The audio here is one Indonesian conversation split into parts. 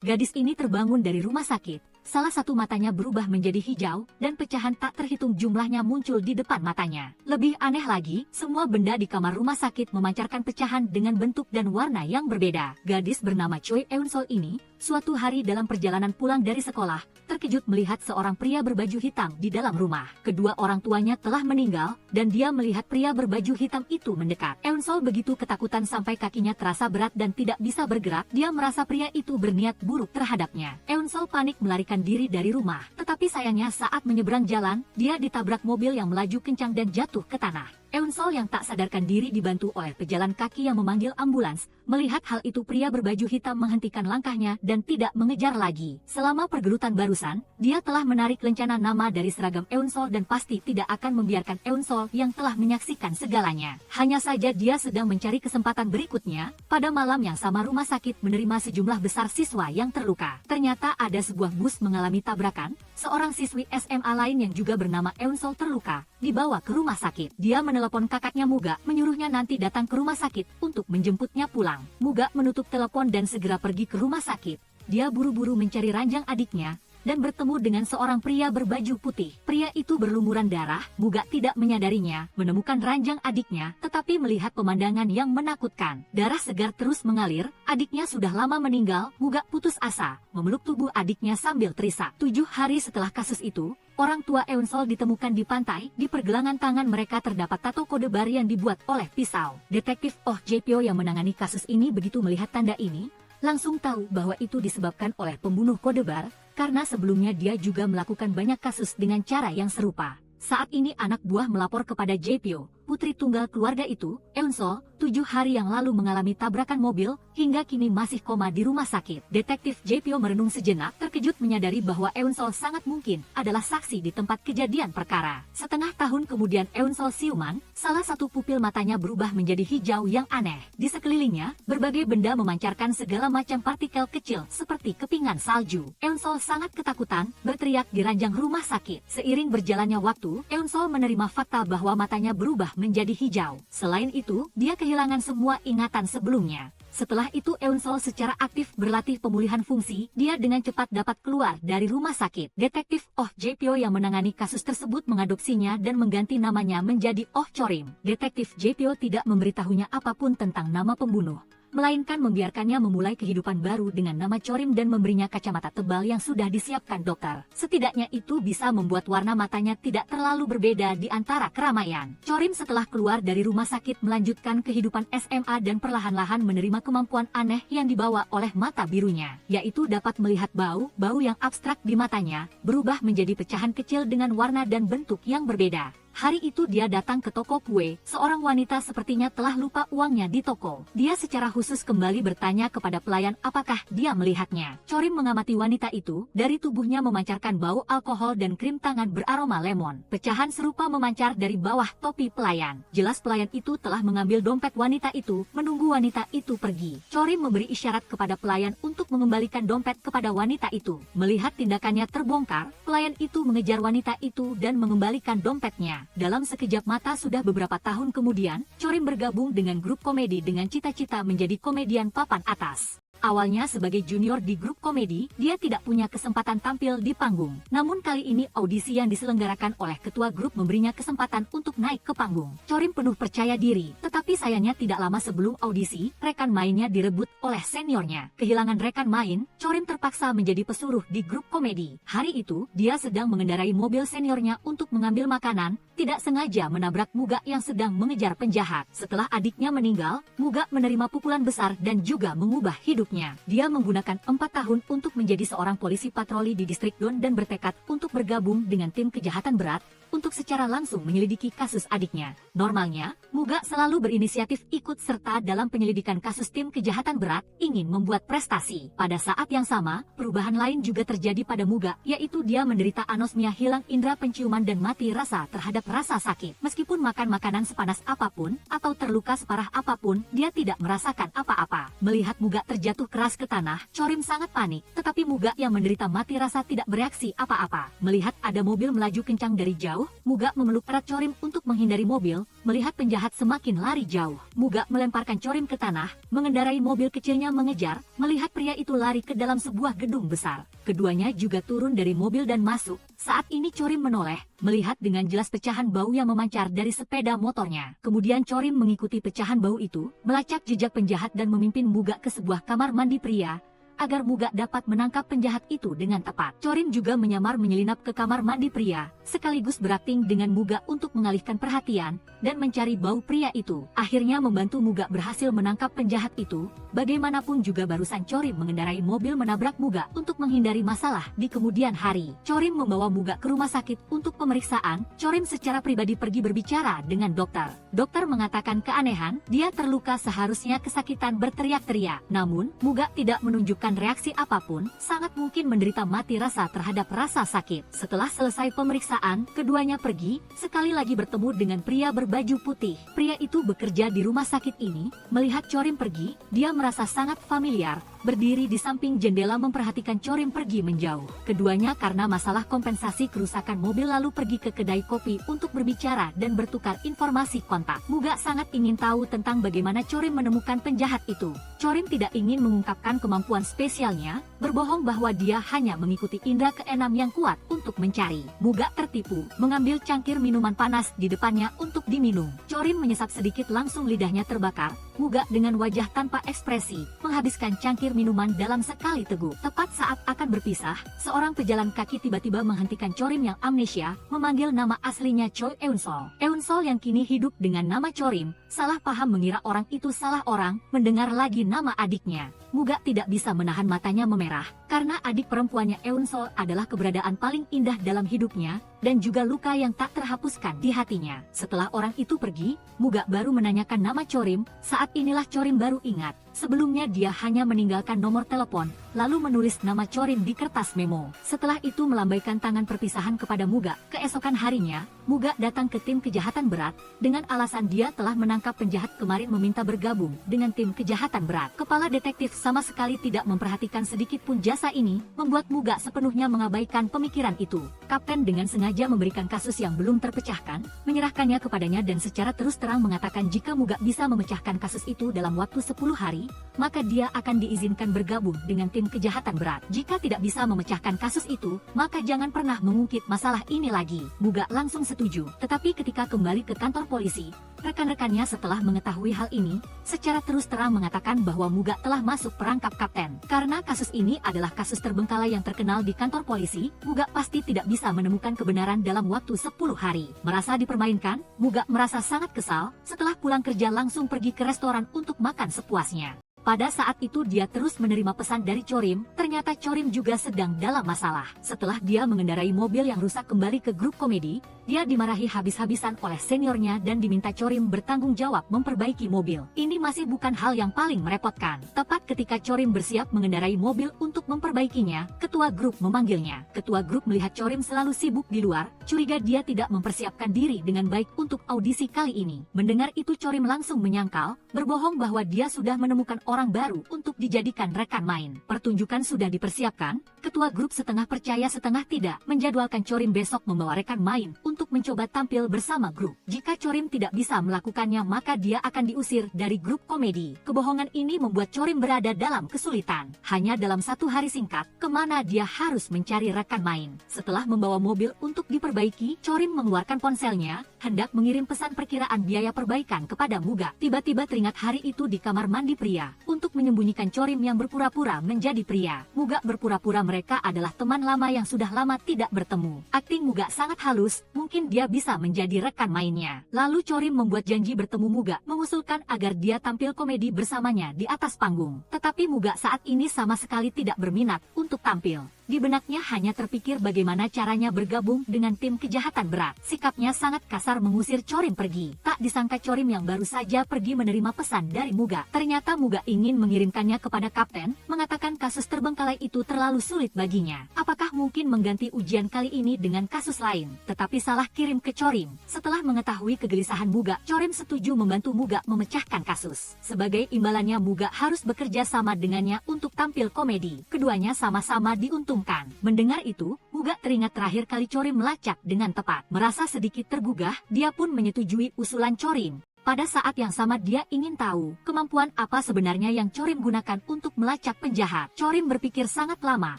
Gadis ini terbangun dari rumah sakit. Salah satu matanya berubah menjadi hijau, dan pecahan tak terhitung jumlahnya muncul di depan matanya. Lebih aneh lagi, semua benda di kamar rumah sakit memancarkan pecahan dengan bentuk dan warna yang berbeda. Gadis bernama Choi Eun-sol ini, suatu hari dalam perjalanan pulang dari sekolah, terkejut melihat seorang pria berbaju hitam di dalam rumah. Kedua orang tuanya telah meninggal, dan dia melihat pria berbaju hitam itu mendekat. Eun-sol begitu ketakutan sampai kakinya terasa berat dan tidak bisa bergerak. Dia merasa pria itu berniat buruk terhadapnya. Eun-sol panik melarikan diri dari rumah. Tetapi sayangnya saat menyeberang jalan, dia ditabrak mobil yang melaju kencang dan jatuh ke tanah. Eun-sol yang tak sadarkan diri dibantu oleh pejalan kaki yang memanggil ambulans. Melihat hal itu pria berbaju hitam menghentikan langkahnya dan tidak mengejar lagi. Selama pergelutan barusan, dia telah menarik lencana nama dari seragam Eun-sol dan pasti tidak akan membiarkan Eun-sol yang telah menyaksikan segalanya. Hanya saja dia sedang mencari kesempatan berikutnya. Pada malam yang sama rumah sakit menerima sejumlah besar siswa yang terluka. Ternyata ada sebuah bus mengalami tabrakan. Seorang siswi SMA lain yang juga bernama Eun-sol terluka, dibawa ke rumah sakit. Dia menelepon kakaknya Muga, menyuruhnya nanti datang ke rumah sakit untuk menjemputnya pulang. Muga menutup telepon dan segera pergi ke rumah sakit. Dia buru-buru mencari ranjang adiknya, dan bertemu dengan seorang pria berbaju putih. Pria itu berlumuran darah. Muga tidak menyadarinya, menemukan ranjang adiknya, tetapi melihat pemandangan yang menakutkan. Darah segar terus mengalir, adiknya sudah lama meninggal. Muga putus asa, memeluk tubuh adiknya sambil terisak. 7 hari setelah kasus itu, orang tua Eun-sol ditemukan di pantai. Di pergelangan tangan mereka terdapat tato kode bar yang dibuat oleh pisau. Detektif Oh Jae-pyo yang menangani kasus ini begitu melihat tanda ini, langsung tahu bahwa itu disebabkan oleh pembunuh kode bar, karena sebelumnya dia juga melakukan banyak kasus dengan cara yang serupa. Saat ini anak buah melapor kepada Jae-pyo, putri tunggal keluarga itu, Eun-sol, 7 hari yang lalu mengalami tabrakan mobil, hingga kini masih koma di rumah sakit. Detektif Jae-pyo merenung sejenak, terkejut menyadari bahwa Eun-sol sangat mungkin adalah saksi di tempat kejadian perkara. Setengah tahun kemudian Eun-sol siuman, salah satu pupil matanya berubah menjadi hijau yang aneh. Di sekelilingnya, berbagai benda memancarkan segala macam partikel kecil seperti kepingan salju. Eun-sol sangat ketakutan, berteriak di ranjang rumah sakit. Seiring berjalannya waktu, Eun-sol menerima fakta bahwa matanya berubah menjadi hijau. Selain itu, dia kehilangan semua ingatan sebelumnya. Setelah itu Eun-sol secara aktif berlatih pemulihan fungsi. Dia dengan cepat dapat keluar dari rumah sakit. Detektif Oh Jae-pyo yang menangani kasus tersebut mengadopsinya dan mengganti namanya menjadi Oh Chorim. Detektif Jae-pyo tidak memberitahunya apapun tentang nama pembunuh, melainkan membiarkannya memulai kehidupan baru dengan nama Chorim dan memberinya kacamata tebal yang sudah disiapkan dokter. Setidaknya itu bisa membuat warna matanya tidak terlalu berbeda di antara keramaian. Chorim setelah keluar dari rumah sakit melanjutkan kehidupan SMA dan perlahan-lahan menerima kemampuan aneh yang dibawa oleh mata birunya, yaitu dapat melihat bau yang abstrak di matanya, berubah menjadi pecahan kecil dengan warna dan bentuk yang berbeda. Hari itu dia datang ke toko kue. Seorang wanita sepertinya telah lupa uangnya di toko. Dia secara khusus kembali bertanya kepada pelayan apakah dia melihatnya. Chorim mengamati wanita itu. Dari tubuhnya memancarkan bau alkohol dan krim tangan beraroma lemon. Pecahan serupa memancar dari bawah topi pelayan. Jelas pelayan itu telah mengambil dompet wanita itu, menunggu wanita itu pergi. Chorim memberi isyarat kepada pelayan untuk mengembalikan dompet kepada wanita itu. Melihat tindakannya terbongkar, pelayan itu mengejar wanita itu dan mengembalikan dompetnya. Dalam sekejap mata sudah beberapa tahun kemudian, Chorim bergabung dengan grup komedi dengan cita-cita menjadi komedian papan atas. Awalnya sebagai junior di grup komedi, dia tidak punya kesempatan tampil di panggung. Namun kali ini audisi yang diselenggarakan oleh ketua grup memberinya kesempatan untuk naik ke panggung. Chorim penuh percaya diri, tetapi sayangnya tidak lama sebelum audisi, rekan mainnya direbut oleh seniornya. Kehilangan rekan main, Chorim terpaksa menjadi pesuruh di grup komedi. Hari itu, dia sedang mengendarai mobil seniornya untuk mengambil makanan, tidak sengaja menabrak Muga yang sedang mengejar penjahat. Setelah adiknya meninggal, Muga menerima pukulan besar dan juga mengubah hidupnya. Dia menggunakan 4 tahun untuk menjadi seorang polisi patroli di distrik Don dan bertekad untuk bergabung dengan tim kejahatan berat untuk secara langsung menyelidiki kasus adiknya. Normalnya, Muga selalu berinisiatif ikut serta dalam penyelidikan kasus tim kejahatan berat, ingin membuat prestasi. Pada saat yang sama, perubahan lain juga terjadi pada Muga, yaitu dia menderita anosmia, hilang indera penciuman dan mati rasa terhadap rasa sakit. Meskipun makan makanan sepanas apapun, atau terluka separah apapun, dia tidak merasakan apa-apa. Melihat Muga terjatuh jatuh keras ke tanah. Chorim sangat panik, tetapi Muga yang menderita mati rasa tidak bereaksi apa-apa. Melihat ada mobil melaju kencang dari jauh, Muga memeluk erat Chorim untuk menghindari mobil. Melihat penjahat semakin lari jauh, Muga melemparkan Chorim ke tanah, mengendarai mobil kecilnya mengejar. Melihat pria itu lari ke dalam sebuah gedung besar, keduanya juga turun dari mobil dan masuk. Saat ini Chorim menoleh, melihat dengan jelas pecahan bau yang memancar dari sepeda motornya. Kemudian Chorim mengikuti pecahan bau itu, melacak jejak penjahat dan memimpin Muga ke sebuah kamar mandi pria, agar Muga dapat menangkap penjahat itu dengan tepat. Chorim juga menyamar menyelinap ke kamar mandi pria, sekaligus berakting dengan Muga untuk mengalihkan perhatian dan mencari bau pria itu. Akhirnya membantu Muga berhasil menangkap penjahat itu. Bagaimanapun juga barusan Chorim mengendarai mobil menabrak Muga untuk menghindari masalah di kemudian hari. Chorim membawa Muga ke rumah sakit untuk pemeriksaan. Chorim secara pribadi pergi berbicara dengan dokter. Dokter mengatakan keanehan, dia terluka seharusnya kesakitan berteriak-teriak. Namun, Muga tidak menunjukkan reaksi apapun, sangat mungkin menderita mati rasa terhadap rasa sakit. Setelah selesai pemeriksaan, keduanya pergi, sekali lagi bertemu dengan pria berbaju putih. Pria itu bekerja di rumah sakit ini. Melihat Chorim pergi, dia merasa sangat familiar, berdiri di samping jendela memperhatikan Chorim pergi menjauh. Keduanya karena masalah kompensasi kerusakan mobil lalu pergi ke kedai kopi untuk berbicara dan bertukar informasi kontak. Muga sangat ingin tahu tentang bagaimana Chorim menemukan penjahat itu. Chorim tidak ingin mengungkapkan kemampuan spesialnya, berbohong bahwa dia hanya mengikuti indera keenam yang kuat untuk mencari. Muga tertipu, mengambil cangkir minuman panas di depannya untuk diminum. Chorim menyesap sedikit langsung lidahnya terbakar. Muga dengan wajah tanpa ekspresi, menghabiskan cangkir minuman dalam sekali teguk. Tepat saat akan berpisah, seorang pejalan kaki tiba-tiba menghentikan Chorim yang amnesia, memanggil nama aslinya Choi Eun-sol. Eun-sol yang kini hidup dengan nama Chorim, salah paham mengira orang itu salah orang, mendengar lagi nama adiknya. Muga tidak bisa menahan matanya memerah, karena adik perempuannya Eun-sol adalah keberadaan paling indah dalam hidupnya, dan juga luka yang tak terhapuskan di hatinya. Setelah orang itu pergi, Muga baru menanyakan nama Chorim. Saat inilah Chorim baru ingat, sebelumnya dia hanya meninggalkan nomor telepon, lalu menulis nama Chorim di kertas memo. Setelah itu melambaikan tangan perpisahan kepada Muga. Keesokan harinya, Muga datang ke tim kejahatan berat, dengan alasan dia telah menangkap penjahat kemarin meminta bergabung dengan tim kejahatan berat. Kepala detektif sama sekali tidak memperhatikan sedikit pun jasa ini, membuat Muga sepenuhnya mengabaikan pemikiran itu. Kapten dengan sengaja memberikan kasus yang belum terpecahkan, menyerahkannya kepadanya dan secara terus terang mengatakan jika Muga bisa memecahkan kasus itu dalam waktu 10 hari, maka dia akan diizinkan bergabung dengan tim kejahatan berat. Jika tidak bisa memecahkan kasus itu, maka jangan pernah mengungkit masalah ini lagi. Muga langsung setuju, tetapi ketika kembali ke kantor polisi, rekan-rekannya setelah mengetahui hal ini, secara terus terang mengatakan bahwa Muga telah masuk perangkap kapten. Karena kasus ini adalah kasus terbengkalai yang terkenal di kantor polisi, Muga pasti tidak bisa menemukan kebenaran dalam waktu 10 hari. Merasa dipermainkan, Muga merasa sangat kesal. Setelah pulang kerja langsung pergi ke restoran untuk makan sepuasnya. Pada saat itu dia terus menerima pesan dari Chorim, ternyata Chorim juga sedang dalam masalah. Setelah dia mengendarai mobil yang rusak kembali ke grup komedi, dia dimarahi habis-habisan oleh seniornya dan diminta Chorim bertanggung jawab memperbaiki mobil. Ini masih bukan hal yang paling merepotkan. Tepat ketika Chorim bersiap mengendarai mobil untuk memperbaikinya, ketua grup memanggilnya. Ketua grup melihat Chorim selalu sibuk di luar, curiga dia tidak mempersiapkan diri dengan baik untuk audisi kali ini. Mendengar itu Chorim langsung menyangkal, berbohong bahwa dia sudah menemukan orang baru untuk dijadikan rekan main. Pertunjukan sudah dipersiapkan, ketua grup setengah percaya setengah tidak, menjadwalkan Chorim besok membawa rekan main untuk mencoba tampil bersama grup. Jika Chorim tidak bisa melakukannya maka dia akan diusir dari grup komedi. Kebohongan ini membuat Chorim berada dalam kesulitan. Hanya dalam 1 hari singkat, kemana dia harus mencari rekan main. Setelah membawa mobil untuk diperbaiki, Chorim mengeluarkan ponselnya, hendak mengirim pesan perkiraan biaya perbaikan kepada Muga. Tiba-tiba teringat hari itu di kamar mandi pria. Untuk menyembunyikan Chorim yang berpura-pura menjadi pria, Muga berpura-pura mereka adalah teman lama yang sudah lama tidak bertemu. Akting Muga sangat halus, mungkin dia bisa menjadi rekan mainnya. Lalu Chorim membuat janji bertemu Muga, mengusulkan agar dia tampil komedi bersamanya di atas panggung. Tetapi Muga saat ini sama sekali tidak berminat untuk tampil. Di benaknya hanya terpikir bagaimana caranya bergabung dengan tim kejahatan berat. Sikapnya sangat kasar mengusir Chorim pergi. Tak disangka Chorim yang baru saja pergi menerima pesan dari Muga. Ternyata Muga ingin mengirimkannya kepada kapten, mengatakan kasus terbengkalai itu terlalu sulit baginya. Apakah mungkin mengganti ujian kali ini dengan kasus lain? Tetapi salah kirim ke Chorim. Setelah mengetahui kegelisahan Muga, Chorim setuju membantu Muga memecahkan kasus. Sebagai imbalannya Muga harus bekerja sama dengannya untuk tampil komedi. Keduanya sama-sama diuntungkan. Mendengar itu, Muga teringat terakhir kali Chorim melacak dengan tepat. Merasa sedikit tergugah, dia pun menyetujui usulan Chorim. Pada saat yang sama dia ingin tahu kemampuan apa sebenarnya yang Chorim gunakan untuk melacak penjahat. Chorim berpikir sangat lama,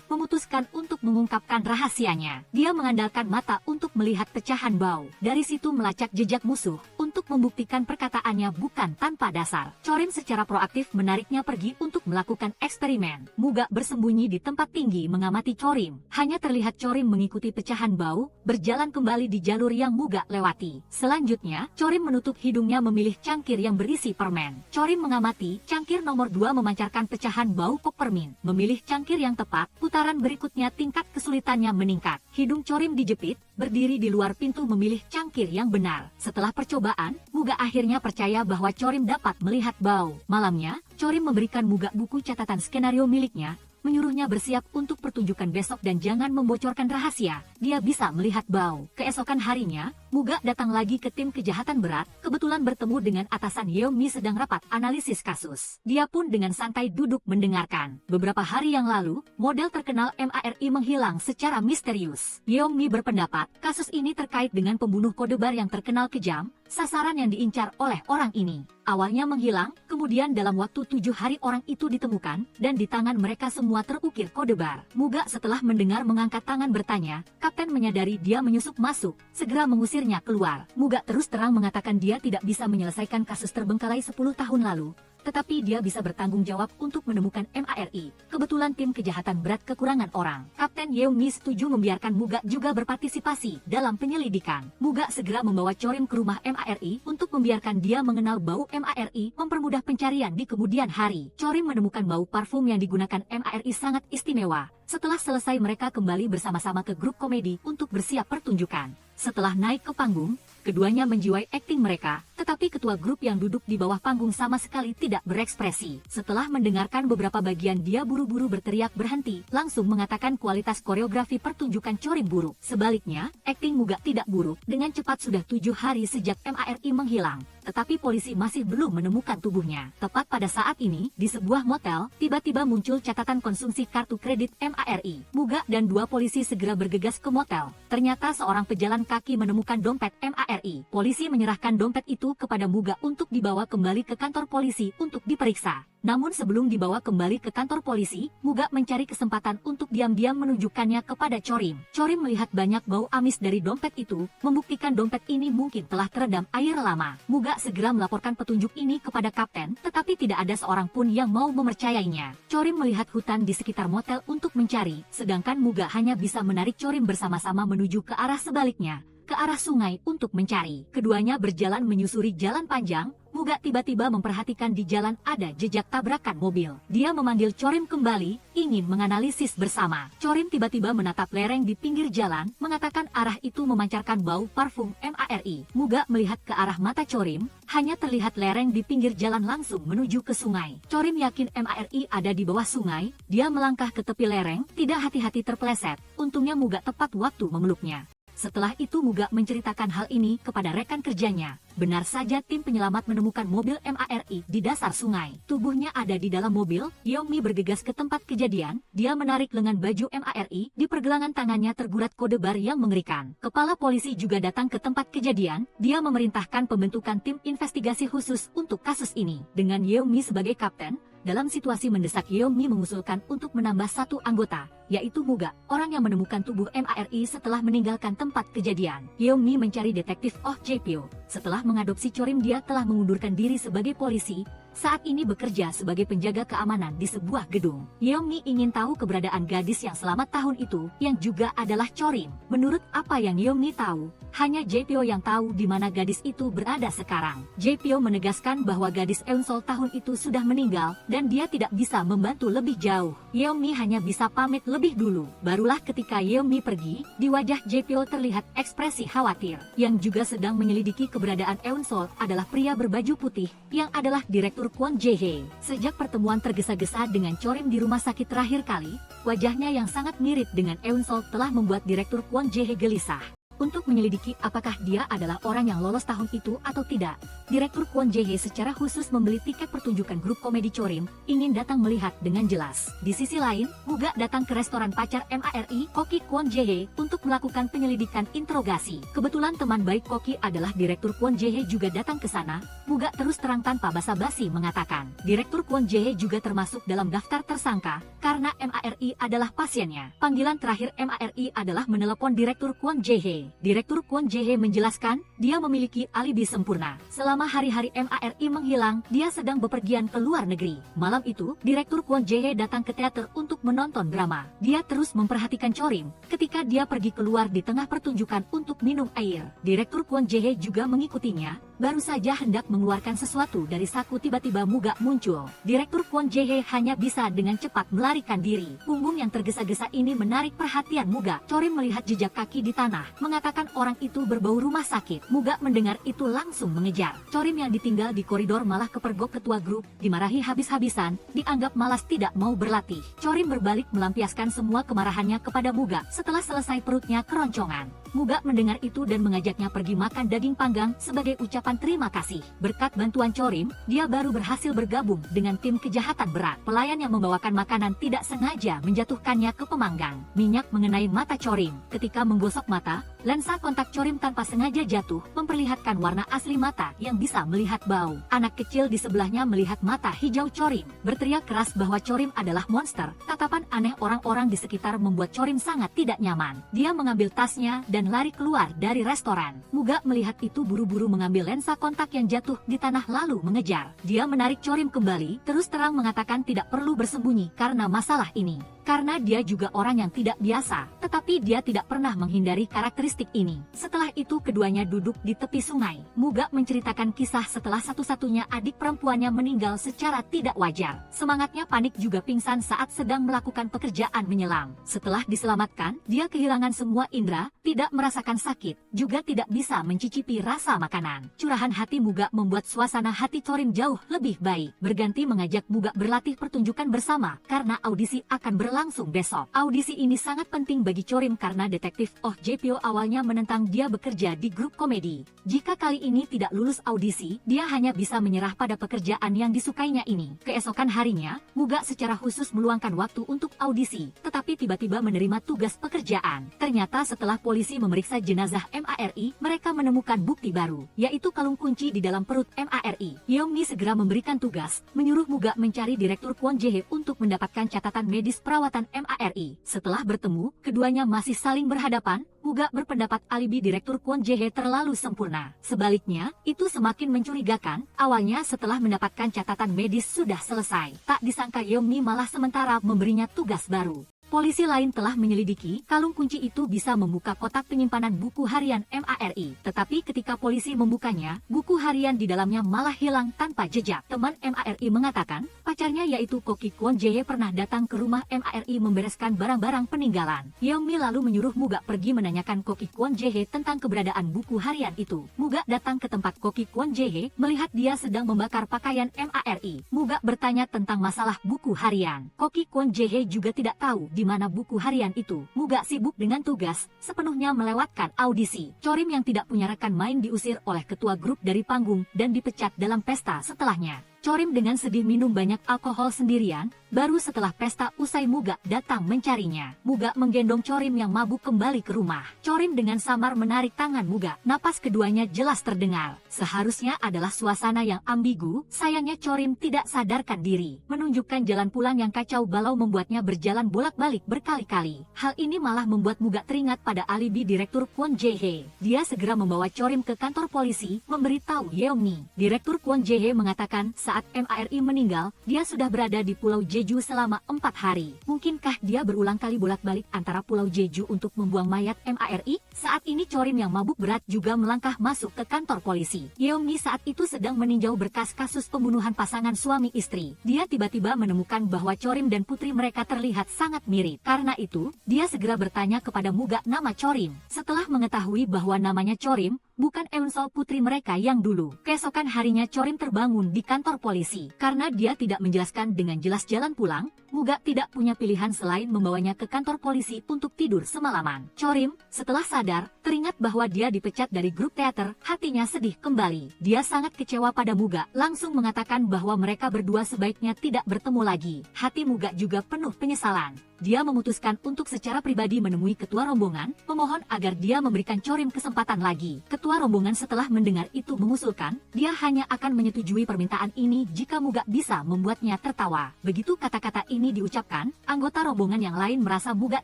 memutuskan untuk mengungkapkan rahasianya. Dia mengandalkan mata untuk melihat pecahan bau. Dari situ melacak jejak musuh untuk membuktikan perkataannya bukan tanpa dasar. Chorim secara proaktif menariknya pergi untuk melakukan eksperimen. Muga bersembunyi di tempat tinggi mengamati Chorim. Hanya terlihat Chorim mengikuti pecahan bau, berjalan kembali di jalur yang Muga lewati. Selanjutnya, Chorim menutup hidungnya memilih cangkir yang berisi permen. Chorim mengamati, cangkir nomor 2 memancarkan pecahan bau peppermint. Memilih cangkir yang tepat, putaran berikutnya tingkat kesulitannya meningkat. Hidung Chorim dijepit, berdiri di luar pintu memilih cangkir yang benar. Setelah percobaan, Muga akhirnya percaya bahwa Chorim dapat melihat bau. Malamnya, Chorim memberikan Muga buku catatan skenario miliknya, menyuruhnya bersiap untuk pertunjukan besok dan jangan membocorkan rahasia. Dia bisa melihat bau. Keesokan harinya, Muga datang lagi ke tim kejahatan berat, kebetulan bertemu dengan atasan Yeongmi sedang rapat analisis kasus. Dia pun dengan santai duduk mendengarkan. Beberapa hari yang lalu, model terkenal MARI menghilang secara misterius. Yeongmi berpendapat, kasus ini terkait dengan pembunuh kode bar yang terkenal kejam, sasaran yang diincar oleh orang ini. Awalnya menghilang, kemudian dalam waktu 7 hari orang itu ditemukan, dan di tangan mereka semua terukir kode bar. Muga setelah mendengar mengangkat tangan bertanya, kapten menyadari dia menyusup masuk, segera mengusirnya keluar. Muga terus terang mengatakan dia tidak bisa menyelesaikan kasus terbengkalai 10 tahun lalu, tetapi dia bisa bertanggung jawab untuk menemukan MARI. Kebetulan tim kejahatan berat kekurangan orang. Kapten Yeongmi setuju membiarkan Muga juga berpartisipasi dalam penyelidikan. Muga segera membawa Chorim ke rumah MARI untuk membiarkan dia mengenal bau MARI, mempermudah pencarian di kemudian hari. Chorim menemukan bau parfum yang digunakan MARI sangat istimewa. Setelah selesai mereka kembali bersama-sama ke grup komedi untuk bersiap pertunjukan. Setelah naik ke panggung, keduanya menjiwai akting mereka, tetapi ketua grup yang duduk di bawah panggung sama sekali tidak berekspresi. Setelah mendengarkan beberapa bagian dia buru-buru berteriak berhenti, langsung mengatakan kualitas koreografi pertunjukan Chorim buruk. Sebaliknya, akting Muga tidak buruk, dengan cepat sudah 7 hari sejak MARI menghilang. Tetapi polisi masih belum menemukan tubuhnya. Tepat pada saat ini, di sebuah motel, tiba-tiba muncul catatan konsumsi kartu kredit MARI. Muga dan 2 polisi segera bergegas ke motel. Ternyata seorang pejalan kaki menemukan dompet MARI. Polisi menyerahkan dompet itu kepada Muga untuk dibawa kembali ke kantor polisi untuk diperiksa. Namun sebelum dibawa kembali ke kantor polisi, Muga mencari kesempatan untuk diam-diam menunjukkannya kepada Chorim. Chorim melihat banyak bau amis dari dompet itu, membuktikan dompet ini mungkin telah terendam air lama. Muga segera melaporkan petunjuk ini kepada kapten, tetapi tidak ada seorang pun yang mau mempercayainya. Chorim melihat hutan di sekitar motel untuk mencari, sedangkan Muga hanya bisa menarik Chorim bersama-sama menuju ke arah sebaliknya, ke arah sungai untuk mencari. Keduanya berjalan menyusuri jalan panjang. Muga tiba-tiba memperhatikan di jalan ada jejak tabrakan mobil. Dia memanggil Chorim kembali, ingin menganalisis bersama. Chorim tiba-tiba menatap lereng di pinggir jalan, mengatakan arah itu memancarkan bau parfum MARI. Muga melihat ke arah mata Chorim, hanya terlihat lereng di pinggir jalan langsung menuju ke sungai. Chorim yakin MARI ada di bawah sungai, dia melangkah ke tepi lereng, tidak hati-hati terpeleset. Untungnya Muga tepat waktu memeluknya. Setelah itu Muga menceritakan hal ini kepada rekan kerjanya. Benar saja tim penyelamat menemukan mobil MARI di dasar sungai. Tubuhnya ada di dalam mobil. Yeongmi bergegas ke tempat kejadian. Dia menarik lengan baju MARI. Di pergelangan tangannya tergurat kode bar yang mengerikan. Kepala polisi juga datang ke tempat kejadian. Dia memerintahkan pembentukan tim investigasi khusus untuk kasus ini. Dengan Yeongmi sebagai kapten, dalam situasi mendesak Yeongmi mengusulkan untuk menambah 1 anggota, yaitu Muga, orang yang menemukan tubuh MARI setelah meninggalkan tempat kejadian. Yeongmi mencari detektif Oh Jae-pyo. Setelah mengadopsi Chorim dia telah mengundurkan diri sebagai polisi, saat ini bekerja sebagai penjaga keamanan di sebuah gedung. Yeongmi ingin tahu keberadaan gadis yang selamat tahun itu, yang juga adalah Chorim. Menurut apa yang Yeongmi tahu, hanya Jae-pyo yang tahu di mana gadis itu berada sekarang. Jae-pyo menegaskan bahwa gadis Eun-sol tahun itu sudah meninggal, dan dia tidak bisa membantu lebih jauh. Yeongmi hanya bisa pamit lebih dulu. Barulah ketika Yeongmi pergi, di wajah Jae-pyo terlihat ekspresi khawatir. Yang juga sedang menyelidiki keberadaan Eun-sol adalah pria berbaju putih, yang adalah Direktur Kwon Jae-hye. Sejak pertemuan tergesa-gesa dengan Chorim di rumah sakit terakhir kali, wajahnya yang sangat mirip dengan Eun-sol telah membuat Direktur Kwon Jae-hye gelisah. Untuk menyelidiki apakah dia adalah orang yang lolos tahun itu atau tidak, Direktur Kwon Jae-hye secara khusus membeli tiket pertunjukan grup komedi Chorim, ingin datang melihat dengan jelas. Di sisi lain, Muga datang ke restoran pacar MARI, Koki Kwon Jae-hye, untuk melakukan penyelidikan interogasi. Kebetulan teman baik Koki adalah Direktur Kwon Jae-hye juga datang ke sana. Muga terus terang tanpa basa-basi mengatakan, Direktur Kwon Jae-hye juga termasuk dalam daftar tersangka, karena MARI adalah pasiennya. Panggilan terakhir MARI adalah menelepon Direktur Kwon Jae-hye. Direktur Kwon Jae-hye menjelaskan, dia memiliki alibi sempurna. Selama hari-hari MARI menghilang, dia sedang bepergian ke luar negeri. Malam itu, Direktur Kwon Jae-hye datang ke teater untuk menonton drama. Dia terus memperhatikan Chorim ketika dia pergi keluar di tengah pertunjukan untuk minum air. Direktur Kwon Jae-hye juga mengikutinya. Baru saja hendak mengeluarkan sesuatu dari saku, tiba-tiba Muga muncul. Direktur Kwon Jae-hye hanya bisa dengan cepat melarikan diri. Punggung yang tergesa-gesa ini menarik perhatian Muga. Chorim melihat jejak kaki di tanah, mengatakan orang itu berbau rumah sakit. Muga mendengar itu langsung mengejar. Chorim yang ditinggal di koridor malah kepergok ketua grup, dimarahi habis-habisan, dianggap malas tidak mau berlatih. Chorim berbalik melampiaskan semua kemarahannya kepada Muga. Setelah selesai perutnya keroncongan, Muga mendengar itu dan mengajaknya pergi makan daging panggang sebagai ucapan terima kasih. Berkat bantuan Chorim, dia baru berhasil bergabung dengan tim kejahatan berat. Pelayan yang membawakan makanan tidak sengaja menjatuhkannya ke pemanggang. Minyak mengenai mata Chorim. Ketika menggosok mata, lensa kontak Chorim tanpa sengaja jatuh, memperlihatkan warna asli mata yang bisa melihat bau. Anak kecil di sebelahnya melihat mata hijau Chorim, berteriak keras bahwa Chorim adalah monster. Tatapan aneh orang-orang di sekitar membuat Chorim sangat tidak nyaman. Dia mengambil tasnya dan lari keluar dari restoran. Muga melihat itu buru-buru mengambil lensa kontak yang jatuh di tanah lalu mengejar. Dia menarik Chorim kembali, terus terang mengatakan tidak perlu bersembunyi karena masalah ini. Karena dia juga orang yang tidak biasa, tetapi dia tidak pernah menghindari karakteristik ini. Setelah itu keduanya duduk di tepi sungai. Muga menceritakan kisah setelah satu-satunya adik perempuannya meninggal secara tidak wajar. Semangatnya panik juga pingsan saat sedang melakukan pekerjaan menyelam. Setelah diselamatkan, dia kehilangan semua indera, tidak merasakan sakit, juga tidak bisa mencicipi rasa makanan. Curahan hati Muga membuat suasana hati Chorim jauh lebih baik. Berganti mengajak Muga berlatih pertunjukan bersama, karena audisi akan berlangsung besok. Audisi ini sangat penting bagi Chorim karena detektif Oh Jae-pyo awalnya menentang dia bekerja di grup komedi. Jika kali ini tidak lulus audisi, dia hanya bisa menyerah pada pekerjaan yang disukainya ini. Keesokan harinya, Muga secara khusus meluangkan waktu untuk audisi, tetapi tiba-tiba menerima tugas pekerjaan. Ternyata setelah polisi memeriksa jenazah MARI, mereka menemukan bukti baru, yaitu kalung kunci di dalam perut MARI. Yeongmi segera memberikan tugas, menyuruh Muga mencari Direktur Kwon Jae-hye untuk mendapatkan catatan medis perawatan MARI. Setelah bertemu, keduanya masih saling berhadapan. Muga berpendapat alibi Direktur Kwon Jae-hye terlalu sempurna. Sebaliknya, itu semakin mencurigakan. Awalnya setelah mendapatkan catatan medis sudah selesai, tak disangka Yeongmi malah sementara memberinya tugas baru. Polisi lain telah menyelidiki, kalung kunci itu bisa membuka kotak penyimpanan buku harian MARI. Tetapi ketika polisi membukanya, buku harian di dalamnya malah hilang tanpa jejak. Teman MARI mengatakan, pacarnya yaitu Koki Kwon Jae-hye pernah datang ke rumah MARI membereskan barang-barang peninggalan. Yeongmi lalu menyuruh Muga pergi menanyakan Koki Kwon Jae-hye tentang keberadaan buku harian itu. Muga datang ke tempat Koki Kwon Jae-hye, melihat dia sedang membakar pakaian MARI. Muga bertanya tentang masalah buku harian. Koki Kwon Jae-hye juga tidak tahu di mana buku harian itu. Muga sibuk dengan tugas, sepenuhnya melewatkan audisi. Chorim yang tidak punya rekan main diusir oleh ketua grup dari panggung dan dipecat dalam pesta setelahnya. Chorim dengan sedih minum banyak alkohol sendirian. Baru setelah pesta usai Muga datang mencarinya. Muga menggendong Chorim yang mabuk kembali ke rumah. Chorim dengan samar menarik tangan Muga. Napas keduanya jelas terdengar. Seharusnya adalah suasana yang ambigu. Sayangnya Chorim tidak sadarkan diri. Menunjukkan jalan pulang yang kacau balau membuatnya berjalan bolak-balik berkali-kali. Hal ini malah membuat Muga teringat pada alibi Direktur Kwon Jae-hye. Dia segera membawa Chorim ke kantor polisi, memberitahu Yeongmi. Direktur Kwon Jae-hye mengatakan saat saat MARI meninggal, dia sudah berada di Pulau Jeju selama 4 hari. Mungkinkah dia berulang kali bolak-balik antara Pulau Jeju untuk membuang mayat MARI? Saat ini Chorim yang mabuk berat juga melangkah masuk ke kantor polisi. Yeongmi saat itu sedang meninjau berkas kasus pembunuhan pasangan suami istri. Dia tiba-tiba menemukan bahwa Chorim dan putri mereka terlihat sangat mirip. Karena itu, dia segera bertanya kepada Muga nama Chorim. Setelah mengetahui bahwa namanya Chorim, bukan Eun-sol putri mereka yang dulu. Keesokan harinya Chorim terbangun di kantor polisi. Karena dia tidak menjelaskan dengan jelas jalan pulang, Muga tidak punya pilihan selain membawanya ke kantor polisi untuk tidur semalaman. Chorim, setelah sadar, teringat bahwa dia dipecat dari grup teater, hatinya sedih kembali. Dia sangat kecewa pada Muga, langsung mengatakan bahwa mereka berdua sebaiknya tidak bertemu lagi. Hati Muga juga penuh penyesalan. Dia memutuskan untuk secara pribadi menemui ketua rombongan, memohon agar dia memberikan Chorim kesempatan lagi. Ketua rombongan setelah mendengar itu mengusulkan, dia hanya akan menyetujui permintaan ini jika Muga bisa membuatnya tertawa. Begitu kata-kata ini diucapkan, anggota rombongan yang lain merasa Muga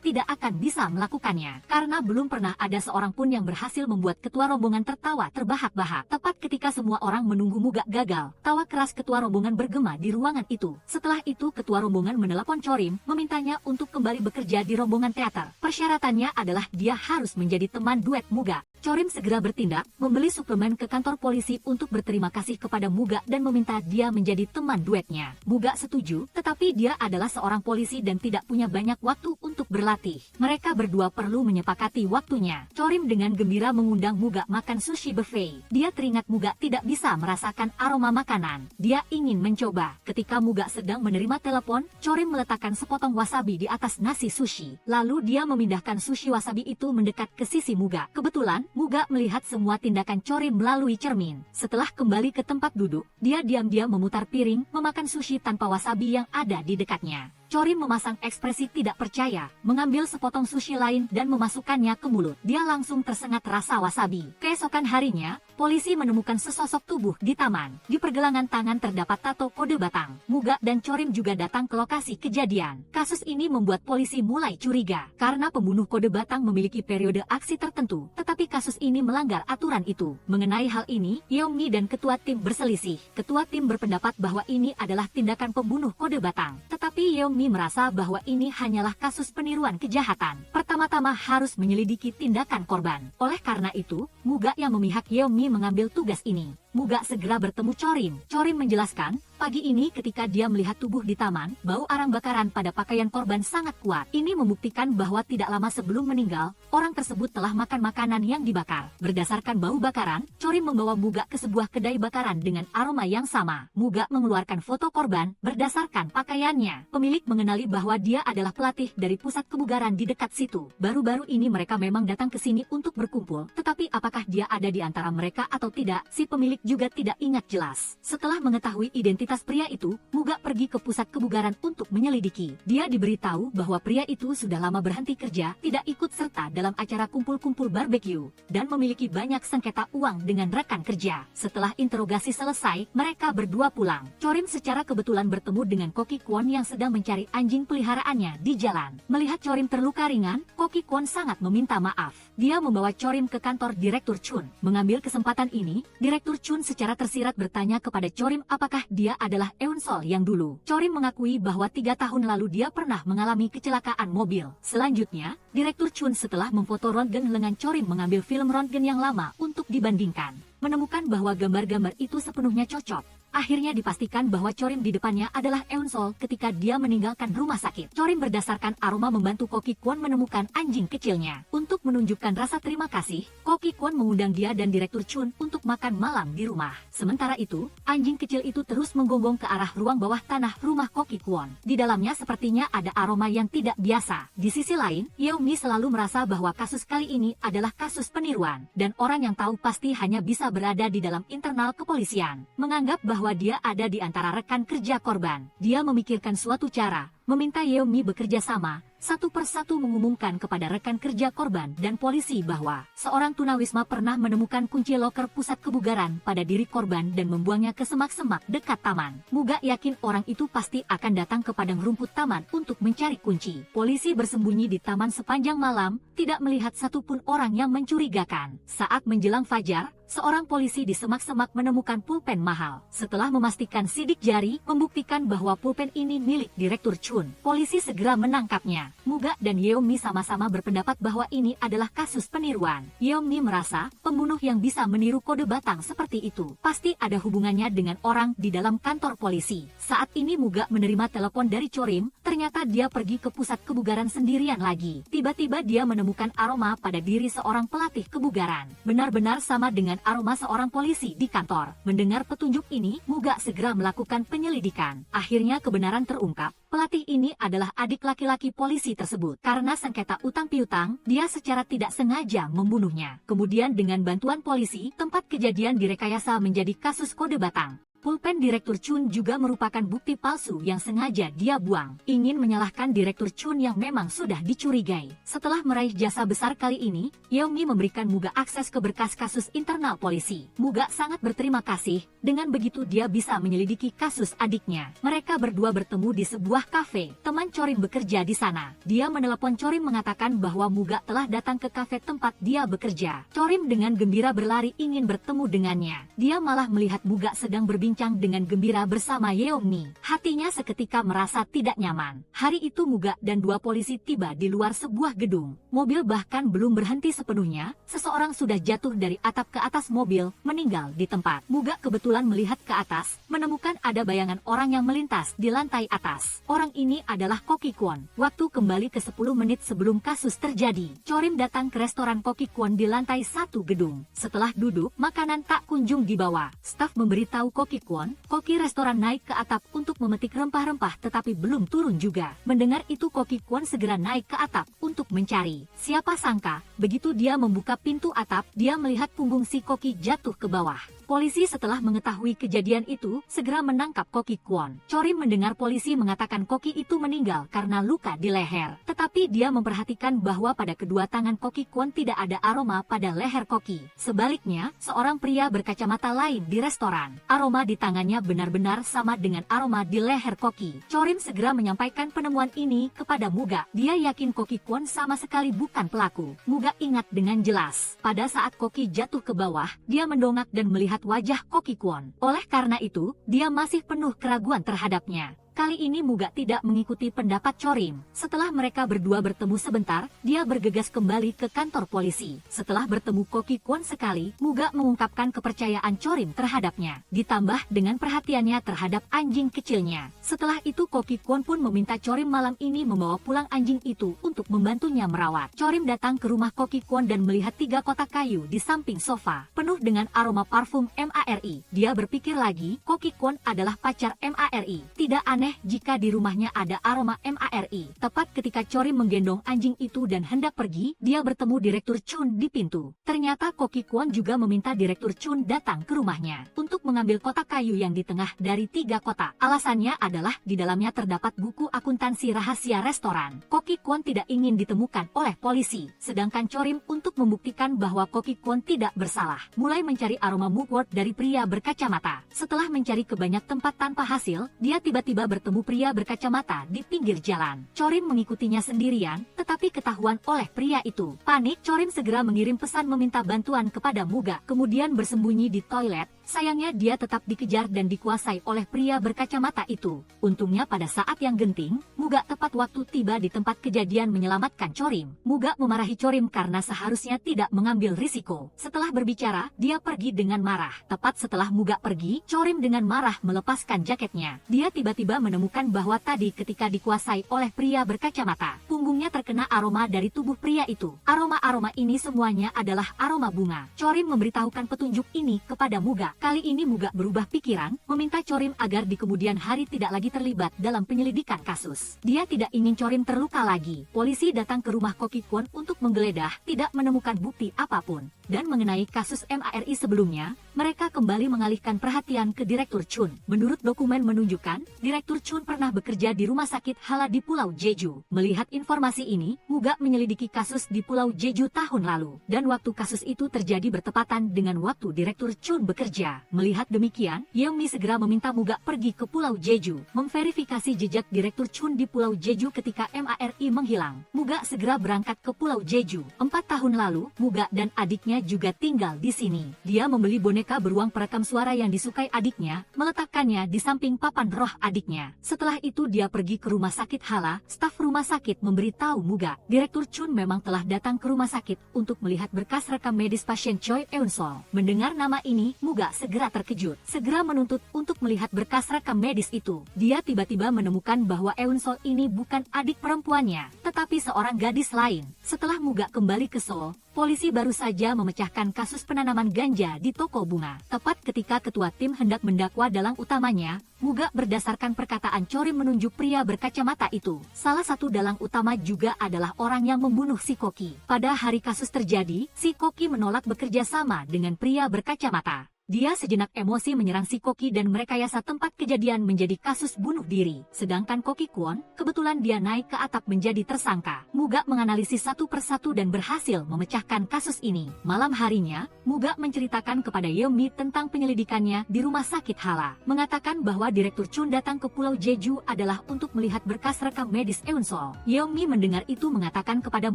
tidak akan bisa melakukannya. Karena belum pernah ada seorang pun yang berhasil membuat ketua rombongan tertawa terbahak-bahak. Tepat ketika semua orang menunggu Muga gagal, tawa keras ketua rombongan bergema di ruangan itu. Setelah itu ketua rombongan menelepon Chorim, memintanya untuk kembali bekerja di rombongan teater. Persyaratannya adalah dia harus menjadi teman duet Muga. Chorim segera bertindak, membeli suplemen ke kantor polisi untuk berterima kasih kepada Muga dan meminta dia menjadi teman duetnya. Muga setuju, tetapi dia adalah seorang polisi dan tidak punya banyak waktu untuk berlatih. Mereka berdua perlu menyepakati waktunya. Chorim dengan gembira mengundang Muga makan sushi buffet. Dia teringat Muga tidak bisa merasakan aroma makanan. Dia ingin mencoba. Ketika Muga sedang menerima telepon, Chorim meletakkan sepotong wasabi di atas nasi sushi. Lalu dia memindahkan sushi wasabi itu mendekat ke sisi Muga. Kebetulan, Muga melihat semua tindakan Chorim melalui cermin. Setelah kembali ke tempat duduk, dia diam-diam memutar piring, memakan sushi tanpa wasabi yang ada di dekatnya. Chorim memasang ekspresi tidak percaya, mengambil sepotong sushi lain dan memasukkannya ke mulut. Dia langsung tersengat rasa wasabi. Keesokan harinya, polisi menemukan sesosok tubuh di taman. Di pergelangan tangan terdapat tato kode batang. Muga dan Chorim juga datang ke lokasi kejadian. Kasus ini membuat polisi mulai curiga, karena pembunuh kode batang memiliki periode aksi tertentu, tetapi kasus ini melanggar aturan itu. Mengenai hal ini, Yeongmi dan ketua tim berselisih. Ketua tim berpendapat bahwa ini adalah tindakan pembunuh kode batang, tetapi Yeongmi merasa bahwa ini hanyalah kasus peniruan kejahatan. Pertama-tama harus menyelidiki tindakan korban. Oleh karena itu, Muga yang memihak Yeongmi mengambil tugas ini. Muga segera bertemu Chorim. Chorim menjelaskan, pagi ini ketika dia melihat tubuh di taman, bau arang bakaran pada pakaian korban sangat kuat. Ini membuktikan bahwa tidak lama sebelum meninggal, orang tersebut telah makan makanan yang dibakar. Berdasarkan bau bakaran, Chorim membawa Muga ke sebuah kedai bakaran dengan aroma yang sama. Muga mengeluarkan foto korban berdasarkan pakaiannya. Pemilik mengenali bahwa dia adalah pelatih dari pusat kebugaran di dekat situ. Baru-baru ini mereka memang datang ke sini untuk berkumpul, tetapi apakah dia ada di antara mereka atau tidak, si pemilik juga tidak ingat jelas. Setelah mengetahui identitas pria itu, Muga pergi ke pusat kebugaran untuk menyelidiki. Dia diberitahu bahwa pria itu sudah lama berhenti kerja, tidak ikut serta dalam acara kumpul-kumpul barbeque, dan memiliki banyak sengketa uang dengan rekan kerja. Setelah interogasi selesai, mereka berdua pulang. Chorim secara kebetulan bertemu dengan Koki Kwon yang sedang mencari anjing peliharaannya di jalan. Melihat Chorim terluka ringan, Koki Kwon sangat meminta maaf. Dia membawa Chorim ke kantor Direktur Chun. Mengambil kesempatan ini, Direktur Chun secara tersirat bertanya kepada Chorim apakah dia adalah Eun-sol yang dulu. Chorim mengakui bahwa 3 tahun lalu dia pernah mengalami kecelakaan mobil. Selanjutnya, Direktur Chun setelah memfoto röntgen lengan Chorim mengambil film röntgen yang lama untuk dibandingkan. Menemukan bahwa gambar-gambar itu sepenuhnya cocok. Akhirnya dipastikan bahwa Chorim di depannya adalah Eun-sol ketika dia meninggalkan rumah sakit. Chorim berdasarkan aroma membantu Koki Kwon menemukan anjing kecilnya. Untuk menunjukkan rasa terima kasih, Koki Kwon mengundang dia dan Direktur Chun untuk makan malam di rumah. Sementara itu, anjing kecil itu terus menggonggong ke arah ruang bawah tanah rumah Koki Kwon. Di dalamnya sepertinya ada aroma yang tidak biasa. Di sisi lain, Yeongmi selalu merasa bahwa kasus kali ini adalah kasus peniruan, dan orang yang tahu pasti hanya bisa berada di dalam internal kepolisian. Menganggap bahwa dia ada di antara rekan kerja korban. Dia memikirkan suatu cara, meminta Yeonmi bekerja sama, satu persatu mengumumkan kepada rekan kerja korban dan polisi bahwa seorang tunawisma pernah menemukan kunci loker pusat kebugaran pada diri korban dan membuangnya ke semak-semak dekat taman. Muga yakin orang itu pasti akan datang ke padang rumput taman untuk mencari kunci. Polisi bersembunyi di taman sepanjang malam, tidak melihat satupun orang yang mencurigakan. Saat menjelang fajar, seorang polisi di semak-semak menemukan pulpen mahal. Setelah memastikan sidik jari membuktikan bahwa pulpen ini milik Direktur Chun, polisi segera menangkapnya. Muga dan Yeonmi sama-sama berpendapat bahwa ini adalah kasus peniruan. Yeonmi merasa pembunuh yang bisa meniru kode batang seperti itu pasti ada hubungannya dengan orang di dalam kantor polisi. Saat ini Muga menerima telepon dari Chorim, ternyata dia pergi ke pusat kebugaran sendirian lagi. Tiba-tiba dia menemukan aroma pada diri seorang pelatih kebugaran. Benar-benar sama dengan aroma seorang polisi di kantor. Mendengar petunjuk ini, Muga segera melakukan penyelidikan. Akhirnya kebenaran terungkap. Pelatih ini adalah adik laki-laki polisi tersebut. Karena sengketa utang piutang, dia secara tidak sengaja membunuhnya. Kemudian dengan bantuan polisi, tempat kejadian direkayasa menjadi kasus kode batang. Pulpen Direktur Chun juga merupakan bukti palsu yang sengaja dia buang. Ingin menyalahkan Direktur Chun yang memang sudah dicurigai. Setelah meraih jasa besar kali ini, Yeonmi memberikan Muga akses ke berkas kasus internal polisi. Muga sangat berterima kasih, dengan begitu dia bisa menyelidiki kasus adiknya. Mereka berdua bertemu di sebuah kafe. Teman Chorim bekerja di sana. Dia menelepon Chorim mengatakan bahwa Muga telah datang ke kafe tempat dia bekerja. Chorim dengan gembira berlari ingin bertemu dengannya. Dia malah melihat Muga sedang berbincang dengan gembira bersama Yeonmi. Hatinya seketika merasa tidak nyaman. Hari itu Muga dan dua polisi tiba di luar sebuah gedung. Mobil bahkan belum berhenti sepenuhnya, seseorang sudah jatuh dari atap ke atas mobil, meninggal di tempat. Muga kebetulan melihat ke atas, menemukan ada bayangan orang yang melintas di lantai atas. Orang ini adalah Koki Kwon. Waktu kembali ke 10 menit sebelum kasus terjadi. Chorim datang ke restoran Koki Kwon di lantai 1 gedung. Setelah duduk, makanan tak kunjung dibawa. Staf memberitahu Koki Kwon, koki restoran naik ke atap untuk memetik rempah-rempah tetapi belum turun juga. Mendengar itu Koki Kwon segera naik ke atap untuk mencari. Siapa sangka, begitu dia membuka pintu atap, dia melihat punggung si Koki jatuh ke bawah. Polisi setelah mengetahui kejadian itu, segera menangkap Koki Kwon. Chorim mendengar polisi mengatakan Koki itu meninggal karena luka di leher. Tetapi dia memperhatikan bahwa pada kedua tangan Koki Kwon tidak ada aroma pada leher Koki. Sebaliknya, seorang pria berkacamata lain di restoran. Aroma di tangannya benar-benar sama dengan aroma di leher Koki. Chorim segera menyampaikan penemuan ini kepada Muga. Dia yakin Koki Kwon sama sekali bukan pelaku. Muga ingat dengan jelas. Pada saat Koki jatuh ke bawah, dia mendongak dan melihat wajah Koki Kwon. Oleh karena itu, dia masih penuh keraguan terhadapnya. Kali ini Muga tidak mengikuti pendapat Chorim. Setelah mereka berdua bertemu sebentar, dia bergegas kembali ke kantor polisi. Setelah bertemu Koki Kwon sekali, Muga mengungkapkan kepercayaan Chorim terhadapnya. Ditambah dengan perhatiannya terhadap anjing kecilnya. Setelah itu Koki Kwon pun meminta Chorim malam ini membawa pulang anjing itu untuk membantunya merawat. Chorim datang ke rumah Koki Kwon dan melihat 3 kotak kayu di samping sofa, penuh dengan aroma parfum MARI. Dia berpikir lagi, Koki Kwon adalah pacar MARI. Tidak aneh jika di rumahnya ada aroma MARI. Tepat ketika Chorim menggendong anjing itu dan hendak pergi, dia bertemu Direktur Chun di pintu. Ternyata Koki Kwon juga meminta Direktur Chun datang ke rumahnya untuk mengambil kotak kayu yang di tengah dari 3 kotak. Alasannya adalah di dalamnya terdapat buku akuntansi rahasia restoran. Koki Kwon tidak ingin ditemukan oleh polisi, sedangkan Chorim untuk membuktikan bahwa Koki Kwon tidak bersalah, mulai mencari aroma mugwort dari pria berkacamata. Setelah mencari ke banyak tempat tanpa hasil, dia tiba-tiba bertemu pria berkacamata di pinggir jalan. Chorim mengikutinya sendirian, tetapi ketahuan oleh pria itu. Panik, Chorim segera mengirim pesan meminta bantuan kepada Muga, kemudian bersembunyi di toilet. Sayangnya dia tetap dikejar dan dikuasai oleh pria berkacamata itu. Untungnya pada saat yang genting, Muga tepat waktu tiba di tempat kejadian menyelamatkan Chorim. Muga memarahi Chorim karena seharusnya tidak mengambil risiko. Setelah berbicara, dia pergi dengan marah. Tepat setelah Muga pergi, Chorim dengan marah melepaskan jaketnya. Dia tiba-tiba menemukan bahwa tadi ketika dikuasai oleh pria berkacamata, punggungnya terkena aroma dari tubuh pria itu. Aroma-aroma ini semuanya adalah aroma bunga. Chorim memberitahukan petunjuk ini kepada Muga. Kali ini Muga berubah pikiran, meminta Chorim agar di kemudian hari tidak lagi terlibat dalam penyelidikan kasus. Dia tidak ingin Chorim terluka lagi. Polisi datang ke rumah Koki Kwon untuk menggeledah, tidak menemukan bukti apapun. Dan mengenai kasus MARI sebelumnya, mereka kembali mengalihkan perhatian ke Direktur Chun. Menurut dokumen menunjukkan, Direktur Chun pernah bekerja di Rumah Sakit Hala di Pulau Jeju. Melihat informasi ini, Muga menyelidiki kasus di Pulau Jeju tahun lalu. Dan waktu kasus itu terjadi bertepatan dengan waktu Direktur Chun bekerja. Melihat demikian, Yeongmi segera meminta Muga pergi ke Pulau Jeju, memverifikasi jejak Direktur Chun di Pulau Jeju ketika MARI menghilang. Muga segera berangkat ke Pulau Jeju. 4 tahun lalu, Muga dan adiknya juga tinggal di sini. Dia membeli boneka beruang perekam suara yang disukai adiknya, meletakkannya di samping papan roh adiknya. Setelah itu dia pergi ke rumah sakit Hala. Staf rumah sakit memberitahu Muga, Direktur Chun memang telah datang ke rumah sakit untuk melihat berkas rekam medis pasien Choi Eun-sol. Mendengar nama ini, Muga segera terkejut, segera menuntut untuk melihat berkas rekam medis itu. Dia tiba-tiba menemukan bahwa Eun-sol ini bukan adik perempuannya, tetapi seorang gadis lain. Setelah Muga kembali ke Seoul, polisi baru saja memecahkan kasus penanaman ganja di toko bunga. Tepat ketika ketua tim hendak mendakwa dalang utamanya, Muga berdasarkan perkataan Chorim menunjuk pria berkacamata itu. Salah satu dalang utama juga adalah orang yang membunuh si Koki. Pada hari kasus terjadi, si Koki menolak bekerja sama dengan pria berkacamata. Dia sejenak emosi menyerang si Koki dan merekayasa tempat kejadian menjadi kasus bunuh diri. Sedangkan Koki Kwon, kebetulan dia naik ke atap menjadi tersangka. Muga menganalisis satu persatu dan berhasil memecahkan kasus ini. Malam harinya, Muga menceritakan kepada Yeongmi tentang penyelidikannya di rumah sakit Hala. Mengatakan bahwa Direktur Chun datang ke Pulau Jeju adalah untuk melihat berkas rekam medis Eun-sol. Yeongmi mendengar itu mengatakan kepada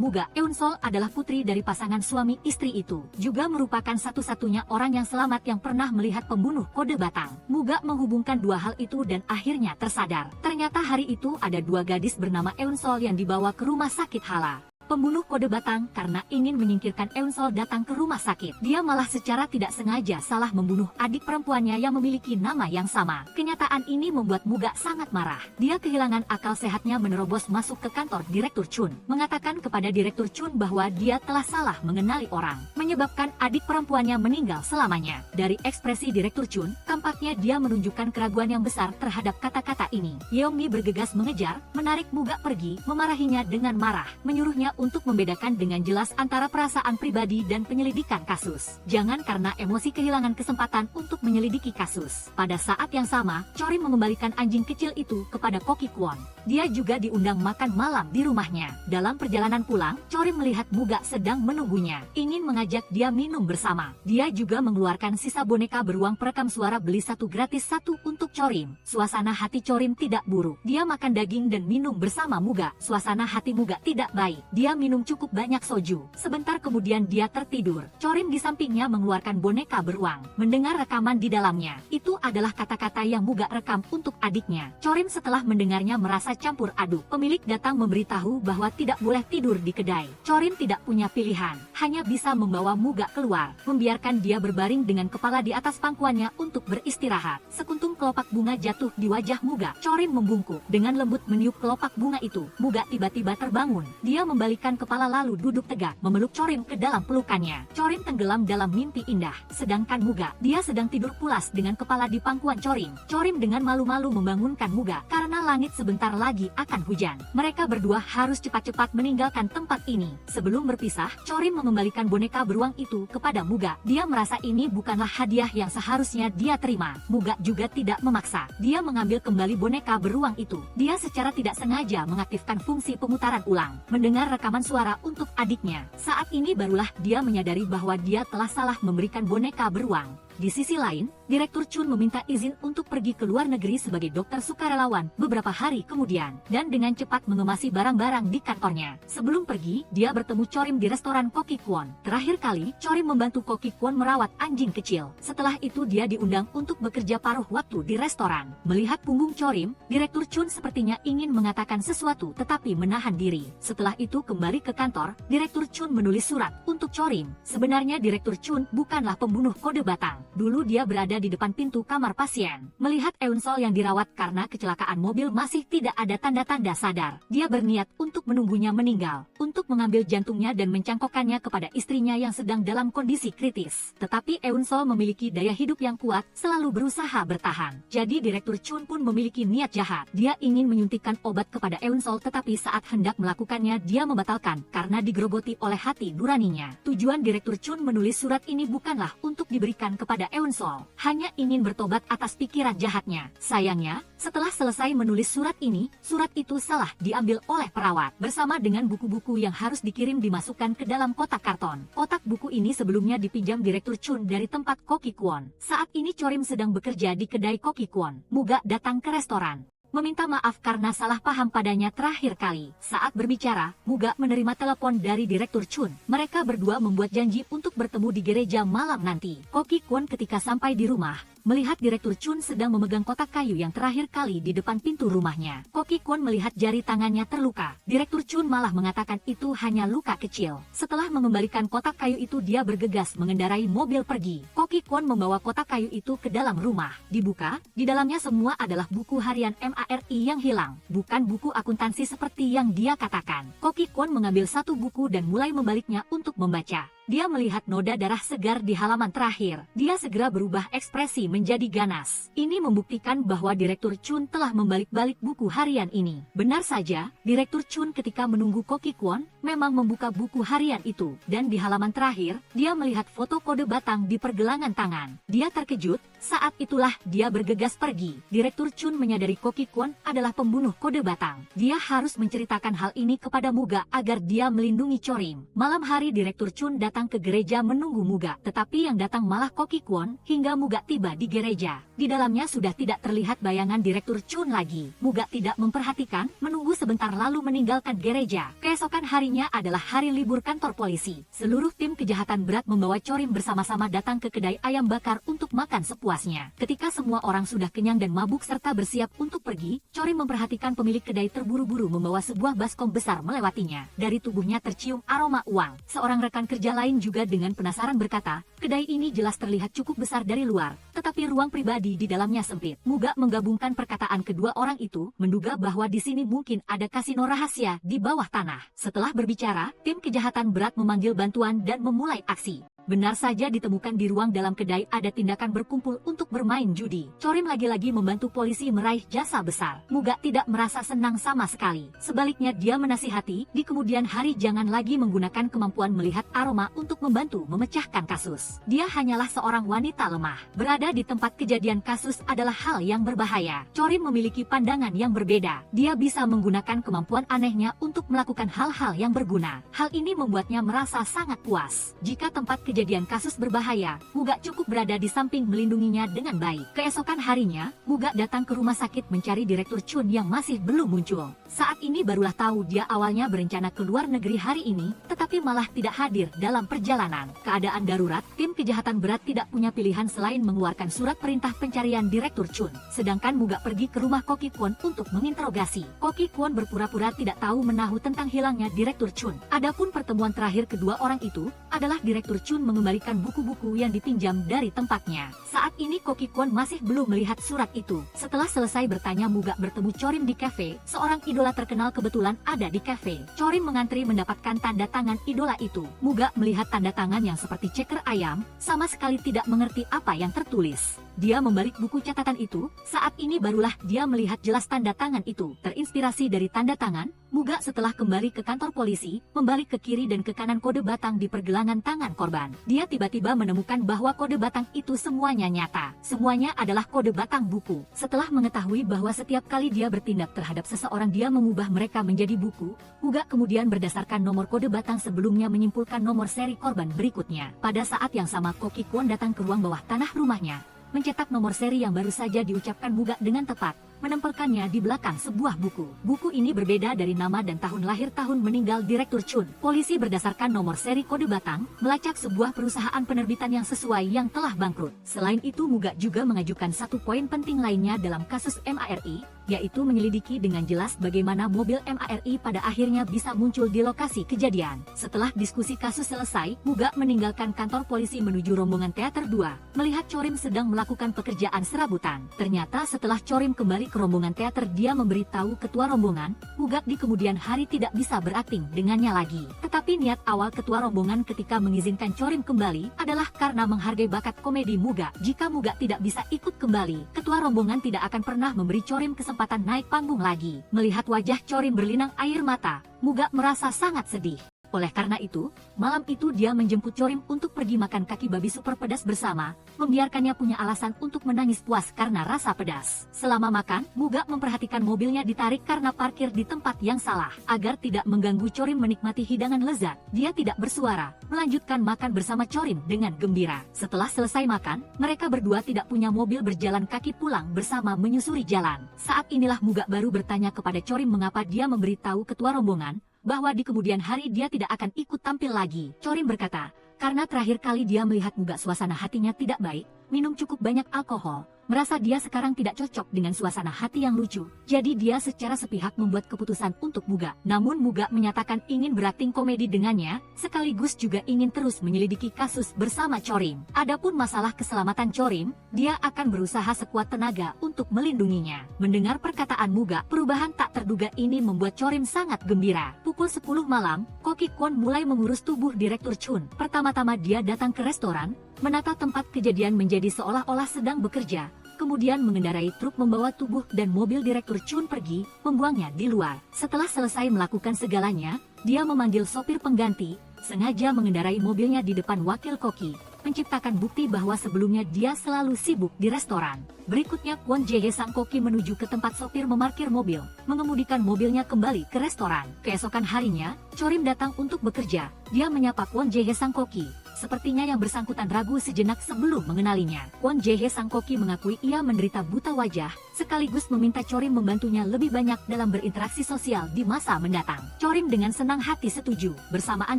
Muga, Eun-sol adalah putri dari pasangan suami istri itu. Juga merupakan satu-satunya orang yang selamat yang pernah melihat pembunuh kode batang. Muga menghubungkan dua hal itu dan akhirnya tersadar. Ternyata hari itu ada dua gadis bernama Eun-sol yang dibawa ke rumah sakit Hala. Pembunuh kode batang karena ingin menyingkirkan Eun-sol datang ke rumah sakit. Dia malah secara tidak sengaja salah membunuh adik perempuannya yang memiliki nama yang sama. Kenyataan ini membuat Muga sangat marah. Dia kehilangan akal sehatnya menerobos masuk ke kantor Direktur Chun. Mengatakan kepada Direktur Chun bahwa dia telah salah mengenali orang, menyebabkan adik perempuannya meninggal selamanya. Dari ekspresi Direktur Chun, tampaknya dia menunjukkan keraguan yang besar terhadap kata-kata ini. Yeongmi bergegas mengejar, menarik Muga pergi, memarahinya dengan marah, menyuruhnya untuk membedakan dengan jelas antara perasaan pribadi dan penyelidikan kasus. Jangan karena emosi kehilangan kesempatan untuk menyelidiki kasus. Pada saat yang sama, Chorim mengembalikan anjing kecil itu kepada Koki Kwon. Dia juga diundang makan malam di rumahnya. Dalam perjalanan pulang, Chorim melihat Muga sedang menunggunya, ingin mengajak dia minum bersama. Dia juga mengeluarkan sisa boneka beruang perekam suara beli satu gratis satu untuk Chorim. Suasana hati Chorim tidak buruk. Dia makan daging dan minum bersama Muga. Suasana hati Muga tidak baik. Dia minum cukup banyak soju. Sebentar kemudian dia tertidur. Chorim di sampingnya mengeluarkan boneka beruang. Mendengar rekaman di dalamnya. Itu adalah kata-kata yang Muga rekam untuk adiknya. Chorim setelah mendengarnya merasa campur aduk. Pemilik datang memberitahu bahwa tidak boleh tidur di kedai. Chorim tidak punya pilihan. Hanya bisa membawa Muga keluar. Membiarkan dia berbaring dengan kepala di atas pangkuannya untuk beristirahat. Sekuntum kelopak bunga jatuh di wajah Muga. Chorim membungkuk. Dengan lembut meniup kelopak bunga itu. Muga tiba-tiba terbangun. Dia membalikan kepala lalu duduk tegak, memeluk Chorim ke dalam pelukannya. Chorim tenggelam dalam mimpi indah. Sedangkan Muga, dia sedang tidur pulas dengan kepala di pangkuan Chorim. Chorim dengan malu-malu membangunkan Muga, karena langit sebentar lagi akan hujan. Mereka berdua harus cepat-cepat meninggalkan tempat ini. Sebelum berpisah, Chorim mengembalikan boneka beruang itu kepada Muga. Dia merasa ini bukanlah hadiah yang seharusnya dia terima. Muga juga tidak memaksa. Dia mengambil kembali boneka beruang itu. Dia secara tidak sengaja mengaktifkan fungsi pemutaran ulang. Mendengar rekaman suara untuk adiknya. Saat ini barulah dia menyadari bahwa dia telah salah memberikan boneka beruang. Di sisi lain, Direktur Chun meminta izin untuk pergi ke luar negeri sebagai dokter sukarelawan beberapa hari kemudian, dan dengan cepat mengemasi barang-barang di kantornya. Sebelum pergi, dia bertemu Chorim di restoran Koki Kwon. Terakhir kali, Chorim membantu Koki Kwon merawat anjing kecil. Setelah itu dia diundang untuk bekerja paruh waktu di restoran. Melihat punggung Chorim, Direktur Chun sepertinya ingin mengatakan sesuatu tetapi menahan diri. Setelah itu kembali ke kantor, Direktur Chun menulis surat untuk Chorim. Sebenarnya Direktur Chun bukanlah pembunuh kode batang. Dulu dia berada di depan pintu kamar pasien. Melihat Eun-sol yang dirawat karena kecelakaan mobil masih tidak ada tanda-tanda sadar. Dia berniat untuk menunggunya meninggal, untuk mengambil jantungnya dan mencangkokkannya kepada istrinya yang sedang dalam kondisi kritis. Tetapi Eun-sol memiliki daya hidup yang kuat, selalu berusaha bertahan. Jadi Direktur Chun pun memiliki niat jahat. Dia ingin menyuntikkan obat kepada Eun-sol, tetapi saat hendak melakukannya dia membatalkan karena digerogoti oleh hati nuraninya. Tujuan Direktur Chun menulis surat ini bukanlah untuk diberikan kepada Eun-sol, hanya ingin bertobat atas pikiran jahatnya. Sayangnya, setelah selesai menulis surat ini, surat itu salah diambil oleh perawat bersama dengan buku-buku yang harus dikirim dimasukkan ke dalam kotak karton. Kotak buku ini sebelumnya dipinjam Direktur Chun dari tempat Koki Kwon. Saat ini Chorim sedang bekerja di kedai Koki Kwon. Muga datang ke restoran, meminta maaf karena salah paham padanya terakhir kali. Saat berbicara, Muga menerima telepon dari Direktur Chun. Mereka berdua membuat janji untuk bertemu di gereja malam nanti. Koki Kwon ketika sampai di rumah, melihat Direktur Chun sedang memegang kotak kayu yang terakhir kali di depan pintu rumahnya. Koki Kwon melihat jari tangannya terluka. Direktur Chun malah mengatakan itu hanya luka kecil. Setelah mengembalikan kotak kayu itu, dia bergegas mengendarai mobil pergi. Koki Kwon membawa kotak kayu itu ke dalam rumah. Dibuka, di dalamnya semua adalah buku harian MARI yang hilang, bukan buku akuntansi seperti yang dia katakan. Koki Kwon mengambil satu buku dan mulai membaliknya untuk membaca. Dia melihat noda darah segar di halaman terakhir. Dia segera berubah ekspresi menjadi ganas. Ini membuktikan bahwa Direktur Chun telah membalik-balik buku harian ini. Benar saja, Direktur Chun ketika menunggu Koki Kwon memang membuka buku harian itu. Dan di halaman terakhir, dia melihat foto kode batang di pergelangan tangan. Dia terkejut, saat itulah dia bergegas pergi. Direktur Chun menyadari Koki Kwon adalah pembunuh kode batang. Dia harus menceritakan hal ini kepada Muga agar dia melindungi Chorim. Malam hari Direktur Chun datang ke gereja menunggu Muga, tetapi yang datang malah Koki Kwon. Hingga Muga tiba di gereja, di dalamnya sudah tidak terlihat bayangan Direktur Chun lagi. Muga tidak memperhatikan, menunggu sebentar lalu meninggalkan gereja. Keesokan harinya adalah hari libur kantor polisi. Seluruh tim kejahatan berat membawa Chorim bersama-sama datang ke kedai ayam bakar untuk makan sepuasnya. Ketika semua orang sudah kenyang dan mabuk serta bersiap untuk pergi, Chorim memperhatikan pemilik kedai terburu-buru membawa sebuah baskom besar melewatinya. Dari tubuhnya tercium aroma uang. Seorang rekan kerja lain juga dengan penasaran berkata, kedai ini jelas terlihat cukup besar dari luar, tetapi ruang pribadi di dalamnya sempit. Muga menggabungkan perkataan kedua orang itu, menduga bahwa di sini mungkin ada kasino rahasia di bawah tanah. Setelah berbicara, tim kejahatan berat memanggil bantuan dan memulai aksi. Benar saja ditemukan di ruang dalam kedai ada tindakan berkumpul untuk bermain judi. Chorim lagi-lagi membantu polisi meraih jasa besar. Muga tidak merasa senang sama sekali. Sebaliknya dia menasihati, di kemudian hari jangan lagi menggunakan kemampuan melihat aroma untuk membantu memecahkan kasus. Dia hanyalah seorang wanita lemah. Berada di tempat kejadian kasus adalah hal yang berbahaya. Chorim memiliki pandangan yang berbeda. Dia bisa menggunakan kemampuan anehnya untuk melakukan hal-hal yang berguna. Hal ini membuatnya merasa sangat puas. Jika tempat kejadian kasus berbahaya, Muga cukup berada di samping melindunginya dengan baik. Keesokan harinya, Muga datang ke rumah sakit mencari Direktur Chun yang masih belum muncul. Saat ini barulah tahu dia awalnya berencana ke luar negeri hari ini, tetapi malah tidak hadir dalam perjalanan. Keadaan darurat, tim kejahatan berat tidak punya pilihan selain mengeluarkan surat perintah pencarian Direktur Chun. Sedangkan Muga pergi ke rumah Koki Kwon untuk menginterogasi. Koki Kwon berpura-pura tidak tahu menahu tentang hilangnya Direktur Chun. Adapun pertemuan terakhir kedua orang itu adalah Direktur Chun mengembalikan buku-buku yang dipinjam dari tempatnya. Saat ini Koki Kwon masih belum melihat surat itu. Setelah selesai bertanya, Muga bertemu Chorim di kafe. Seorang idola terkenal kebetulan ada di kafe. Chorim mengantri mendapatkan tanda tangan idola itu. Muga melihat tanda tangan yang seperti ceker ayam, sama sekali tidak mengerti apa yang tertulis. Dia membalik buku catatan itu, saat ini barulah dia melihat jelas tanda tangan itu. Terinspirasi dari tanda tangan, Muga setelah kembali ke kantor polisi, membalik ke kiri dan ke kanan kode batang di pergelangan tangan korban. Dia tiba-tiba menemukan bahwa kode batang itu semuanya nyata. Semuanya adalah kode batang buku. Setelah mengetahui bahwa setiap kali dia bertindak terhadap seseorang dia mengubah mereka menjadi buku, Muga kemudian berdasarkan nomor kode batang sebelumnya menyimpulkan nomor seri korban berikutnya. Pada saat yang sama Koki Kwon datang ke ruang bawah tanah rumahnya, mencetak nomor seri yang baru saja diucapkan Muga dengan tepat, menempelkannya di belakang sebuah buku. Buku ini berbeda dari nama dan tahun lahir tahun meninggal Direktur Chun. Polisi berdasarkan nomor seri kode batang, melacak sebuah perusahaan penerbitan yang sesuai yang telah bangkrut. Selain itu Muga juga mengajukan satu poin penting lainnya dalam kasus MARI, yaitu menyelidiki dengan jelas bagaimana mobil MARI pada akhirnya bisa muncul di lokasi kejadian. Setelah diskusi kasus selesai, Muga meninggalkan kantor polisi menuju rombongan teater 2, melihat Chorim sedang melakukan pekerjaan serabutan. Ternyata setelah Chorim kembali ke rombongan teater, dia memberitahu ketua rombongan, Muga di kemudian hari tidak bisa berakting dengannya lagi. Tetapi niat awal ketua rombongan ketika mengizinkan Chorim kembali adalah karena menghargai bakat komedi Muga. Jika Muga tidak bisa ikut kembali, ketua rombongan tidak akan pernah memberi Chorim kesempatan naik panggung lagi. Melihat wajah Chorim berlinang air mata, Muga merasa sangat sedih. Oleh karena itu, malam itu dia menjemput Chorim untuk pergi makan kaki babi super pedas bersama, membiarkannya punya alasan untuk menangis puas karena rasa pedas. Selama makan, Muga memperhatikan mobilnya ditarik karena parkir di tempat yang salah. Agar tidak mengganggu Chorim menikmati hidangan lezat, dia tidak bersuara, melanjutkan makan bersama Chorim dengan gembira. Setelah selesai makan, mereka berdua tidak punya mobil, berjalan kaki pulang bersama menyusuri jalan. Saat inilah Muga baru bertanya kepada Chorim mengapa dia memberitahu ketua rombongan bahwa di kemudian hari dia tidak akan ikut tampil lagi. Chorim berkata, karena terakhir kali dia melihat Muga suasana hatinya tidak baik, minum cukup banyak alkohol, merasa dia sekarang tidak cocok dengan suasana hati yang lucu. Jadi dia secara sepihak membuat keputusan untuk Muga. Namun Muga menyatakan ingin berakting komedi dengannya, sekaligus juga ingin terus menyelidiki kasus bersama Chorim. Adapun masalah keselamatan Chorim, dia akan berusaha sekuat tenaga untuk melindunginya. Mendengar perkataan Muga, perubahan tak terduga ini membuat Chorim sangat gembira. Pukul 10 malam, Koki Kwon mulai mengurus tubuh Direktur Chun. Pertama-tama dia datang ke restoran, menata tempat kejadian menjadi seolah-olah sedang bekerja, kemudian mengendarai truk membawa tubuh dan mobil Direktur Chun pergi, membuangnya di luar. Setelah selesai melakukan segalanya, dia memanggil sopir pengganti, sengaja mengendarai mobilnya di depan wakil Koki, menciptakan bukti bahwa sebelumnya dia selalu sibuk di restoran. Berikutnya Kwon Jae-hye sang koki menuju ke tempat sopir memarkir mobil, mengemudikan mobilnya kembali ke restoran. Keesokan harinya, Chorim datang untuk bekerja. Dia menyapa Kwon Jae-hye sang koki. Sepertinya yang bersangkutan ragu sejenak sebelum mengenalinya. Kwon Jae-hye sang koki mengakui ia menderita buta wajah, sekaligus meminta Chorim membantunya lebih banyak dalam berinteraksi sosial di masa mendatang. Chorim dengan senang hati setuju. Bersamaan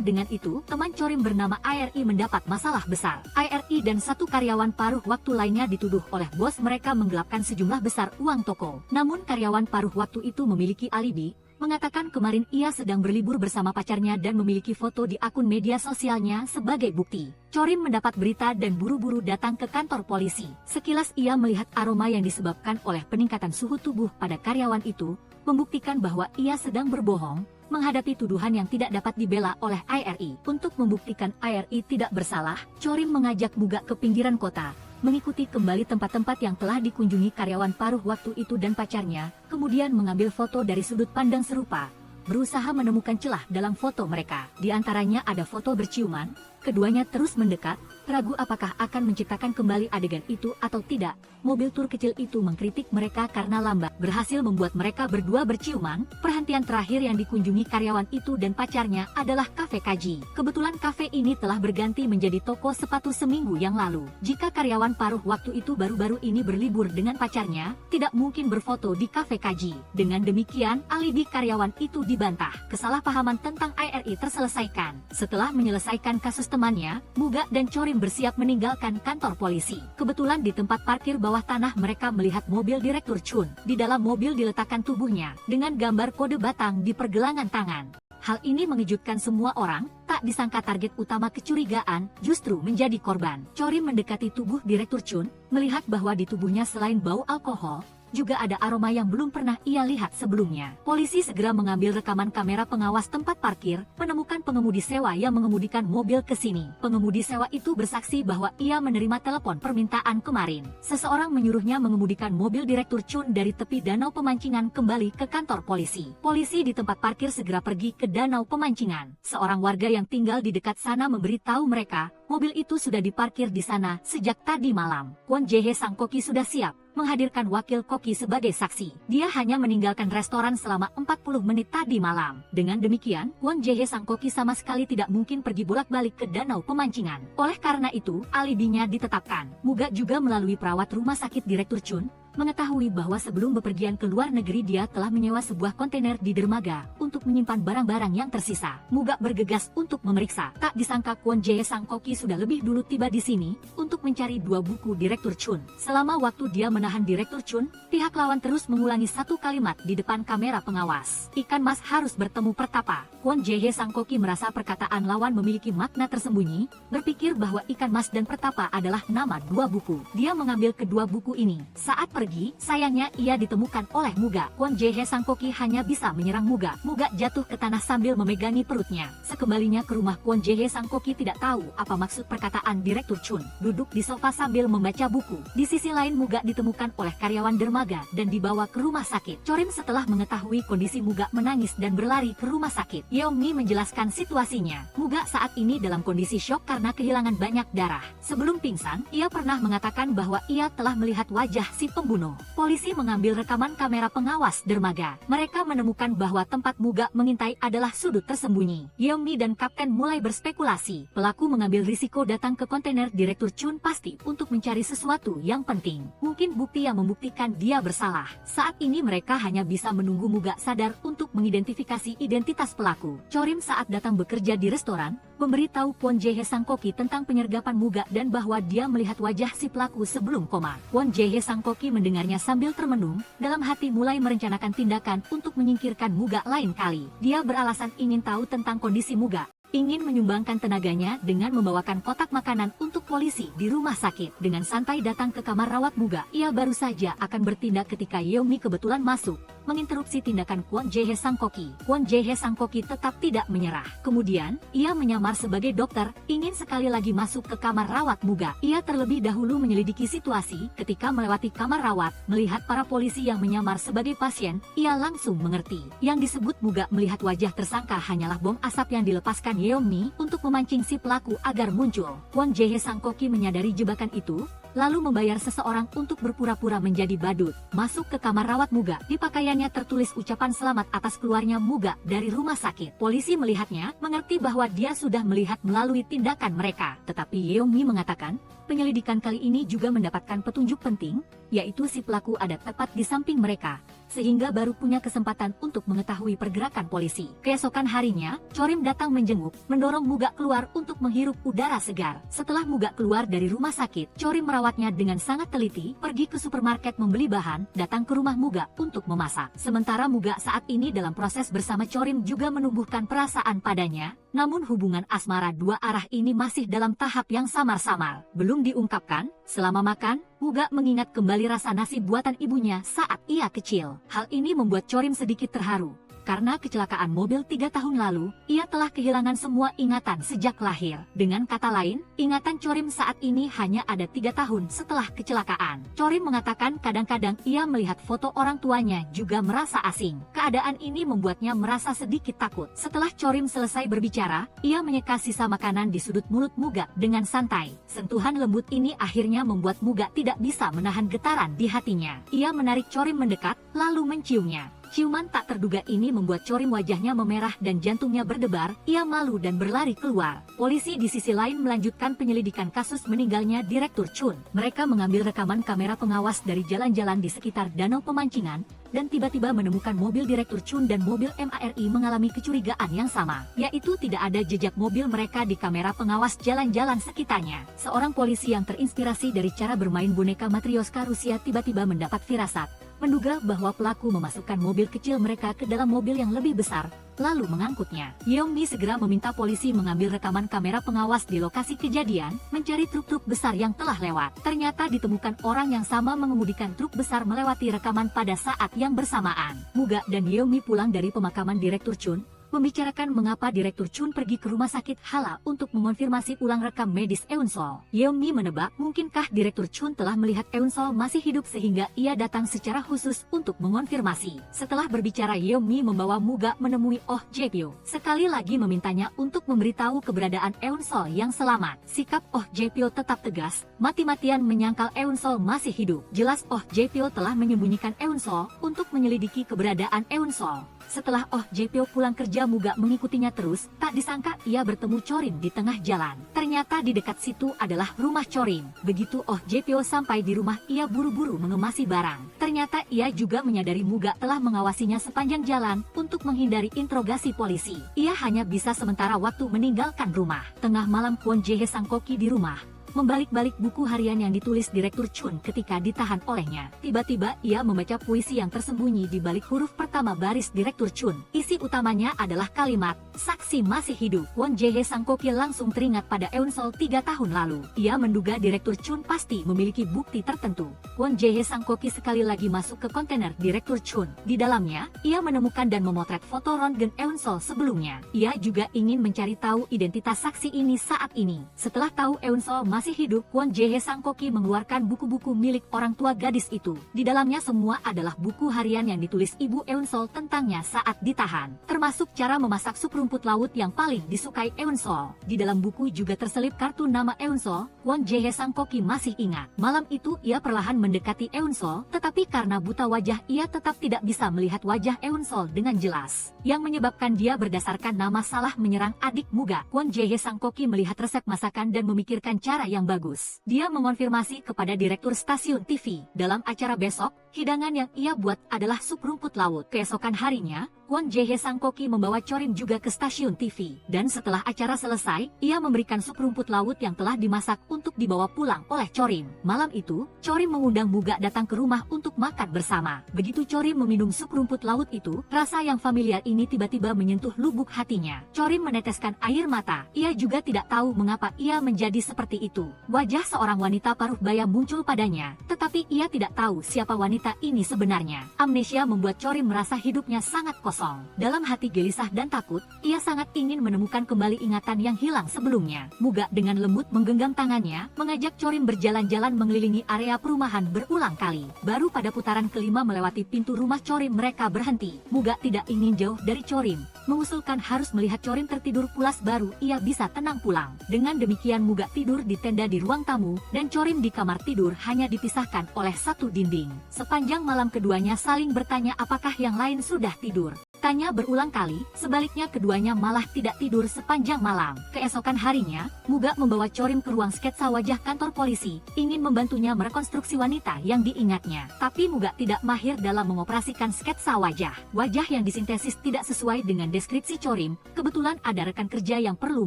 dengan itu, teman Chorim bernama ARI mendapat masalah besar. ARI dan satu karyawan paruh waktu lainnya dituduh oleh bos mereka menggelapkan sejumlah besar uang toko. Namun karyawan paruh waktu itu memiliki alibi, mengatakan kemarin ia sedang berlibur bersama pacarnya dan memiliki foto di akun media sosialnya sebagai bukti. Chorim mendapat berita dan buru-buru datang ke kantor polisi. Sekilas ia melihat aroma yang disebabkan oleh peningkatan suhu tubuh pada karyawan itu, membuktikan bahwa ia sedang berbohong, menghadapi tuduhan yang tidak dapat dibela oleh ARI. Untuk membuktikan ARI tidak bersalah, Chorim mengajak Muga ke pinggiran kota, mengikuti kembali tempat-tempat yang telah dikunjungi karyawan paruh waktu itu dan pacarnya, kemudian mengambil foto dari sudut pandang serupa, berusaha menemukan celah dalam foto mereka. Di antaranya ada foto berciuman, keduanya terus mendekat, ragu apakah akan menciptakan kembali adegan itu atau tidak. Mobil tur kecil itu mengkritik mereka karena lambat, berhasil membuat mereka berdua berciuman. Perhentian terakhir yang dikunjungi karyawan itu dan pacarnya adalah Cafe Kaji. Kebetulan kafe ini telah berganti menjadi toko sepatu seminggu yang lalu. Jika karyawan paruh waktu itu baru-baru ini berlibur dengan pacarnya, tidak mungkin berfoto di Cafe Kaji. Dengan demikian, alibi karyawan itu dibantah. Kesalahpahaman tentang ARI terselesaikan. Setelah menyelesaikan kasus temannya, Muga dan Chorim bersiap meninggalkan kantor polisi. Kebetulan di tempat parkir bawah tanah mereka melihat mobil Direktur Chun. Di dalam mobil diletakkan tubuhnya, dengan gambar kode batang di pergelangan tangan. Hal ini mengejutkan semua orang, tak disangka target utama kecurigaan justru menjadi korban. Chorim mendekati tubuh Direktur Chun, melihat bahwa di tubuhnya selain bau alkohol, juga ada aroma yang belum pernah ia lihat sebelumnya. Polisi segera mengambil rekaman kamera pengawas tempat parkir, menemukan pengemudi sewa yang mengemudikan mobil ke sini. Pengemudi sewa itu bersaksi bahwa ia menerima telepon permintaan kemarin. Seseorang menyuruhnya mengemudikan mobil Direktur Chun dari tepi danau pemancingan kembali ke kantor polisi. Polisi di tempat parkir segera pergi ke danau pemancingan. Seorang warga yang tinggal di dekat sana memberitahu mereka, mobil itu sudah diparkir di sana sejak tadi malam. Kwon Jae-hye sang koki sudah siap menghadirkan wakil koki sebagai saksi. Dia hanya meninggalkan restoran selama 40 menit tadi malam. Dengan demikian, Kwon Jae-hye sang koki sama sekali tidak mungkin pergi bolak-balik ke danau pemancingan. Oleh karena itu, alibinya ditetapkan. Muga juga melalui perawat rumah sakit Direktur Chun, mengetahui bahwa sebelum bepergian ke luar negeri dia telah menyewa sebuah kontainer di dermaga untuk menyimpan barang-barang yang tersisa. Muga bergegas untuk memeriksa. Tak disangka Kwon Jae Sang Koki sudah lebih dulu tiba di sini untuk mencari 2 buku Direktur Chun. Selama waktu dia menahan Direktur Chun, pihak lawan terus mengulangi satu kalimat di depan kamera pengawas. Ikan mas harus bertemu pertapa. Kwon Jae Sang Koki merasa perkataan lawan memiliki makna tersembunyi, berpikir bahwa ikan mas dan pertapa adalah nama 2 buku. Dia mengambil kedua buku ini. Saat pergi, sayangnya ia ditemukan oleh Muga. Kwon Jae Sang Koki hanya bisa menyerang Muga. Muga jatuh ke tanah sambil memegangi perutnya. Sekembalinya ke rumah, Kwon Jae Sang Koki tidak tahu apa maksud perkataan Direktur Chun. Duduk di sofa sambil membaca buku. Di sisi lain, Muga ditemukan oleh karyawan dermaga dan dibawa ke rumah sakit. Chorim setelah mengetahui kondisi Muga menangis dan berlari ke rumah sakit. Yeongmi menjelaskan situasinya. Muga saat ini dalam kondisi syok karena kehilangan banyak darah. Sebelum pingsan, ia pernah mengatakan bahwa ia telah melihat wajah si pembunuh. Polisi mengambil rekaman kamera pengawas dermaga. Mereka menemukan bahwa tempat Muga mengintai adalah sudut tersembunyi. Yeongmi dan Kapten mulai berspekulasi. Pelaku mengambil risiko datang ke kontainer Direktur Chun pasti untuk mencari sesuatu yang penting. Mungkin bukti yang membuktikan dia bersalah. Saat ini mereka hanya bisa menunggu Muga sadar untuk mengidentifikasi identitas pelaku. Chorim saat datang bekerja di restoran, memberitahu Kwon Jae Sang Koki tentang penyergapan Muga dan bahwa dia melihat wajah si pelaku sebelum koma. Kwon Jae Sang Koki mendengarnya sambil termenung, dalam hati mulai merencanakan tindakan untuk menyingkirkan Muga lain kali. Dia beralasan ingin tahu tentang kondisi Muga, ingin menyumbangkan tenaganya dengan membawakan kotak makanan untuk polisi di rumah sakit. Dengan santai datang ke kamar rawat Muga, ia baru saja akan bertindak ketika Yeongmi kebetulan masuk, menginterupsi tindakan Kwon Jae Sang Koki. Kwon Jae Sang Koki tetap tidak menyerah. Kemudian, ia menyamar sebagai dokter, ingin sekali lagi masuk ke kamar rawat Muga. Ia terlebih dahulu menyelidiki situasi. Ketika melewati kamar rawat, melihat para polisi yang menyamar sebagai pasien, ia langsung mengerti. Yang disebut Muga melihat wajah tersangka hanyalah bom asap yang dilepaskan Yeongmi untuk memancing si pelaku agar muncul. Kwon Jae Sang Koki menyadari jebakan itu, lalu membayar seseorang untuk berpura-pura menjadi badut. Masuk ke kamar rawat Muga, di pakaiannya tertulis ucapan selamat atas keluarnya Muga dari rumah sakit. Polisi melihatnya, mengerti bahwa dia sudah melihat melalui tindakan mereka. Tetapi Yeongmi mengatakan, penyelidikan kali ini juga mendapatkan petunjuk penting, yaitu si pelaku ada tepat di samping mereka, sehingga baru punya kesempatan untuk mengetahui pergerakan polisi. Keesokan harinya, Chorim datang menjenguk, mendorong Muga keluar untuk menghirup udara segar. Setelah Muga keluar dari rumah sakit, Chorim merawatnya dengan sangat teliti, pergi ke supermarket membeli bahan, datang ke rumah Muga untuk memasak. Sementara Muga saat ini dalam proses bersama Chorim juga menumbuhkan perasaan padanya, namun hubungan asmara dua arah ini masih dalam tahap yang samar-samar. Belum diungkapkan, selama makan, Muga mengingat kembali rasa nasi buatan ibunya saat ia kecil. Hal ini membuat Chorim sedikit terharu. Karena kecelakaan mobil 3 tahun lalu, ia telah kehilangan semua ingatan sejak lahir. Dengan kata lain, ingatan Chorim saat ini hanya ada 3 tahun setelah kecelakaan. Chorim mengatakan kadang-kadang ia melihat foto orang tuanya juga merasa asing. Keadaan ini membuatnya merasa sedikit takut. Setelah Chorim selesai berbicara, ia menyeka sisa makanan di sudut mulut Muga dengan santai. Sentuhan lembut ini akhirnya membuat Muga tidak bisa menahan getaran di hatinya. Ia menarik Chorim mendekat, lalu menciumnya. Ciuman tak terduga ini membuat Chorim wajahnya memerah dan jantungnya berdebar. Ia malu dan berlari keluar. Polisi di sisi lain melanjutkan penyelidikan kasus meninggalnya Direktur Chun. Mereka mengambil rekaman kamera pengawas dari jalan-jalan di sekitar danau pemancingan, dan tiba-tiba menemukan mobil Direktur Chun dan mobil MARI mengalami kecurigaan yang sama, yaitu tidak ada jejak mobil mereka di kamera pengawas jalan-jalan sekitarnya. Seorang polisi yang terinspirasi dari cara bermain boneka Matryoshka Rusia tiba-tiba mendapat firasat, menduga bahwa pelaku memasukkan mobil kecil mereka ke dalam mobil yang lebih besar, lalu mengangkutnya. Yeongmi segera meminta polisi mengambil rekaman kamera pengawas di lokasi kejadian, mencari truk-truk besar yang telah lewat. Ternyata ditemukan orang yang sama mengemudikan truk besar melewati rekaman pada saat yang bersamaan. Muga dan Yeongmi pulang dari pemakaman Direktur Chun, membicarakan mengapa Direktur Chun pergi ke rumah sakit Hala untuk mengonfirmasi ulang rekam medis Eun-sol. Yeongmi menebak mungkinkah Direktur Chun telah melihat Eun-sol masih hidup sehingga ia datang secara khusus untuk mengonfirmasi. Setelah berbicara, Yeongmi membawa Muga menemui Oh Jae-pyo. Sekali lagi memintanya untuk memberitahu keberadaan Eun-sol yang selamat. Sikap Oh Jae-pyo tetap tegas, mati-matian menyangkal Eun-sol masih hidup. Jelas Oh Jae-pyo telah menyembunyikan Eun-sol untuk menyelidiki keberadaan Eun-sol. Setelah Oh Jae-pyo pulang kerja, Muga mengikutinya terus. Tak disangka ia bertemu Chorim di tengah jalan. Ternyata di dekat situ adalah rumah Chorim. Begitu Oh Jae-pyo sampai di rumah, ia buru-buru mengemasi barang. Ternyata ia juga menyadari Muga telah mengawasinya sepanjang jalan untuk menghindari interogasi polisi. Ia hanya bisa sementara waktu meninggalkan rumah. Tengah malam Kwon Jae-hye sang koki di rumah membalik-balik buku harian yang ditulis Direktur Chun ketika ditahan olehnya. Tiba-tiba ia membaca puisi yang tersembunyi di balik huruf pertama baris Direktur Chun. Isi utamanya adalah kalimat, "Saksi masih hidup." Kwon Jae-hye sang koki langsung teringat pada Eun-sol 3 tahun lalu. Ia menduga Direktur Chun pasti memiliki bukti tertentu. Kwon Jae-hye sang koki sekali lagi masuk ke kontainer Direktur Chun. Di dalamnya, ia menemukan dan memotret foto röntgen Eun-sol sebelumnya. Ia juga ingin mencari tahu identitas saksi ini saat ini. Setelah tahu Eun-sol masih hidup, Kwon Jae-hye sang koki mengeluarkan buku-buku milik orang tua gadis itu. Di dalamnya semua adalah buku harian yang ditulis Ibu Eun-sol tentangnya saat ditahan, termasuk cara memasak sup rumput laut yang paling disukai Eun-sol. Di dalam buku juga terselip kartu nama Eun-sol. Kwon Jae-hye sang koki masih ingat. Malam itu ia perlahan mendekati Eun-sol, tetapi karena buta wajah ia tetap tidak bisa melihat wajah Eun-sol dengan jelas, yang menyebabkan dia berdasarkan nama salah menyerang adik Muga. Kwon Jae-hye sang koki melihat resep masakan dan memikirkan cara yang bagus. Dia mengonfirmasi kepada direktur stasiun TV. Dalam acara besok, hidangan yang ia buat adalah sup rumput laut. Keesokan harinya, Kwon Jae-hye sang koki membawa Chorim juga ke stasiun TV. Dan setelah acara selesai, ia memberikan sup rumput laut yang telah dimasak untuk dibawa pulang oleh Chorim. Malam itu, Chorim mengundang Muga datang ke rumah untuk makan bersama. Begitu Chorim meminum sup rumput laut itu, rasa yang familiar ini tiba-tiba menyentuh lubuk hatinya. Chorim meneteskan air mata. Ia juga tidak tahu mengapa ia menjadi seperti itu. Wajah seorang wanita paruh baya muncul padanya, tetapi ia tidak tahu siapa wanita ini sebenarnya. Amnesia membuat Chorim merasa hidupnya sangat kosong. Dalam hati gelisah dan takut, ia sangat ingin menemukan kembali ingatan yang hilang sebelumnya. Muga dengan lembut menggenggam tangannya, mengajak Chorim berjalan-jalan mengelilingi area perumahan berulang kali. Baru pada putaran kelima melewati pintu rumah Chorim mereka berhenti. Muga tidak ingin jauh dari Chorim, mengusulkan harus melihat Chorim tertidur pulas baru ia bisa tenang pulang. Dengan demikian Muga tidur di tenda di ruang tamu, dan Chorim di kamar tidur hanya dipisahkan oleh satu dinding. Sepanjang malam keduanya saling bertanya apakah yang lain sudah tidur. Tanya berulang kali, sebaliknya keduanya malah tidak tidur sepanjang malam. Keesokan harinya, Muga membawa Chorim ke ruang sketsa wajah kantor polisi, ingin membantunya merekonstruksi wanita yang diingatnya. Tapi Muga tidak mahir dalam mengoperasikan sketsa wajah. Wajah yang disintesis tidak sesuai dengan deskripsi Chorim. Kebetulan ada rekan kerja yang perlu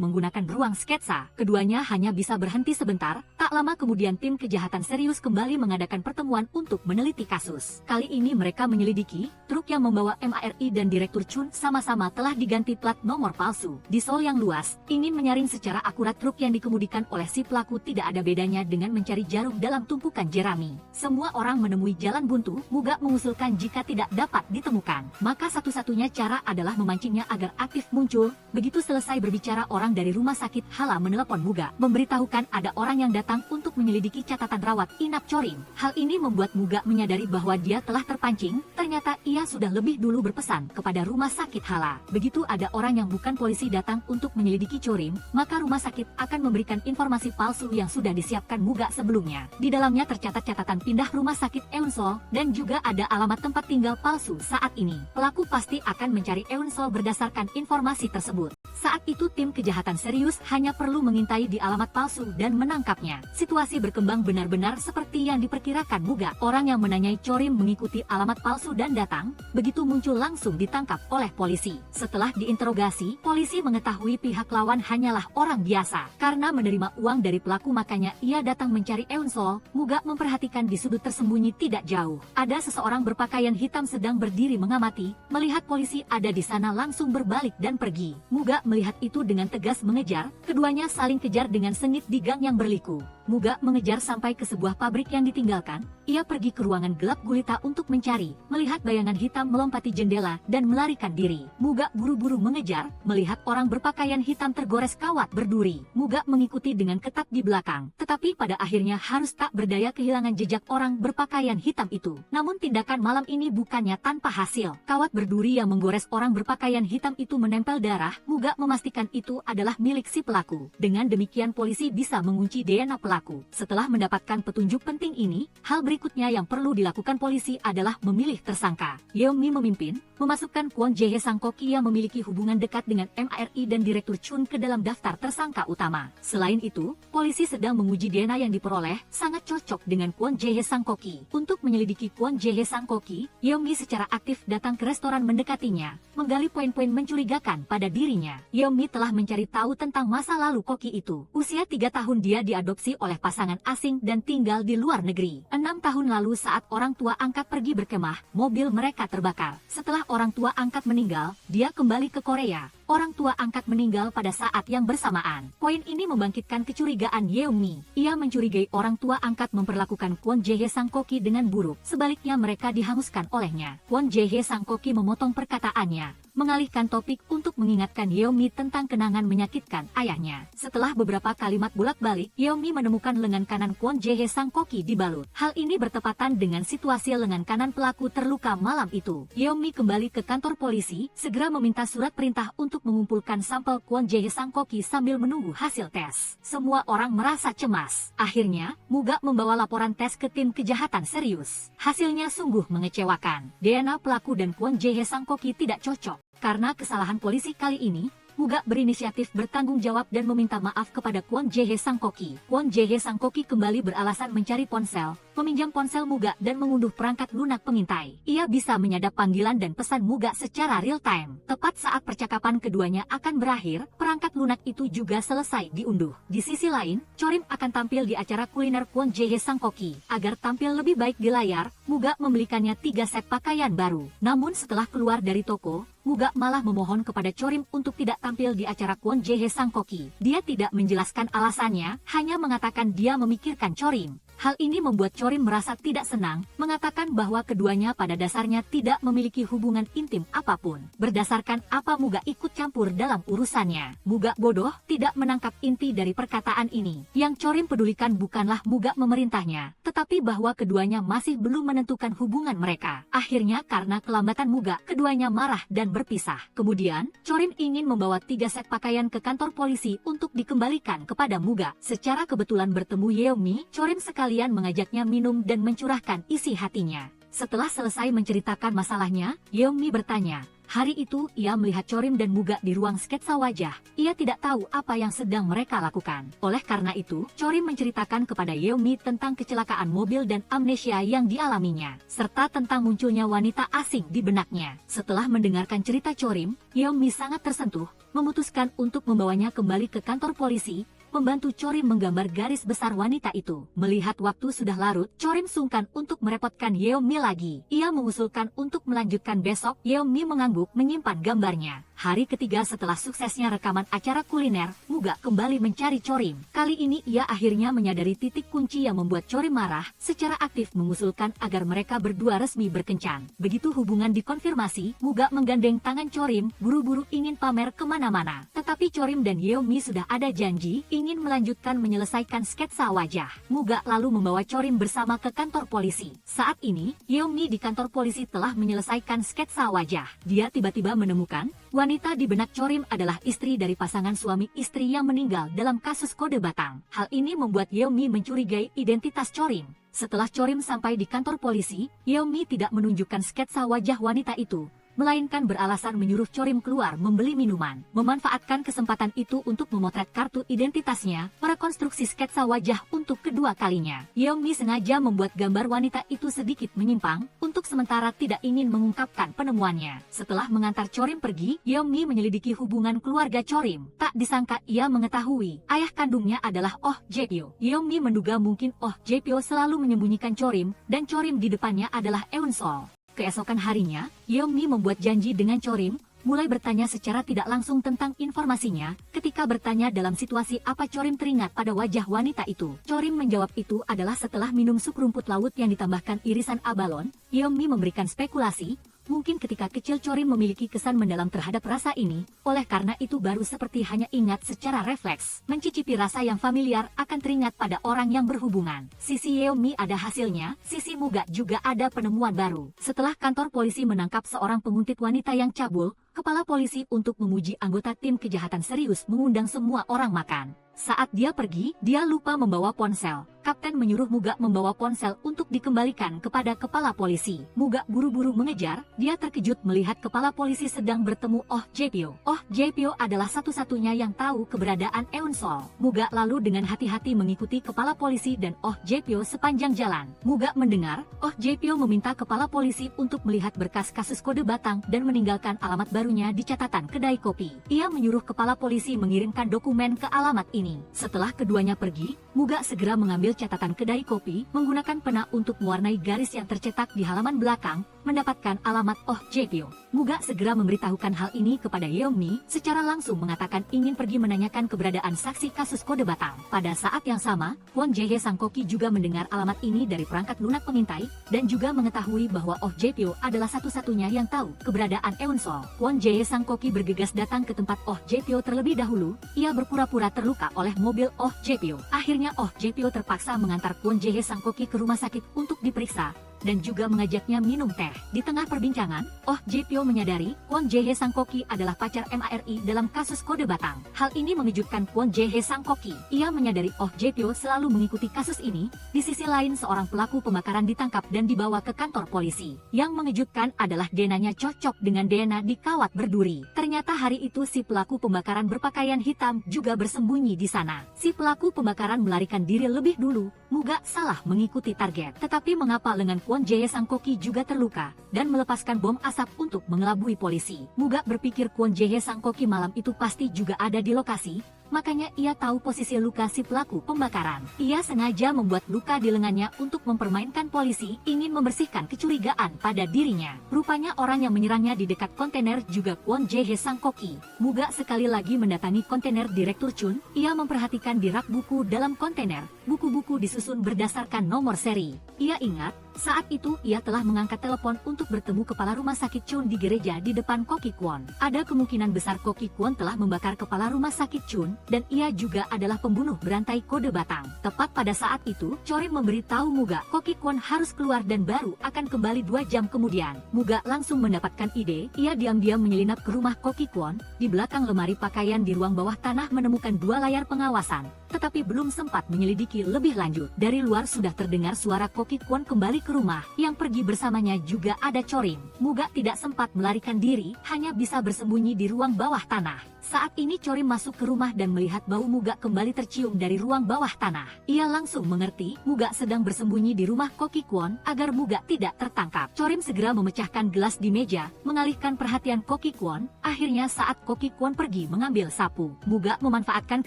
menggunakan ruang sketsa. Keduanya hanya bisa berhenti sebentar. Tak lama kemudian tim kejahatan serius kembali mengadakan pertemuan untuk meneliti kasus. Kali ini mereka menyelidiki truk yang membawa MARI dan Direktur Chun sama-sama telah diganti plat nomor palsu. Di Seoul yang luas, ingin menyaring secara akurat truk yang dikemudikan oleh si pelaku tidak ada bedanya dengan mencari jarum dalam tumpukan jerami. Semua orang menemui jalan buntu. Muga mengusulkan jika tidak dapat ditemukan, maka satu-satunya cara adalah memancingnya agar aktif muncul. Begitu selesai berbicara, orang dari rumah sakit Hala menelepon Muga, memberitahukan ada orang yang datang untuk menyelidiki catatan rawat inap Chorim. Hal ini membuat Muga menyadari bahwa dia telah terpancing. Ternyata ia sudah lebih dulu berpesan kepada rumah sakit Hala. Begitu ada orang yang bukan polisi datang untuk menyelidiki Chorim, maka rumah sakit akan memberikan informasi palsu yang sudah disiapkan Muga sebelumnya. Di dalamnya tercatat catatan pindah rumah sakit Eun-sol, dan juga ada alamat tempat tinggal palsu saat ini. Pelaku pasti akan mencari Eun-sol berdasarkan informasi tersebut. Saat itu tim kejahatan serius hanya perlu mengintai di alamat palsu dan menangkapnya. Situasi berkembang benar-benar seperti yang diperkirakan Muga. Orang yang menanyai Chorim mengikuti alamat palsu dan datang, begitu muncul langsung ditangkap oleh polisi. Setelah diinterogasi, polisi mengetahui pihak lawan hanyalah orang biasa. Karena menerima uang dari pelaku makanya ia datang mencari Eun-sol. Muga memperhatikan di sudut tersembunyi tidak jauh ada seseorang berpakaian hitam sedang berdiri mengamati. Melihat polisi ada di sana langsung berbalik dan pergi. Muga melihat itu dengan tegas mengejar. Keduanya saling kejar dengan sengit di gang yang berliku. Muga mengejar sampai ke sebuah pabrik yang ditinggalkan. Ia pergi ke ruangan gelap gulita untuk mencari. Melihat bayangan hitam melompati jendela dan melarikan diri. Muga buru-buru mengejar. Melihat orang berpakaian hitam tergores kawat berduri. Muga mengikuti dengan ketat di belakang. Tetapi pada akhirnya harus tak berdaya kehilangan jejak orang berpakaian hitam itu. Namun tindakan malam ini bukannya tanpa hasil. Kawat berduri yang menggores orang berpakaian hitam itu menempel darah. Muga memastikan itu adalah milik si pelaku. Dengan demikian polisi bisa mengunci DNA pelaku. pelaku. Setelah mendapatkan petunjuk penting ini, hal berikutnya yang perlu dilakukan polisi adalah memilih tersangka. Yeonmi memimpin, memasukkan Kwon Jae-hye sang koki yang memiliki hubungan dekat dengan MARI dan Direktur Chun ke dalam daftar tersangka utama. Selain itu, polisi sedang menguji DNA yang diperoleh sangat cocok dengan Kwon Jae-hye sang koki. Untuk menyelidiki Kwon Jae-hye sang koki, Yeonmi secara aktif datang ke restoran mendekatinya, menggali poin-poin mencurigakan pada dirinya. Yeonmi telah mencari tahu tentang masa lalu koki itu. Usia 3 tahun dia diadopsi oleh pasangan asing dan tinggal di luar negeri. 6 tahun lalu saat orang tua angkat pergi berkemah, mobil mereka terbakar. Setelah orang tua angkat meninggal, dia kembali ke Korea. Orang tua angkat meninggal pada saat yang bersamaan. Poin ini membangkitkan kecurigaan Yeonmi. Ia mencurigai orang tua angkat memperlakukan Kwon Jae-hye sang koki dengan buruk. Sebaliknya mereka dihanguskan olehnya. Kwon Jae-hye sang koki memotong perkataannya, mengalihkan topik untuk mengingatkan Yeonmi tentang kenangan menyakitkan ayahnya. Setelah beberapa kalimat bolak-balik, Yeonmi menemukan lengan kanan Kwon Jae-hye sang koki dibalut. Hal ini bertepatan dengan situasi lengan kanan pelaku terluka malam itu. Yeonmi kembali ke kantor polisi, segera meminta surat perintah untuk mengumpulkan sampel Kwon Jae-hye sang koki sambil menunggu hasil tes. Semua orang merasa cemas. Akhirnya, Muga membawa laporan tes ke tim kejahatan serius. Hasilnya sungguh mengecewakan. DNA pelaku dan Kwon Jae-hye sang koki tidak cocok. Karena kesalahan polisi kali ini, Muga berinisiatif bertanggung jawab dan meminta maaf kepada Kwon Jae-hye sang koki. Kwon Jae-hye sang koki kembali beralasan mencari ponsel, meminjam ponsel Muga dan mengunduh perangkat lunak pengintai. Ia bisa menyadap panggilan dan pesan Muga secara real time. Tepat saat percakapan keduanya akan berakhir, perangkat lunak itu juga selesai diunduh. Di sisi lain, Chorim akan tampil di acara kuliner Kwon Jae-hye sang koki. Agar tampil lebih baik di layar, Muga membelikannya 3 set pakaian baru. Namun setelah keluar dari toko, Muga malah memohon kepada Chorim untuk tidak tampil di acara Kwon Jae-hye sang koki. Dia tidak menjelaskan alasannya, hanya mengatakan dia memikirkan Chorim. Hal ini membuat Chorim merasa tidak senang, mengatakan bahwa keduanya pada dasarnya tidak memiliki hubungan intim apapun. Berdasarkan apa Muga ikut campur dalam urusannya. Muga bodoh tidak menangkap inti dari perkataan ini. Yang Chorim pedulikan bukanlah Muga memerintahnya, tetapi bahwa keduanya masih belum menentukan hubungan mereka. Akhirnya karena kelambatan Muga, keduanya marah dan berpisah. Kemudian, Chorim ingin membawa 3 set pakaian ke kantor polisi untuk dikembalikan kepada Muga. Secara kebetulan bertemu Yeonmi, Chorim sekalian mengajaknya minum dan mencurahkan isi hatinya. Setelah selesai menceritakan masalahnya, Yeonmi bertanya. Hari itu, ia melihat Chorim dan Muga di ruang sketsa wajah. Ia tidak tahu apa yang sedang mereka lakukan. Oleh karena itu, Chorim menceritakan kepada Yeonmi tentang kecelakaan mobil dan amnesia yang dialaminya, serta tentang munculnya wanita asing di benaknya. Setelah mendengarkan cerita Chorim, Yeonmi sangat tersentuh, memutuskan untuk membawanya kembali ke kantor polisi, membantu Chorim menggambar garis besar wanita itu. Melihat waktu sudah larut, Chorim sungkan untuk merepotkan Yeonmi lagi. Ia mengusulkan untuk melanjutkan besok. Yeonmi mengangguk menyimpan gambarnya. Hari ketiga setelah suksesnya rekaman acara kuliner, Muga kembali mencari Chorim. Kali ini ia akhirnya menyadari titik kunci yang membuat Chorim marah, secara aktif mengusulkan agar mereka berdua resmi berkencan. Begitu hubungan dikonfirmasi, Muga menggandeng tangan Chorim, buru-buru ingin pamer kemana-mana. Tetapi Chorim dan Yeonmi sudah ada janji, ingin melanjutkan menyelesaikan sketsa wajah. Muga lalu membawa Chorim bersama ke kantor polisi. Saat ini, Yeonmi di kantor polisi telah menyelesaikan sketsa wajah. Dia tiba-tiba menemukan wanita di benak Chorim adalah istri dari pasangan suami istri yang meninggal dalam kasus kode batang. Hal ini membuat Yeonmi mencurigai identitas Chorim. Setelah Chorim sampai di kantor polisi, Yeonmi tidak menunjukkan sketsa wajah wanita itu, melainkan beralasan menyuruh Chorim keluar membeli minuman. Memanfaatkan kesempatan itu untuk memotret kartu identitasnya, merekonstruksi sketsa wajah untuk kedua kalinya. Yeonmi sengaja membuat gambar wanita itu sedikit menyimpang, untuk sementara tidak ingin mengungkapkan penemuannya. Setelah mengantar Chorim pergi, Yeonmi menyelidiki hubungan keluarga Chorim. Tak disangka ia mengetahui, ayah kandungnya adalah Oh Jae-pyo. Yeonmi menduga mungkin Oh Jae-pyo selalu menyembunyikan Chorim, dan Chorim di depannya adalah Eun Sol. Keesokan harinya, Yeonmi membuat janji dengan Chorim, mulai bertanya secara tidak langsung tentang informasinya. Ketika bertanya dalam situasi apa Chorim teringat pada wajah wanita itu. Chorim menjawab itu adalah setelah minum sup rumput laut yang ditambahkan irisan abalon. Yeonmi memberikan spekulasi, mungkin ketika kecil Chorim memiliki kesan mendalam terhadap rasa ini, oleh karena itu baru seperti hanya ingat secara refleks. Mencicipi rasa yang familiar akan teringat pada orang yang berhubungan. Sisi Yeonmi ada hasilnya, sisi Muga juga ada penemuan baru. Setelah kantor polisi menangkap seorang penguntit wanita yang cabul, kepala polisi untuk memuji anggota tim kejahatan serius mengundang semua orang makan. Saat dia pergi, dia lupa membawa ponsel. Kapten menyuruh Muga membawa ponsel untuk dikembalikan kepada kepala polisi. Muga buru-buru mengejar, dia terkejut melihat kepala polisi sedang bertemu Oh Jae-pyo. Oh Jae-pyo adalah satu-satunya yang tahu keberadaan Eun Sol. Muga lalu dengan hati-hati mengikuti kepala polisi dan Oh Jae-pyo sepanjang jalan. Muga mendengar, Oh Jae-pyo meminta kepala polisi untuk melihat berkas kasus kode Batang dan meninggalkan alamat barunya di catatan kedai kopi. Ia menyuruh kepala polisi mengirimkan dokumen ke alamat ini. Setelah keduanya pergi, Muga segera mengambil catatan kedai kopi, menggunakan pena untuk mewarnai garis yang tercetak di halaman belakang, mendapatkan alamat Oh Jae-pyo. Muga segera memberitahukan hal ini kepada Yeong-mi, secara langsung mengatakan ingin pergi menanyakan keberadaan saksi kasus kode Batang. Pada saat yang sama, Kwon Jae-hye sang koki juga mendengar alamat ini dari perangkat lunak pengintai, dan juga mengetahui bahwa Oh Jae-pyo adalah satu-satunya yang tahu keberadaan Eun Sol. Kwon Jae-hye sang koki bergegas datang ke tempat Oh Jae-pyo terlebih dahulu, ia berpura-pura terluka oleh mobil Oh Jae-pyo. Akhirnya Oh Jae-pyo terpaksa mengantar Kwon Jae-hye sang koki ke rumah sakit untuk diperiksa, dan juga mengajaknya minum teh. Di tengah perbincangan, Oh Jae-pyo menyadari Kwon Jae-hye sang koki adalah pacar MARI dalam kasus kode Batang. Hal ini mengejutkan Kwon Jae-hye sang koki. Ia menyadari Oh Jae-pyo selalu mengikuti kasus ini. Di sisi lain, seorang pelaku pembakaran ditangkap dan dibawa ke kantor polisi. Yang mengejutkan adalah DNA-nya cocok dengan DNA di kawat berduri. Ternyata hari itu si pelaku pembakaran berpakaian hitam juga bersembunyi di sana. Si pelaku pembakaran melarikan diri lebih dulu. Muga salah mengikuti target. Tetapi mengapa lengan Kwon Jae-hye sang koki juga terluka dan melepaskan bom asap untuk mengelabui polisi? Muga berpikir Kwon Jae-hye sang koki malam itu pasti juga ada di lokasi, makanya ia tahu posisi luka si pelaku pembakaran. Ia sengaja membuat luka di lengannya untuk mempermainkan polisi, ingin membersihkan kecurigaan pada dirinya. Rupanya orang yang menyerangnya di dekat kontainer juga Kwon Jae-hye sang koki. Muga sekali lagi mendatangi kontainer Direktur Chun. Ia memperhatikan di rak buku dalam kontainer. Buku-buku disusun berdasarkan nomor seri. Ia ingat, saat itu ia telah mengangkat telepon untuk bertemu kepala rumah sakit Chun di gereja di depan Koki Kwon. Ada kemungkinan besar Koki Kwon telah membakar kepala rumah sakit Chun, dan ia juga adalah pembunuh berantai kode Batang. Tepat pada saat itu, Chorim memberitahu Muga Koki Kwon harus keluar dan baru akan kembali 2 jam kemudian. Muga langsung mendapatkan ide. Ia diam-diam menyelinap ke rumah Koki Kwon. Di belakang lemari pakaian di ruang bawah tanah menemukan 2 layar pengawasan, tetapi belum sempat menyelidiki lebih lanjut. Dari luar sudah terdengar suara Koki Kwon kembali ke rumah. Yang pergi bersamanya juga ada Chorim. Muga tidak sempat melarikan diri, hanya bisa bersembunyi di ruang bawah tanah. Saat ini Chorim masuk ke rumah dan melihat bau Muga kembali tercium dari ruang bawah tanah. Ia langsung mengerti Muga sedang bersembunyi di rumah Koki Kwon agar Muga tidak tertangkap. Chorim segera memecahkan gelas di meja, mengalihkan perhatian Koki Kwon. Akhirnya saat Koki Kwon pergi mengambil sapu, Muga memanfaatkan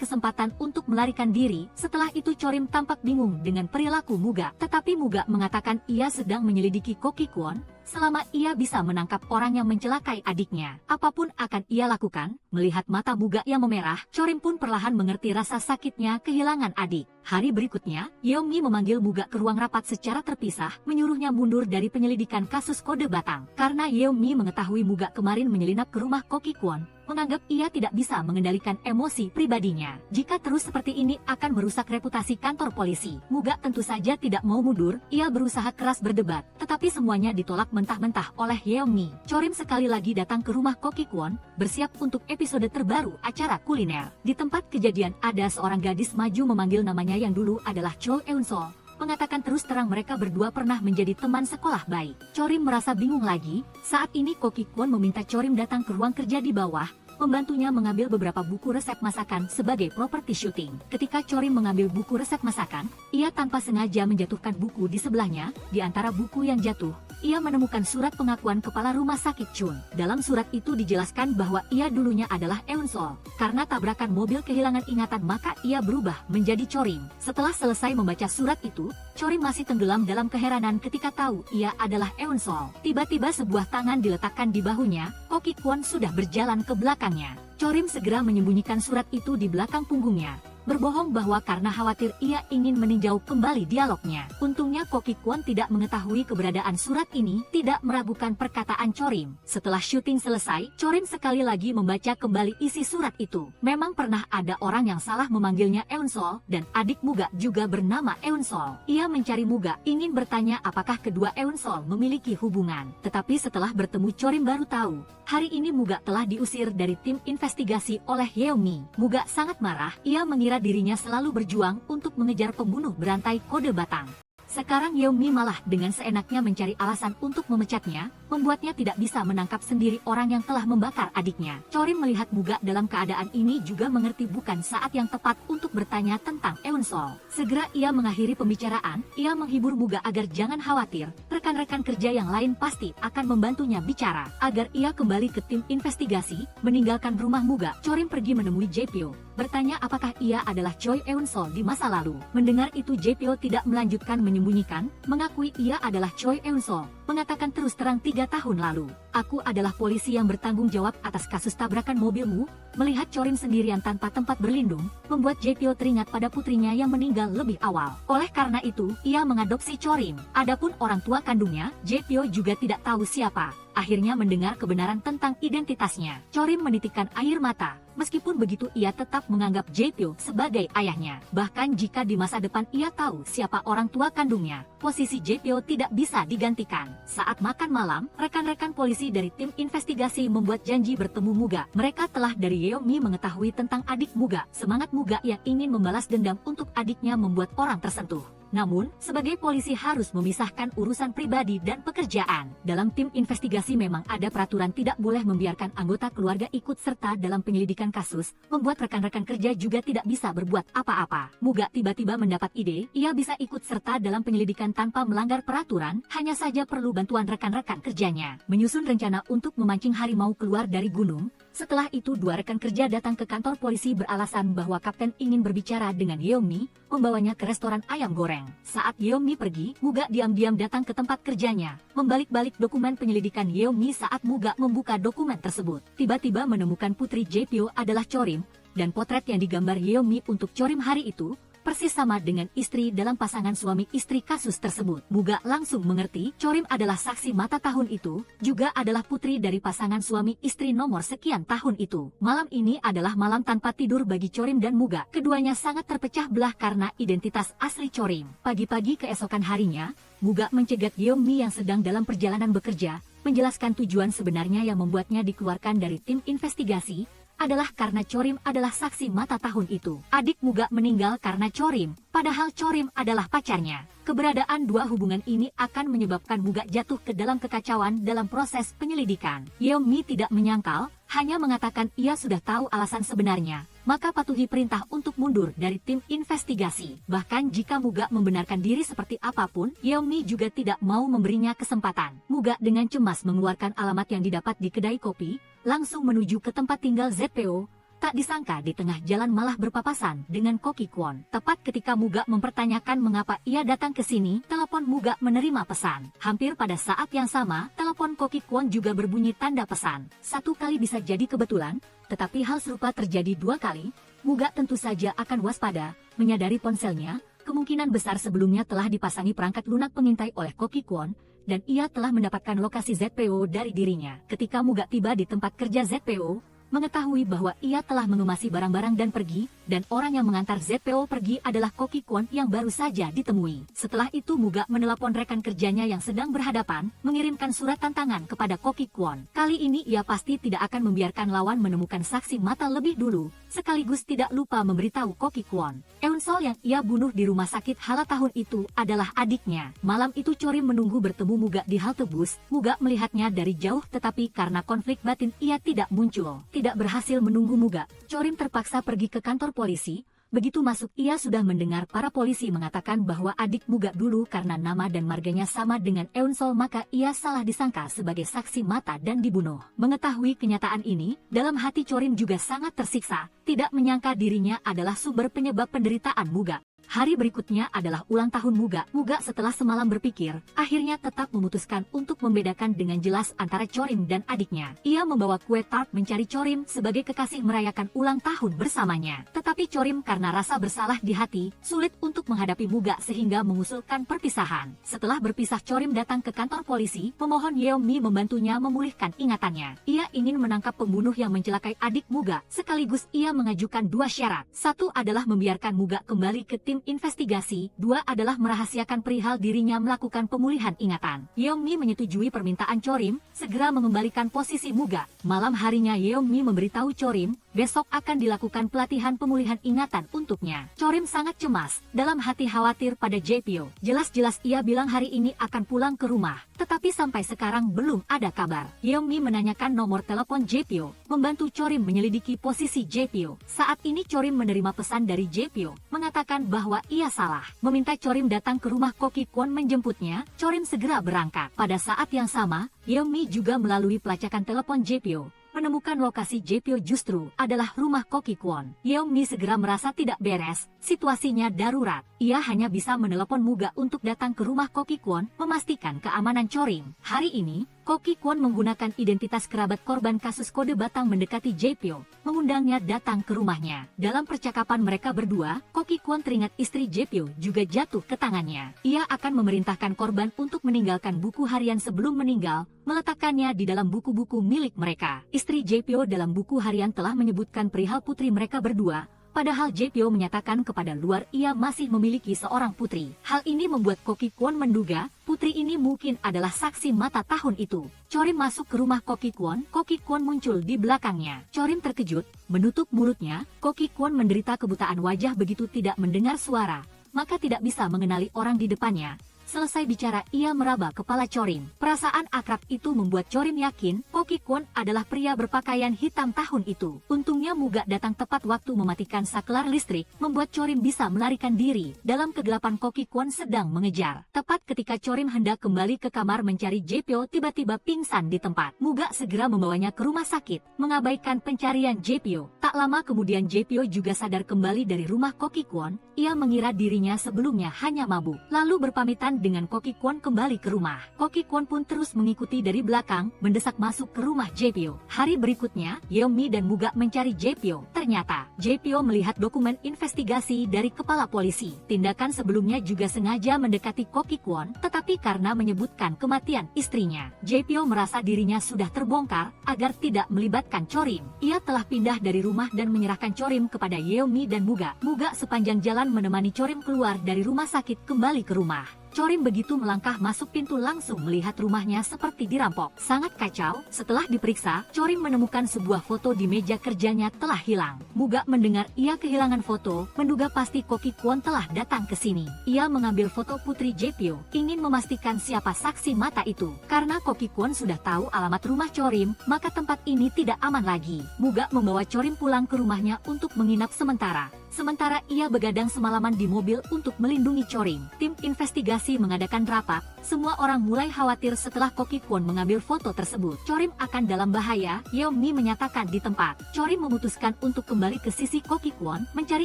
kesempatan untuk melarikan diri. Setelah itu Chorim tampak bingung dengan perilaku Muga, tetapi Muga mengatakan ia sedang menyelidiki Koki Kwon. Selama ia bisa menangkap orang yang mencelakai adiknya, apapun akan ia lakukan. Melihat mata Muga yang memerah, Chorim pun perlahan mengerti rasa sakitnya kehilangan adik. Hari berikutnya, Yeong-mi memanggil Muga ke ruang rapat secara terpisah, menyuruhnya mundur dari penyelidikan kasus kode Batang. Karena Yeong-mi mengetahui Muga kemarin menyelinap ke rumah Koki Kwon, menganggap ia tidak bisa mengendalikan emosi pribadinya. Jika terus seperti ini akan merusak reputasi kantor polisi. Muga tentu saja tidak mau mundur. Ia berusaha keras berdebat, tetapi semuanya ditolak mentah-mentah oleh Yeong-mi. Chorim sekali lagi datang ke rumah Koki Kwon, bersiap untuk episode terbaru acara kuliner. Di tempat kejadian ada seorang gadis maju memanggil namanya yang dulu adalah Cho Eun Sol. Mengatakan terus terang mereka berdua pernah menjadi teman sekolah baik. Chorim merasa bingung lagi. Saat ini Koki Kwon meminta Chorim datang ke ruang kerja di bawah, membantunya mengambil beberapa buku resep masakan sebagai properti syuting. Ketika Chorim mengambil buku resep masakan, ia tanpa sengaja menjatuhkan buku di sebelahnya. Di antara buku yang jatuh, ia menemukan surat pengakuan kepala rumah sakit Chun. Dalam surat itu dijelaskan bahwa ia dulunya adalah Eun Sol. Karena tabrakan mobil kehilangan ingatan, maka ia berubah menjadi Chorim. Setelah selesai membaca surat itu, Chorim masih tenggelam dalam keheranan ketika tahu ia adalah Eun Sol. Tiba-tiba sebuah tangan diletakkan di bahunya. Koki Kwon sudah berjalan ke belakangnya. Chorim segera menyembunyikan surat itu di belakang punggungnya, berbohong bahwa karena khawatir ia ingin meninjau kembali dialognya. Untungnya Koki Kwon tidak mengetahui keberadaan surat ini, tidak meragukan perkataan Chorim. Setelah syuting selesai, Chorim sekali lagi membaca kembali isi surat itu. Memang pernah ada orang yang salah memanggilnya Eun Sol, dan adik Muga juga bernama Eun Sol. Ia mencari Muga, ingin bertanya apakah kedua Eun Sol memiliki hubungan. Tetapi setelah bertemu Chorim baru tahu, hari ini Muga telah diusir dari tim investigasi oleh Yeong-mi. Muga sangat marah, ia mengira mengira dirinya selalu berjuang untuk mengejar pembunuh berantai kode batang. Sekarang Yeonmi malah dengan seenaknya mencari alasan untuk memecatnya, membuatnya tidak bisa menangkap sendiri orang yang telah membakar adiknya. Chorim melihat Muga dalam keadaan ini juga mengerti bukan saat yang tepat untuk bertanya tentang Eun-sol. Segera ia mengakhiri pembicaraan, ia menghibur Muga agar jangan khawatir, rekan-rekan kerja yang lain pasti akan membantunya bicara. Agar ia kembali ke tim investigasi, meninggalkan rumah Muga, Chorim pergi menemui Jae-pyo, bertanya apakah ia adalah Choi Eun-sol di masa lalu. Mendengar itu Jae-pyo tidak melanjutkan menyembunyikan, mengakui ia adalah Choi Eun-sol, mengatakan terus terang 3 tahun lalu. Aku adalah polisi yang bertanggung jawab atas kasus tabrakan mobilmu. Melihat Chorim sendirian tanpa tempat berlindung, membuat Jae-pyo teringat pada putrinya yang meninggal lebih awal. Oleh karena itu, ia mengadopsi Chorim. Adapun orang tua kandungnya, Jae-pyo juga tidak tahu siapa. Akhirnya mendengar kebenaran tentang identitasnya, Chorim menitikkan air mata. Meskipun begitu ia tetap menganggap Jae-pyo sebagai ayahnya. Bahkan jika di masa depan ia tahu siapa orang tua kandungnya, posisi Jae-pyo tidak bisa digantikan. Saat makan malam, rekan-rekan polisi dari tim investigasi membuat janji bertemu Muga. Mereka telah dari Yeonmi mengetahui tentang adik Muga. Semangat Muga yang ingin membalas dendam untuk adiknya membuat orang tersentuh. Namun, sebagai polisi harus memisahkan urusan pribadi dan pekerjaan. Dalam tim investigasi memang ada peraturan tidak boleh membiarkan anggota keluarga ikut serta dalam penyelidikan kasus, membuat rekan-rekan kerja juga tidak bisa berbuat apa-apa. Muga tiba-tiba mendapat ide, ia bisa ikut serta dalam penyelidikan tanpa melanggar peraturan, hanya saja perlu bantuan rekan-rekan kerjanya. Menyusun rencana untuk memancing harimau keluar dari gunung. Setelah itu dua rekan kerja datang ke kantor polisi beralasan bahwa kapten ingin berbicara dengan Yeonmi, membawanya ke restoran ayam goreng. Saat Yeonmi pergi, Muga diam-diam datang ke tempat kerjanya, membalik-balik dokumen penyelidikan Yeonmi. Saat Muga membuka dokumen tersebut, tiba-tiba menemukan putri Jae-pyo adalah Chorim, dan potret yang digambar Yeonmi untuk Chorim hari itu persis sama dengan istri dalam pasangan suami istri kasus tersebut. Muga langsung mengerti Chorim adalah saksi mata tahun itu, juga adalah putri dari pasangan suami istri nomor sekian tahun itu. Malam ini adalah malam tanpa tidur bagi Chorim dan Muga. Keduanya sangat terpecah belah karena identitas asli Chorim. Pagi-pagi keesokan harinya, Muga mencegat Yeonmi yang sedang dalam perjalanan bekerja, menjelaskan tujuan sebenarnya yang membuatnya dikeluarkan dari tim investigasi, adalah karena Chorim adalah saksi mata tahun itu. Adik Muga meninggal karena Chorim, padahal Chorim adalah pacarnya. Keberadaan dua hubungan ini akan menyebabkan Muga jatuh ke dalam kekacauan dalam proses penyelidikan. Yeonmi tidak menyangkal, hanya mengatakan ia sudah tahu alasan sebenarnya, maka patuhi perintah untuk mundur dari tim investigasi. Bahkan jika Muga membenarkan diri seperti apapun, Yeonmi juga tidak mau memberinya kesempatan. Muga dengan cemas mengeluarkan alamat yang didapat di kedai kopi, langsung menuju ke tempat tinggal ZPO. Tak disangka di tengah jalan malah berpapasan dengan Koki Kwon. Tepat ketika Muga mempertanyakan mengapa ia datang ke sini, telepon Muga menerima pesan. Hampir pada saat yang sama, telepon Koki Kwon juga berbunyi tanda pesan. Satu kali bisa jadi kebetulan, tetapi hal serupa terjadi 2 kali. Muga tentu saja akan waspada, menyadari ponselnya kemungkinan besar sebelumnya telah dipasangi perangkat lunak pengintai oleh Koki Kwon, dan ia telah mendapatkan lokasi ZPO dari dirinya. Ketika Muga tiba di tempat kerja ZPO, mengetahui bahwa ia telah mengemasi barang-barang dan pergi, dan orang yang mengantar ZPO pergi adalah Koki Kwon yang baru saja ditemui. Setelah itu Muga menelpon rekan kerjanya yang sedang berhadapan, mengirimkan surat tantangan kepada Koki Kwon. Kali ini ia pasti tidak akan membiarkan lawan menemukan saksi mata lebih dulu, sekaligus tidak lupa memberitahu Koki Kwon. Eun-sol yang ia bunuh di rumah sakit Hala tahun itu adalah adiknya. Malam itu Chorim menunggu bertemu Muga di halte bus. Muga melihatnya dari jauh tetapi karena konflik batin ia tidak muncul. Tidak berhasil menunggu Muga, Chorim terpaksa pergi ke kantor polisi. Begitu masuk ia sudah mendengar para polisi mengatakan bahwa adik Muga dulu karena nama dan marganya sama dengan Eun-sol maka ia salah disangka sebagai saksi mata dan dibunuh. Mengetahui kenyataan ini, dalam hati Chorim juga sangat tersiksa, tidak menyangka dirinya adalah sumber penyebab penderitaan Muga. Hari berikutnya adalah ulang tahun Muga. Muga setelah semalam berpikir, akhirnya tetap memutuskan untuk membedakan dengan jelas antara Chorim dan adiknya. Ia membawa kue tart mencari Chorim sebagai kekasih merayakan ulang tahun bersamanya. Tetapi Chorim karena rasa bersalah di hati, sulit untuk menghadapi Muga sehingga mengusulkan perpisahan. Setelah berpisah Chorim datang ke kantor polisi, memohon Yeonmi membantunya memulihkan ingatannya. Ia ingin menangkap pembunuh yang mencelakai adik Muga, sekaligus ia mengajukan 2 syarat. Satu adalah membiarkan Muga kembali ke tim investigasi, 2 adalah merahasiakan perihal dirinya melakukan pemulihan ingatan. Yeonmi menyetujui permintaan Chorim, segera mengembalikan posisi Muga. Malam harinya Yeonmi memberitahu Chorim besok akan dilakukan pelatihan pemulihan ingatan untuknya. Chorim sangat cemas, dalam hati khawatir pada JPO. Jelas-jelas ia bilang hari ini akan pulang ke rumah, tetapi sampai sekarang belum ada kabar. Yeongmi menanyakan nomor telepon JPO, membantu Chorim menyelidiki posisi JPO. Saat ini Chorim menerima pesan dari JPO, mengatakan bahwa ia salah, meminta Chorim datang ke rumah Ko Ki-kwon menjemputnya. Chorim segera berangkat. Pada saat yang sama, Yeongmi juga melalui pelacakan telepon JPO, menemukan lokasi JPO justru adalah rumah Ko Ki-kwon. Yeongmi segera merasa tidak beres, situasinya darurat. Ia hanya bisa menelepon Muga untuk datang ke rumah Ko Ki-kwon, memastikan keamanan Chorim. Hari ini, Ko Ki-kwon menggunakan identitas kerabat korban kasus kode batang mendekati JPO, mengundangnya datang ke rumahnya. Dalam percakapan mereka berdua, Ko Ki-kwon teringat istri JPO juga jatuh ke tangannya. Ia akan memerintahkan korban untuk meninggalkan buku harian sebelum meninggal, meletakkannya di dalam buku-buku milik mereka. Istri JPO dalam buku harian telah menyebutkan perihal putri mereka berdua, padahal JPO menyatakan kepada luar ia masih memiliki seorang putri. Hal ini membuat Ko Ki-kwon menduga putri ini mungkin adalah saksi mata tahun itu. Chorim masuk ke rumah Ko Ki-kwon muncul di belakangnya. Chorim terkejut, menutup mulutnya. Ko Ki-kwon menderita kebutaan wajah begitu tidak mendengar suara, maka tidak bisa mengenali orang di depannya. Selesai bicara, ia meraba kepala Chorim. Perasaan akrab itu membuat Chorim yakin Ko Ki-kwon adalah pria berpakaian hitam tahun itu. Untungnya Muga datang tepat waktu mematikan saklar listrik, membuat Chorim bisa melarikan diri. Dalam kegelapan Ko Ki-kwon sedang mengejar. Tepat ketika Chorim hendak kembali ke kamar mencari JPO, tiba-tiba pingsan di tempat. Muga segera membawanya ke rumah sakit, mengabaikan pencarian JPO. Tak lama kemudian JPO juga sadar kembali dari rumah Ko Ki-kwon. Ia mengira dirinya sebelumnya hanya mabuk, lalu berpamitan dengan Ko Ki-kwon kembali ke rumah. Ko Ki-kwon pun terus mengikuti dari belakang, mendesak masuk ke rumah JPO. Hari berikutnya, Yeongmi dan Muga mencari JPO. Ternyata, JPO melihat dokumen investigasi dari kepala polisi. Tindakan sebelumnya juga sengaja mendekati Ko Ki-kwon, tetapi karena menyebutkan kematian istrinya, JPO merasa dirinya sudah terbongkar agar tidak melibatkan Chorim. Ia telah pindah dari rumah dan menyerahkan Chorim kepada Yeongmi dan Muga. Muga sepanjang jalan menemani Chorim keluar dari rumah sakit kembali ke rumah. Chorim begitu melangkah masuk pintu langsung melihat rumahnya seperti dirampok. Sangat kacau. Setelah diperiksa, Chorim menemukan sebuah foto di meja kerjanya telah hilang. Muga mendengar ia kehilangan foto, menduga pasti Ko Ki-kwon telah datang ke sini. Ia mengambil foto putri JPO, ingin memastikan siapa saksi mata itu. Karena Ko Ki-kwon sudah tahu alamat rumah Chorim, maka tempat ini tidak aman lagi. Muga membawa Chorim pulang ke rumahnya untuk menginap sementara. Sementara ia begadang semalaman di mobil untuk melindungi Chorim. Tim investigasi mengadakan rapat. Semua orang mulai khawatir setelah Ko Ki-kwon mengambil foto tersebut. Chorim akan dalam bahaya, Yeongmi menyatakan di tempat. Chorim memutuskan untuk kembali ke sisi Ko Ki-kwon, mencari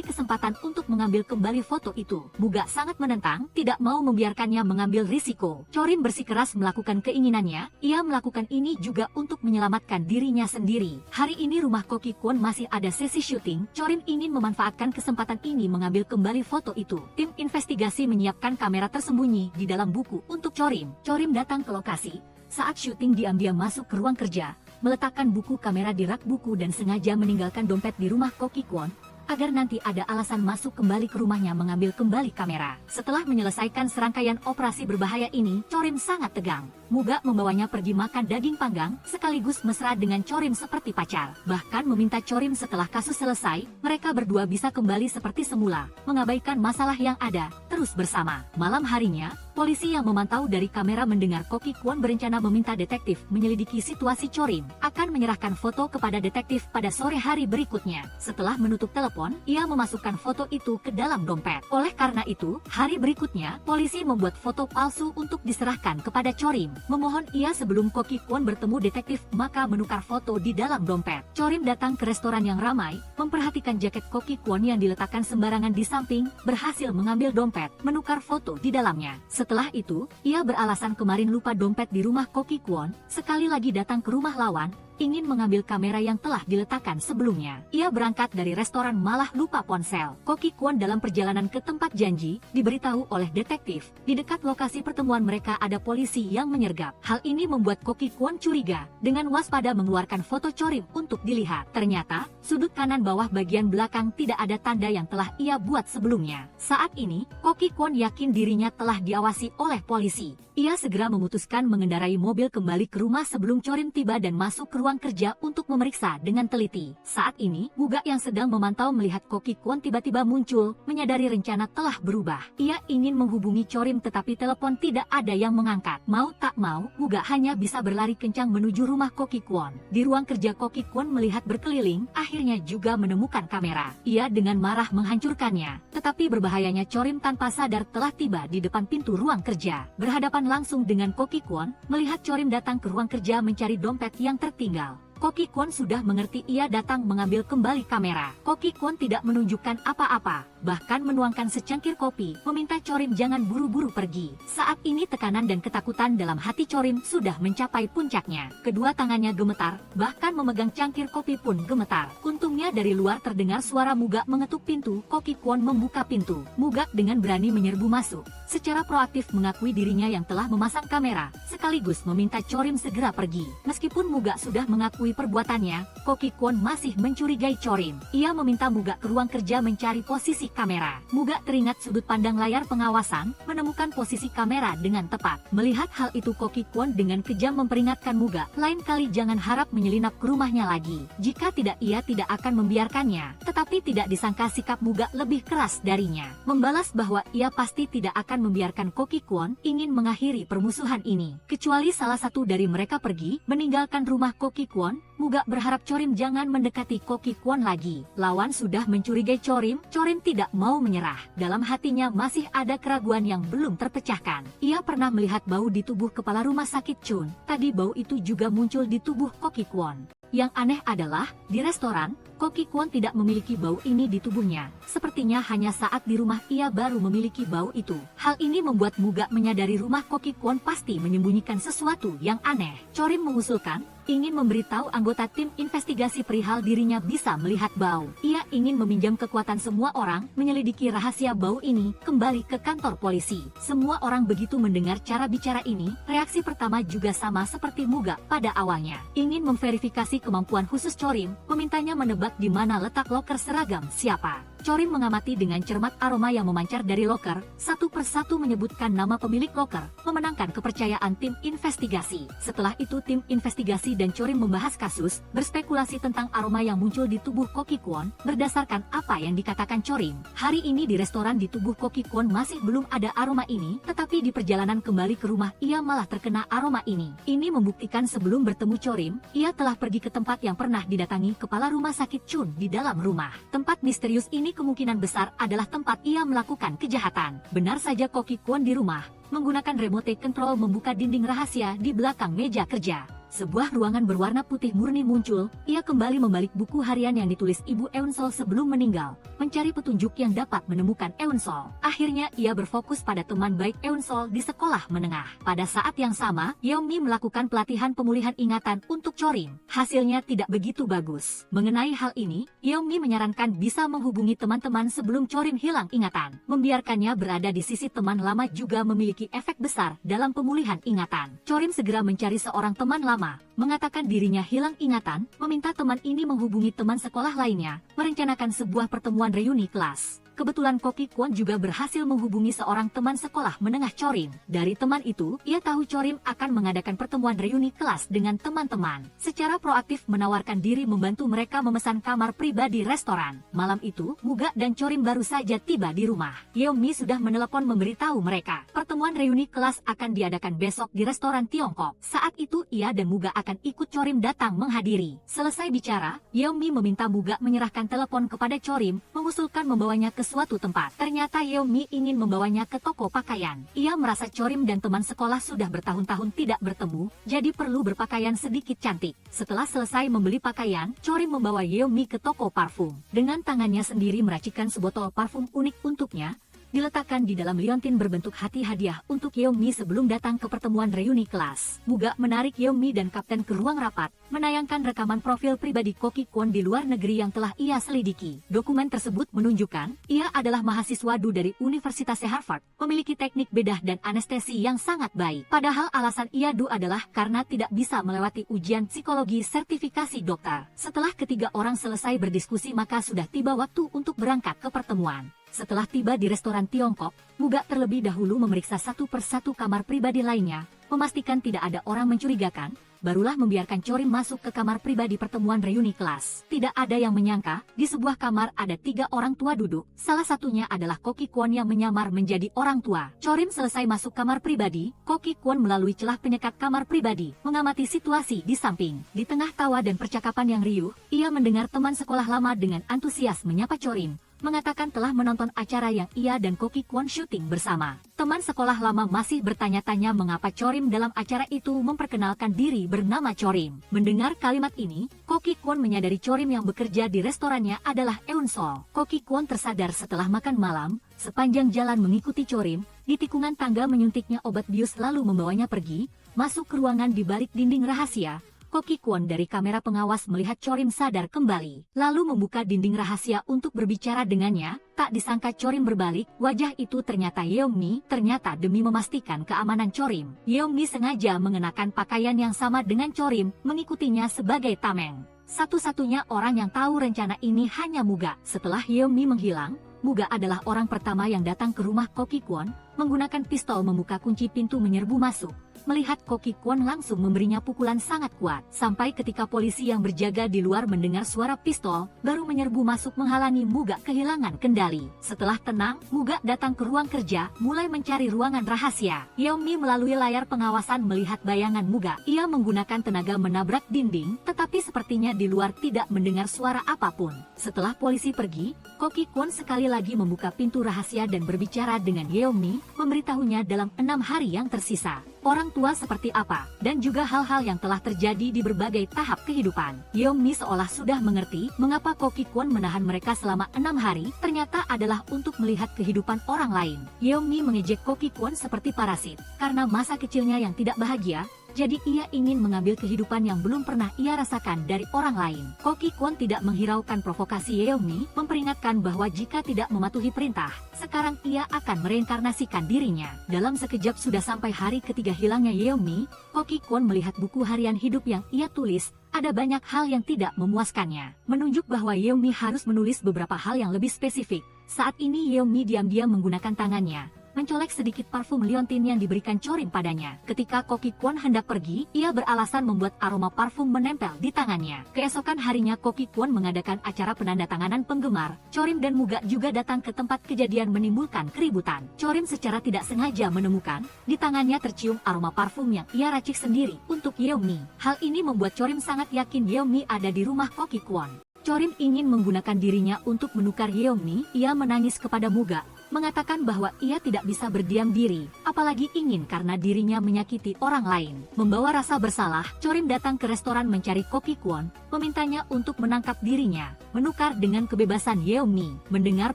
kesempatan untuk mengambil kembali foto itu. Muga sangat menentang, tidak mau membiarkannya mengambil risiko. Chorim bersikeras melakukan keinginannya. Ia melakukan ini juga untuk menyelamatkan dirinya sendiri. Hari ini rumah Ko Ki-kwon masih ada sesi syuting. Chorim ingin memanfaatkan kesempatan ini mengambil kembali foto itu. Tim investigasi menyiapkan kamera tersembunyi di dalam buku untuk Chorim. Chorim datang ke lokasi. Saat syuting diam-diam masuk ke ruang kerja, meletakkan buku kamera di rak buku dan sengaja meninggalkan dompet di rumah Ko Ki-kwon, agar nanti ada alasan masuk kembali ke rumahnya mengambil kembali kamera. Setelah menyelesaikan serangkaian operasi berbahaya ini, Chorim sangat tegang. Muga membawanya pergi makan daging panggang, sekaligus mesra dengan Chorim seperti pacar. Bahkan meminta Chorim setelah kasus selesai, mereka berdua bisa kembali seperti semula, mengabaikan masalah yang ada, terus bersama. Malam harinya, polisi yang memantau dari kamera mendengar Ko Ki-kwon berencana meminta detektif menyelidiki situasi Chorim, akan menyerahkan foto kepada detektif pada sore hari berikutnya. Setelah menutup telepon, ia memasukkan foto itu ke dalam dompet. Oleh karena itu, hari berikutnya, polisi membuat foto palsu untuk diserahkan kepada Chorim. Memohon ia sebelum Ko Ki-kwon bertemu detektif, maka menukar foto di dalam dompet. Chorim datang ke restoran yang ramai, memperhatikan jaket Ko Ki-kwon yang diletakkan sembarangan di samping, berhasil mengambil dompet, menukar foto di dalamnya. Setelah itu, ia beralasan kemarin lupa dompet di rumah Ko Ki-kwon, sekali lagi datang ke rumah lawan, ingin mengambil kamera yang telah diletakkan sebelumnya. Ia berangkat dari restoran malah lupa ponsel. Ko Ki-kwon dalam perjalanan ke tempat janji, diberitahu oleh detektif, di dekat lokasi pertemuan mereka ada polisi yang menyergap. Hal ini membuat Ko Ki-kwon curiga, dengan waspada mengeluarkan foto Chorim untuk dilihat. Ternyata, sudut kanan bawah bagian belakang tidak ada tanda yang telah ia buat sebelumnya. Saat ini, Ko Ki-kwon yakin dirinya telah diawasi oleh polisi. Ia segera memutuskan mengendarai mobil kembali ke rumah sebelum Chorim tiba dan masuk ke ruang kerja untuk memeriksa dengan teliti. Saat ini, Muga yang sedang memantau melihat Koki Kwon tiba-tiba muncul, menyadari rencana telah berubah. Ia ingin menghubungi Chorim tetapi telepon tidak ada yang mengangkat. Mau tak mau, Muga hanya bisa berlari kencang menuju rumah Koki Kwon. Di ruang kerja Koki Kwon melihat berkeliling, akhirnya juga menemukan kamera. Ia dengan marah menghancurkannya. Tetapi berbahayanya Chorim tanpa sadar telah tiba di depan pintu ruang kerja. Berhadapan langsung dengan Koki Kwon, melihat Chorim datang ke ruang kerja mencari dompet yang tertinggal. Koki Kwon sudah mengerti ia datang mengambil kembali kamera. Koki Kwon tidak menunjukkan apa-apa, bahkan menuangkan secangkir kopi, meminta Chorim jangan buru-buru pergi. Saat ini tekanan dan ketakutan dalam hati Chorim sudah mencapai puncaknya. Kedua tangannya gemetar, bahkan memegang cangkir kopi pun gemetar. Untungnya dari luar terdengar suara Muga mengetuk pintu. Koki Kwon membuka pintu. Muga dengan berani menyerbu masuk. Secara proaktif mengakui dirinya yang telah memasang kamera, sekaligus meminta Chorim segera pergi. Meskipun Muga sudah mengakui perbuatannya, Koki Kwon masih mencurigai Chorim. Ia meminta Muga ke ruang kerja mencari posisi kamera. Muga teringat sudut pandang layar pengawasan, menemukan posisi kamera dengan tepat. Melihat hal itu Koki Kwon dengan kejam memperingatkan Muga, lain kali jangan harap menyelinap ke rumahnya lagi. Jika tidak ia tidak akan membiarkannya. Tetapi tidak disangka sikap Muga lebih keras darinya. Membalas bahwa ia pasti tidak akan membiarkan Koki Kwon ingin mengakhiri permusuhan ini. Kecuali salah satu dari mereka pergi, meninggalkan rumah Koki Kwon, Muga berharap Chorim jangan mendekati Koki Kwon lagi. Lawan sudah mencurigai Chorim, Chorim tidak mau menyerah. Dalam hatinya masih ada keraguan yang belum terpecahkan. Ia pernah melihat bau di tubuh kepala rumah sakit Chun. Tadi bau itu juga muncul di tubuh Koki Kwon. Yang aneh adalah, di restoran, Koki Kwon tidak memiliki bau ini di tubuhnya. Sepertinya hanya saat di rumah ia baru memiliki bau itu. Hal ini membuat Muga menyadari rumah Koki Kwon pasti menyembunyikan sesuatu yang aneh. Chorim mengusulkan, ingin memberitahu anggota tim investigasi perihal dirinya bisa melihat bau. Ia ingin meminjam kekuatan semua orang, menyelidiki rahasia bau ini, kembali ke kantor polisi. Semua orang begitu mendengar cara bicara ini, reaksi pertama juga sama seperti Muga pada awalnya. Ingin memverifikasi kemampuan khusus Chorim, memintanya menebak di mana letak loker seragam siapa. Chorim mengamati dengan cermat aroma yang memancar dari loker, satu persatu menyebutkan nama pemilik loker, memenangkan kepercayaan tim investigasi. Setelah itu tim investigasi dan Chorim membahas kasus, berspekulasi tentang aroma yang muncul di tubuh Koki Kwon, berdasarkan apa yang dikatakan Chorim. Hari ini di restoran di tubuh Koki Kwon masih belum ada aroma ini, tetapi di perjalanan kembali ke rumah ia malah terkena aroma ini. Ini membuktikan sebelum bertemu Chorim, ia telah pergi ke tempat yang pernah didatangi kepala rumah sakit Chun di dalam rumah. Tempat misterius ini kemungkinan besar adalah tempat ia melakukan kejahatan. Benar saja Koki Kwon di rumah, menggunakan remote control membuka dinding rahasia di belakang meja kerja. Sebuah ruangan berwarna putih murni muncul, ia kembali membalik buku harian yang ditulis Ibu Eun-sol sebelum meninggal, mencari petunjuk yang dapat menemukan Eun-sol. Akhirnya ia berfokus pada teman baik Eun-sol di sekolah menengah. Pada saat yang sama, Yeon-mi melakukan pelatihan pemulihan ingatan untuk Chorim. Hasilnya tidak begitu bagus. Mengenai hal ini, Yeon-mi menyarankan bisa menghubungi teman-teman sebelum Chorim hilang ingatan. Membiarkannya berada di sisi teman lama juga memiliki efek besar dalam pemulihan ingatan. Chorim segera mencari seorang teman lama, mengatakan dirinya hilang ingatan, meminta teman ini menghubungi teman sekolah lainnya, merencanakan sebuah pertemuan reuni kelas. Kebetulan Koki Kwon juga berhasil menghubungi seorang teman sekolah menengah Chorim. Dari teman itu, ia tahu Chorim akan mengadakan pertemuan reuni kelas dengan teman-teman. Secara proaktif menawarkan diri membantu mereka memesan kamar pribadi restoran. Malam itu, Muga dan Chorim baru saja tiba di rumah. Yeon-mi sudah menelepon memberitahu mereka, pertemuan reuni kelas akan diadakan besok di restoran Tiongkok. Saat itu ia dan Muga akan ikut Chorim datang menghadiri. Selesai bicara, Yeon-mi meminta Muga menyerahkan telepon kepada Chorim, mengusulkan membawanya ke suatu tempat. Ternyata Yeon-mi ingin membawanya ke toko pakaian. Ia merasa Chorim dan teman sekolah sudah bertahun-tahun tidak bertemu, jadi perlu berpakaian sedikit cantik. Setelah selesai membeli pakaian, Chorim membawa Yeon-mi ke toko parfum. Dengan tangannya sendiri meracikan sebotol parfum unik untuknya, diletakkan di dalam liontin berbentuk hati hadiah untuk Yeon-mi sebelum datang ke pertemuan reuni kelas. Muga menarik Yeon-mi dan kapten ke ruang rapat, menayangkan rekaman profil pribadi Koki Kwon di luar negeri yang telah ia selidiki. Dokumen tersebut menunjukkan, ia adalah mahasiswa Du dari Universitas Harvard, memiliki teknik bedah dan anestesi yang sangat baik. Padahal alasan ia Du adalah karena tidak bisa melewati ujian psikologi sertifikasi dokter. Setelah ketiga orang selesai berdiskusi maka sudah tiba waktu untuk berangkat ke pertemuan. Setelah tiba di restoran Tiongkok, Muga terlebih dahulu memeriksa satu persatu kamar pribadi lainnya, memastikan tidak ada orang mencurigakan, barulah membiarkan Chorim masuk ke kamar pribadi pertemuan reuni kelas. Tidak ada yang menyangka, di sebuah kamar ada 3 orang tua duduk, salah satunya adalah Koki Kwon yang menyamar menjadi orang tua. Chorim selesai masuk kamar pribadi, Koki Kwon melalui celah penyekat kamar pribadi, mengamati situasi di samping. Di tengah tawa dan percakapan yang riuh, ia mendengar teman sekolah lama dengan antusias menyapa Chorim, mengatakan telah menonton acara yang ia dan Koki Kwon syuting bersama. Teman sekolah lama masih bertanya-tanya mengapa Chorim dalam acara itu memperkenalkan diri bernama Chorim. Mendengar kalimat ini, Koki Kwon menyadari Chorim yang bekerja di restorannya adalah Eun Sol. Koki Kwon tersadar setelah makan malam, sepanjang jalan mengikuti Chorim, di tikungan tangga menyuntiknya obat bius lalu membawanya pergi, masuk ke ruangan di balik dinding rahasia. Koki Kwon dari kamera pengawas melihat Chorim sadar kembali, lalu membuka dinding rahasia untuk berbicara dengannya. Tak disangka Chorim berbalik, wajah itu ternyata Yeongmi. Ternyata demi memastikan keamanan Chorim, Yeongmi sengaja mengenakan pakaian yang sama dengan Chorim, mengikutinya sebagai tameng. Satu-satunya orang yang tahu rencana ini hanya Muga. Setelah Yeongmi menghilang, Muga adalah orang pertama yang datang ke rumah Koki Kwon, menggunakan pistol membuka kunci pintu menyerbu masuk. Melihat Koki Kwon langsung memberinya pukulan sangat kuat, sampai ketika polisi yang berjaga di luar mendengar suara pistol, baru menyerbu masuk menghalangi Muga kehilangan kendali. Setelah tenang, Muga datang ke ruang kerja, mulai mencari ruangan rahasia. Yeongmi melalui layar pengawasan melihat bayangan Muga. Ia menggunakan tenaga menabrak dinding, tetapi sepertinya di luar tidak mendengar suara apapun. Setelah polisi pergi, Koki Kwon sekali lagi membuka pintu rahasia dan berbicara dengan Yeongmi, memberitahunya dalam 6 hari yang tersisa orang tua seperti apa, dan juga hal-hal yang telah terjadi di berbagai tahap kehidupan. Yeongmi seolah sudah mengerti mengapa Koki Kwon menahan mereka selama 6 hari, ternyata adalah untuk melihat kehidupan orang lain. Yeongmi mengejek Koki Kwon seperti parasit, karena masa kecilnya yang tidak bahagia, jadi ia ingin mengambil kehidupan yang belum pernah ia rasakan dari orang lain. Koki Kwon tidak menghiraukan provokasi Yeongmi, memperingatkan bahwa jika tidak mematuhi perintah, sekarang ia akan mereinkarnasikan dirinya. Dalam sekejap sudah sampai hari ketiga hilangnya Yeongmi, Koki Kwon melihat buku harian hidup yang ia tulis. Ada banyak hal yang tidak memuaskannya, menunjuk bahwa Yeongmi harus menulis beberapa hal yang lebih spesifik. Saat ini Yeongmi diam-diam menggunakan tangannya, mencolek sedikit parfum liontin yang diberikan Chorim padanya. Ketika Koki Kwon hendak pergi, ia beralasan membuat aroma parfum menempel di tangannya. Keesokan harinya Koki Kwon mengadakan acara penandatanganan penggemar. Chorim dan Muga juga datang ke tempat kejadian menimbulkan keributan. Chorim secara tidak sengaja menemukan, di tangannya tercium aroma parfum yang ia racik sendiri untuk Yeongmi. Hal ini membuat Chorim sangat yakin Yeongmi ada di rumah Koki Kwon. Chorim ingin menggunakan dirinya untuk menukar Yeongmi. Ia menangis kepada Muga, mengatakan bahwa ia tidak bisa berdiam diri, apalagi ingin karena dirinya menyakiti orang lain. Membawa rasa bersalah, Chorim datang ke restoran mencari Koki Kwon, memintanya untuk menangkap dirinya, menukar dengan kebebasan Yeongmi. Mendengar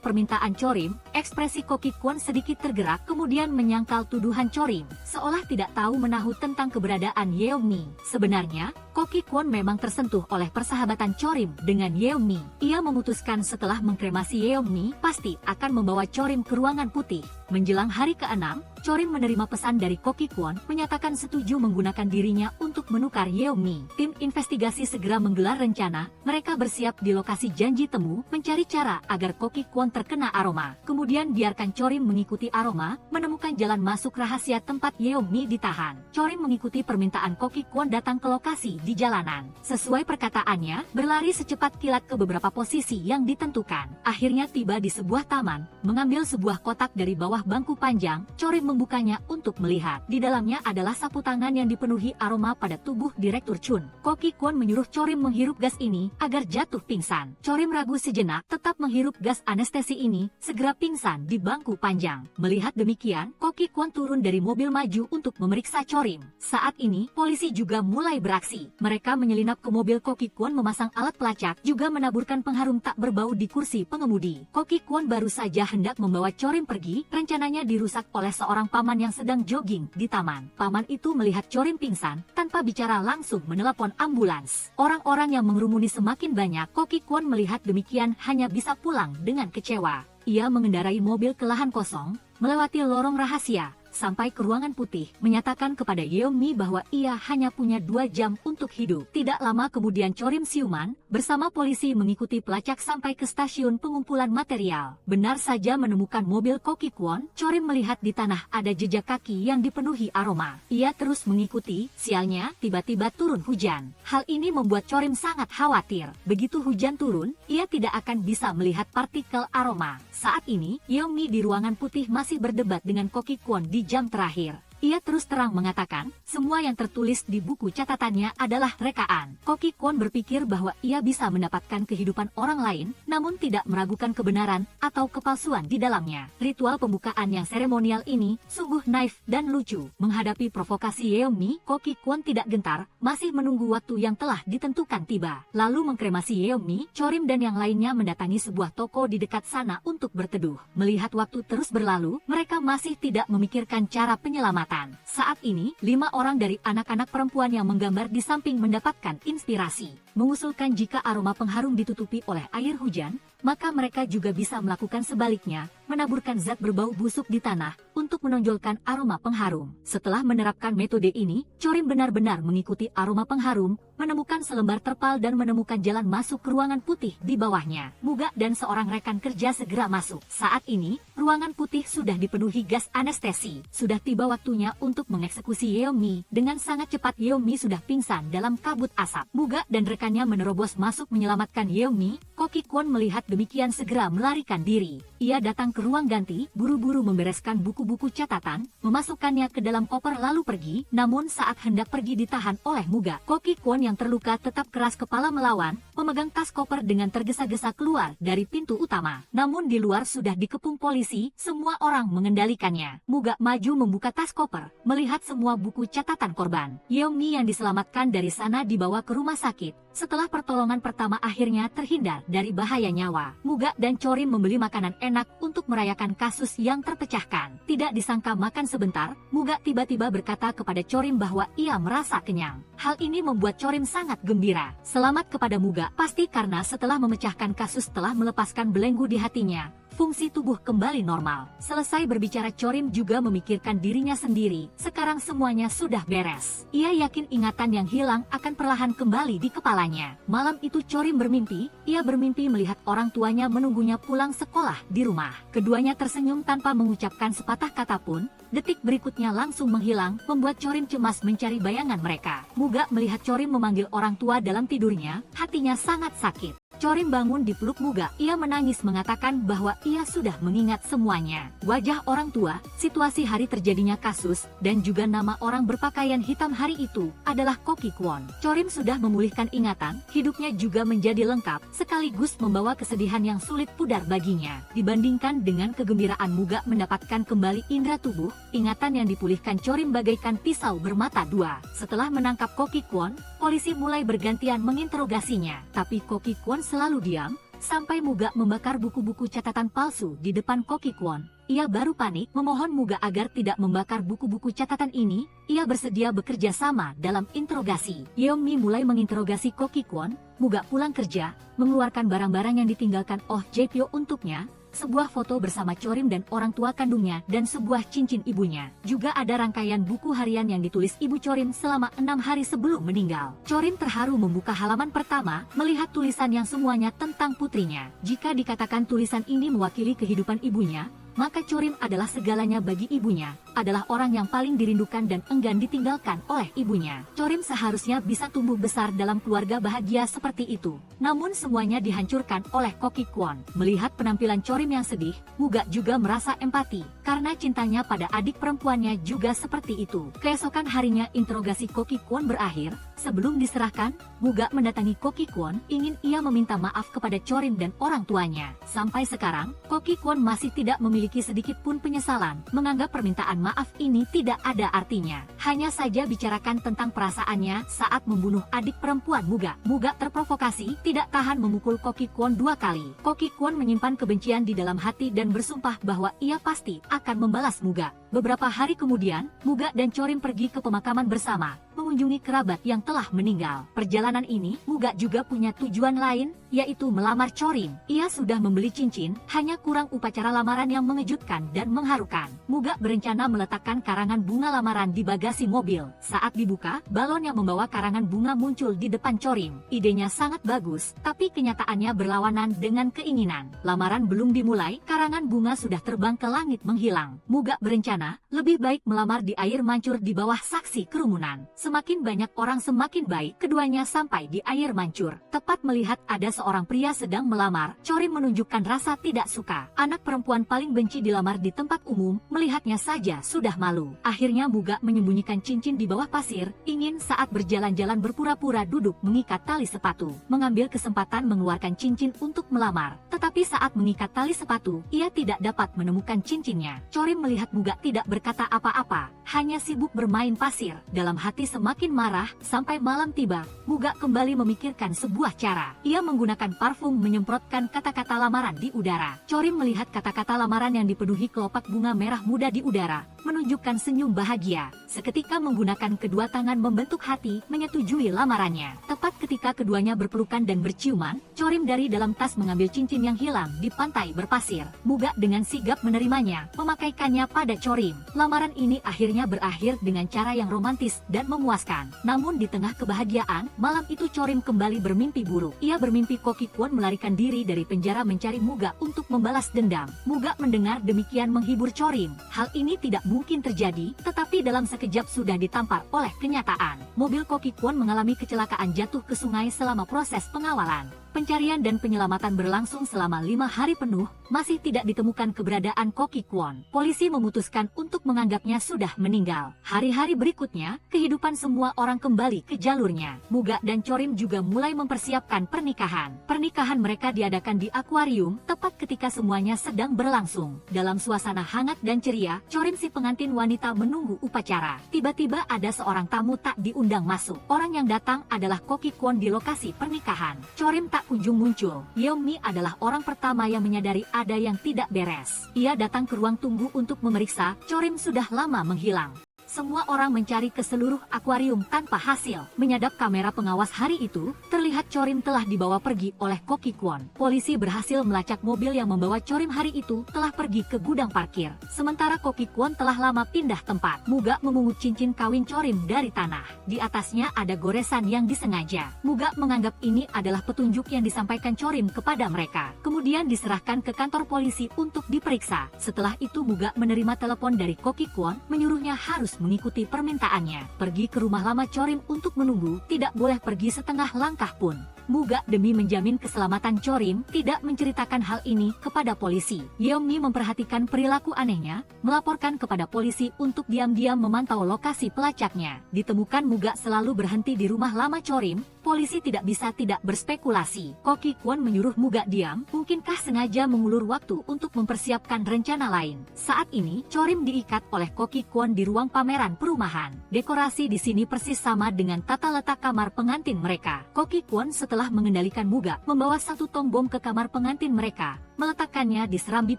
permintaan Chorim, ekspresi Koki Kwon sedikit tergerak, kemudian menyangkal tuduhan Chorim, seolah tidak tahu menahu tentang keberadaan Yeongmi. Sebenarnya, Koki Kwon memang tersentuh oleh persahabatan Chorim dengan Yeongmi. Ia memutuskan setelah mengkremasi Yeongmi, pasti akan membawa Chorim ke ruangan putih. Menjelang hari ke-6, Chorim menerima pesan dari Koki Kwon, menyatakan setuju menggunakan dirinya untuk menukar Yeongmi. Tim investigasi segera menggelar rencana, mereka bersiap di lokasi janji temu, mencari cara agar Koki Kwon terkena aroma. Kemudian biarkan Chorim mengikuti aroma, menemukan jalan masuk rahasia tempat Yeongmi ditahan. Chorim mengikuti permintaan Koki Kwon datang ke lokasi di jalanan. Sesuai perkataannya, berlari secepat kilat ke beberapa posisi yang ditentukan. Akhirnya tiba di sebuah taman, mengambil sebuah kotak dari bawah bangku panjang, Chorim membukanya untuk melihat. Di dalamnya adalah sapu tangan yang dipenuhi aroma pada tubuh Direktur Chun. Koki Kwon menyuruh Chorim menghirup gas ini agar jatuh pingsan. Chorim ragu sejenak, tetap menghirup gas anestesi ini, segera pingsan di bangku panjang. Melihat demikian, Koki Kwon turun dari mobil maju untuk memeriksa Chorim. Saat ini, polisi juga mulai beraksi. Mereka menyelinap ke mobil Koki Kwon, memasang alat pelacak, juga menaburkan pengharum tak berbau di kursi pengemudi. Koki Kwon baru saja hendak membawa Chorim pergi, rencananya dirusak oleh seorang paman yang sedang jogging di taman. Paman itu melihat Chorim pingsan, tanpa bicara langsung menelepon ambulans. Orang-orang yang mengerumuni semakin banyak. Koki Kwon melihat demikian hanya bisa pulang dengan kecewa. Ia mengendarai mobil ke lahan kosong, melewati lorong rahasia, sampai ke ruangan putih, menyatakan kepada Yeongmi bahwa ia hanya punya 2 jam untuk hidup. Tidak lama kemudian Chorim siuman bersama polisi mengikuti pelacak sampai ke stasiun pengumpulan material. Benar saja menemukan mobil Koki Kwon, Chorim melihat di tanah ada jejak kaki yang dipenuhi aroma. Ia terus mengikuti, sialnya tiba-tiba turun hujan. Hal ini membuat Chorim sangat khawatir. Begitu hujan turun, ia tidak akan bisa melihat partikel aroma. Saat ini, Yeongmi di ruangan putih masih berdebat dengan Koki Kwon di jam terakhir. Ia terus terang mengatakan, semua yang tertulis di buku catatannya adalah rekaan. Koki Kwon berpikir bahwa ia bisa mendapatkan kehidupan orang lain, namun tidak meragukan kebenaran atau kepalsuan di dalamnya. Ritual pembukaan yang seremonial ini sungguh naif dan lucu. Menghadapi provokasi Yeongmi, Koki Kwon tidak gentar, masih menunggu waktu yang telah ditentukan tiba. Lalu mengkremasi Yeongmi, Chorim dan yang lainnya mendatangi sebuah toko di dekat sana untuk berteduh. Melihat waktu terus berlalu, mereka masih tidak memikirkan cara penyelamatan. Saat ini, 5 orang dari anak-anak perempuan yang menggambar di samping mendapatkan inspirasi. Mengusulkan jika aroma pengharum ditutupi oleh air hujan, maka mereka juga bisa melakukan sebaliknya, menaburkan zat berbau busuk di tanah untuk menonjolkan aroma pengharum. Setelah menerapkan metode ini, Chorim benar-benar mengikuti aroma pengharum, menemukan selembar terpal dan menemukan jalan masuk ke ruangan putih di bawahnya. Muga dan seorang rekan kerja segera masuk. Saat ini, ruangan putih sudah dipenuhi gas anestesi. Sudah tiba waktunya untuk mengeksekusi Yeongmi. Dengan sangat cepat Yeongmi sudah pingsan dalam kabut asap. Muga dan rekannya menerobos masuk menyelamatkan Yeongmi. Koki Kwon melihat demikian segera melarikan diri. Ia datang ke ruang ganti, buru-buru membereskan buku-buku catatan, memasukkannya ke dalam koper lalu pergi. Namun saat hendak pergi ditahan oleh Muga. Koki Kwon yang terluka tetap keras kepala melawan, memegang tas koper dengan tergesa-gesa keluar dari pintu utama. Namun di luar sudah dikepung polisi, semua orang mengendalikannya. Muga maju membuka tas koper, melihat semua buku catatan korban. Yeongmi yang diselamatkan dari sana dibawa ke rumah sakit. Setelah pertolongan pertama akhirnya terhindar dari bahaya nyawa. Muga dan Chorim membeli makanan enak untuk merayakan kasus yang terpecahkan. Tidak disangka makan sebentar, Muga tiba-tiba berkata kepada Chorim bahwa ia merasa kenyang. Hal ini membuat Chorim sangat gembira. Selamat kepada Muga, pasti karena setelah memecahkan kasus telah melepaskan belenggu di hatinya. Fungsi tubuh kembali normal. Selesai berbicara Chorim juga memikirkan dirinya sendiri. Sekarang semuanya sudah beres. Ia yakin ingatan yang hilang akan perlahan kembali di kepalanya. Malam itu Chorim bermimpi. Ia bermimpi melihat orang tuanya menunggunya pulang sekolah di rumah. Keduanya tersenyum tanpa mengucapkan sepatah kata pun. Detik berikutnya langsung menghilang, membuat Chorim cemas mencari bayangan mereka. Muga melihat Chorim memanggil orang tua dalam tidurnya, hatinya sangat sakit. Chorim bangun dipeluk Muga. Ia menangis mengatakan bahwa ia sudah mengingat semuanya. Wajah orang tua, situasi hari terjadinya kasus, dan juga nama orang berpakaian hitam hari itu adalah Koki Kwon. Chorim sudah memulihkan ingatan, hidupnya juga menjadi lengkap, sekaligus membawa kesedihan yang sulit pudar baginya. Dibandingkan dengan kegembiraan Muga mendapatkan kembali indera tubuh, ingatan yang dipulihkan Chorim bagaikan pisau bermata dua. Setelah menangkap Koki Kwon, polisi mulai bergantian menginterogasinya. Tapi Koki Kwon selalu diam, sampai Muga membakar buku-buku catatan palsu di depan Koki Kwon. Ia baru panik, memohon Muga agar tidak membakar buku-buku catatan ini. Ia bersedia bekerja sama dalam interogasi. Yeongmi mulai menginterogasi Koki Kwon. Muga pulang kerja, mengeluarkan barang-barang yang ditinggalkan Oh Jae-pyo untuknya. Sebuah foto bersama Chorim dan orang tua kandungnya dan sebuah cincin ibunya. Juga ada rangkaian buku harian yang ditulis ibu Chorim selama 6 hari sebelum meninggal. Chorim terharu membuka halaman pertama, melihat tulisan yang semuanya tentang putrinya. Jika dikatakan tulisan ini mewakili kehidupan ibunya, maka Chorim adalah segalanya bagi ibunya, adalah orang yang paling dirindukan dan enggan ditinggalkan oleh ibunya. Chorim seharusnya bisa tumbuh besar dalam keluarga bahagia seperti itu. Namun semuanya dihancurkan oleh Koki Kwon. Melihat penampilan Chorim yang sedih, Muga juga merasa empati, karena cintanya pada adik perempuannya juga seperti itu. Keesokan harinya interogasi Koki Kwon berakhir. Sebelum diserahkan, Muga mendatangi Koki Kwon, ingin ia meminta maaf kepada Chorim dan orang tuanya. Sampai sekarang, Koki Kwon masih tidak memiliki sedikit pun penyesalan, menganggap permintaan maaf ini tidak ada artinya. Hanya saja bicarakan tentang perasaannya saat membunuh adik perempuan Muga. Muga terprovokasi, tidak tahan memukul Koki Kwon 2 kali. Koki Kwon menyimpan kebencian di dalam hati dan bersumpah bahwa ia pasti akan membalas Muga. Beberapa hari kemudian, Muga dan Chorim pergi ke pemakaman bersama, mengunjungi kerabat yang telah meninggal. Perjalanan ini, Muga juga punya tujuan lain, yaitu melamar Chorim. Ia sudah membeli cincin, hanya kurang upacara lamaran yang mengejutkan dan mengharukan. Muga berencana meletakkan karangan bunga lamaran di bagasi mobil. Saat dibuka, balon yang membawa karangan bunga muncul di depan Chorim. Idenya sangat bagus, tapi kenyataannya berlawanan dengan keinginan. Lamaran belum dimulai, karangan bunga sudah terbang ke langit menghilang. Muga berencana, lebih baik melamar di air mancur di bawah saksi kerumunan. Semakin banyak orang semakin baik, keduanya sampai di air mancur. Tepat melihat ada seorang pria sedang melamar, Chorim menunjukkan rasa tidak suka. Anak perempuan paling benci dilamar di tempat umum, melihatnya saja sudah malu. Akhirnya Muga menyembunyikan cincin di bawah pasir, ingin saat berjalan-jalan berpura-pura duduk mengikat tali sepatu. Mengambil kesempatan mengeluarkan cincin untuk melamar. Tetapi saat mengikat tali sepatu, ia tidak dapat menemukan cincinnya. Chorim melihat Muga tidak berkata apa-apa, hanya sibuk bermain pasir. Dalam hati semakin marah, sampai malam tiba, Muga kembali memikirkan sebuah cara. Ia menggunakan parfum menyemprotkan kata-kata lamaran di udara. Chorim melihat kata-kata lamaran yang dipenuhi kelopak bunga merah muda di udara, menunjukkan senyum bahagia. Seketika menggunakan kedua tangan membentuk hati, menyetujui lamarannya. Tepat ketika keduanya berpelukan dan berciuman, Chorim dari dalam tas mengambil cincin yang hilang di pantai berpasir. Muga dengan sigap menerimanya, memakaikannya pada Chorim. Lamaran ini akhirnya berakhir dengan cara yang romantis dan memuaskan. Namun di tengah kebahagiaan, malam itu Chorim kembali bermimpi buruk. Ia bermimpi Koki Kwon melarikan diri dari penjara mencari Muga untuk membalas dendam. Muga mendengar demikian menghibur Chorim. Hal ini tidak mungkin terjadi, tetapi dalam sekejap sudah ditampar oleh kenyataan. Mobil Koki Kwon mengalami kecelakaan jatuh ke sungai selama proses pengawalan. Pencarian dan penyelamatan berlangsung selama 5 hari penuh, masih tidak ditemukan keberadaan Koki Kwon. Polisi memutuskan untuk menganggapnya sudah meninggal. Hari-hari berikutnya, kehidupan semua orang kembali ke jalurnya. Muga dan Chorim juga mulai mempersiapkan pernikahan. Pernikahan mereka diadakan di akuarium, tepat ketika semuanya sedang berlangsung. Dalam suasana hangat dan ceria, Chorim si pengantin wanita menunggu upacara. Tiba-tiba ada seorang tamu tak diundang masuk. Orang yang datang adalah Koki Kwon di lokasi pernikahan. Chorim tak kunjung muncul. Yeongmi adalah orang pertama yang menyadari ada yang tidak beres. Ia datang ke ruang tunggu untuk memeriksa, Chorim sudah lama menghilang. Semua orang mencari ke seluruh akuarium tanpa hasil. Menyadap kamera pengawas hari itu, terlihat Chorim telah dibawa pergi oleh Koki Kwon. Polisi berhasil melacak mobil yang membawa Chorim hari itu telah pergi ke gudang parkir. Sementara Koki Kwon telah lama pindah tempat. Muga memungut cincin kawin Chorim dari tanah. Di atasnya ada goresan yang disengaja. Muga menganggap ini adalah petunjuk yang disampaikan Chorim kepada mereka. Kemudian diserahkan ke kantor polisi untuk diperiksa. Setelah itu Muga menerima telepon dari Koki Kwon, menyuruhnya harus mengikuti permintaannya. Pergi ke rumah lama Chorim untuk menunggu, tidak boleh pergi setengah langkah pun. Muga demi menjamin keselamatan Chorim tidak menceritakan hal ini kepada polisi. Yeongmi memperhatikan perilaku anehnya, melaporkan kepada polisi untuk diam-diam memantau lokasi pelacaknya. Ditemukan Muga selalu berhenti di rumah lama Chorim, polisi tidak bisa tidak berspekulasi. Koki Kwon menyuruh Muga diam, mungkinkah sengaja mengulur waktu untuk mempersiapkan rencana lain. Saat ini, Chorim diikat oleh Koki Kwon di ruang pameran perumahan. Dekorasi di sini persis sama dengan tata letak kamar pengantin mereka. Koki Kwon setelah mengendalikan Muga, membawa satu tong bom ke kamar pengantin mereka, meletakkannya di serambi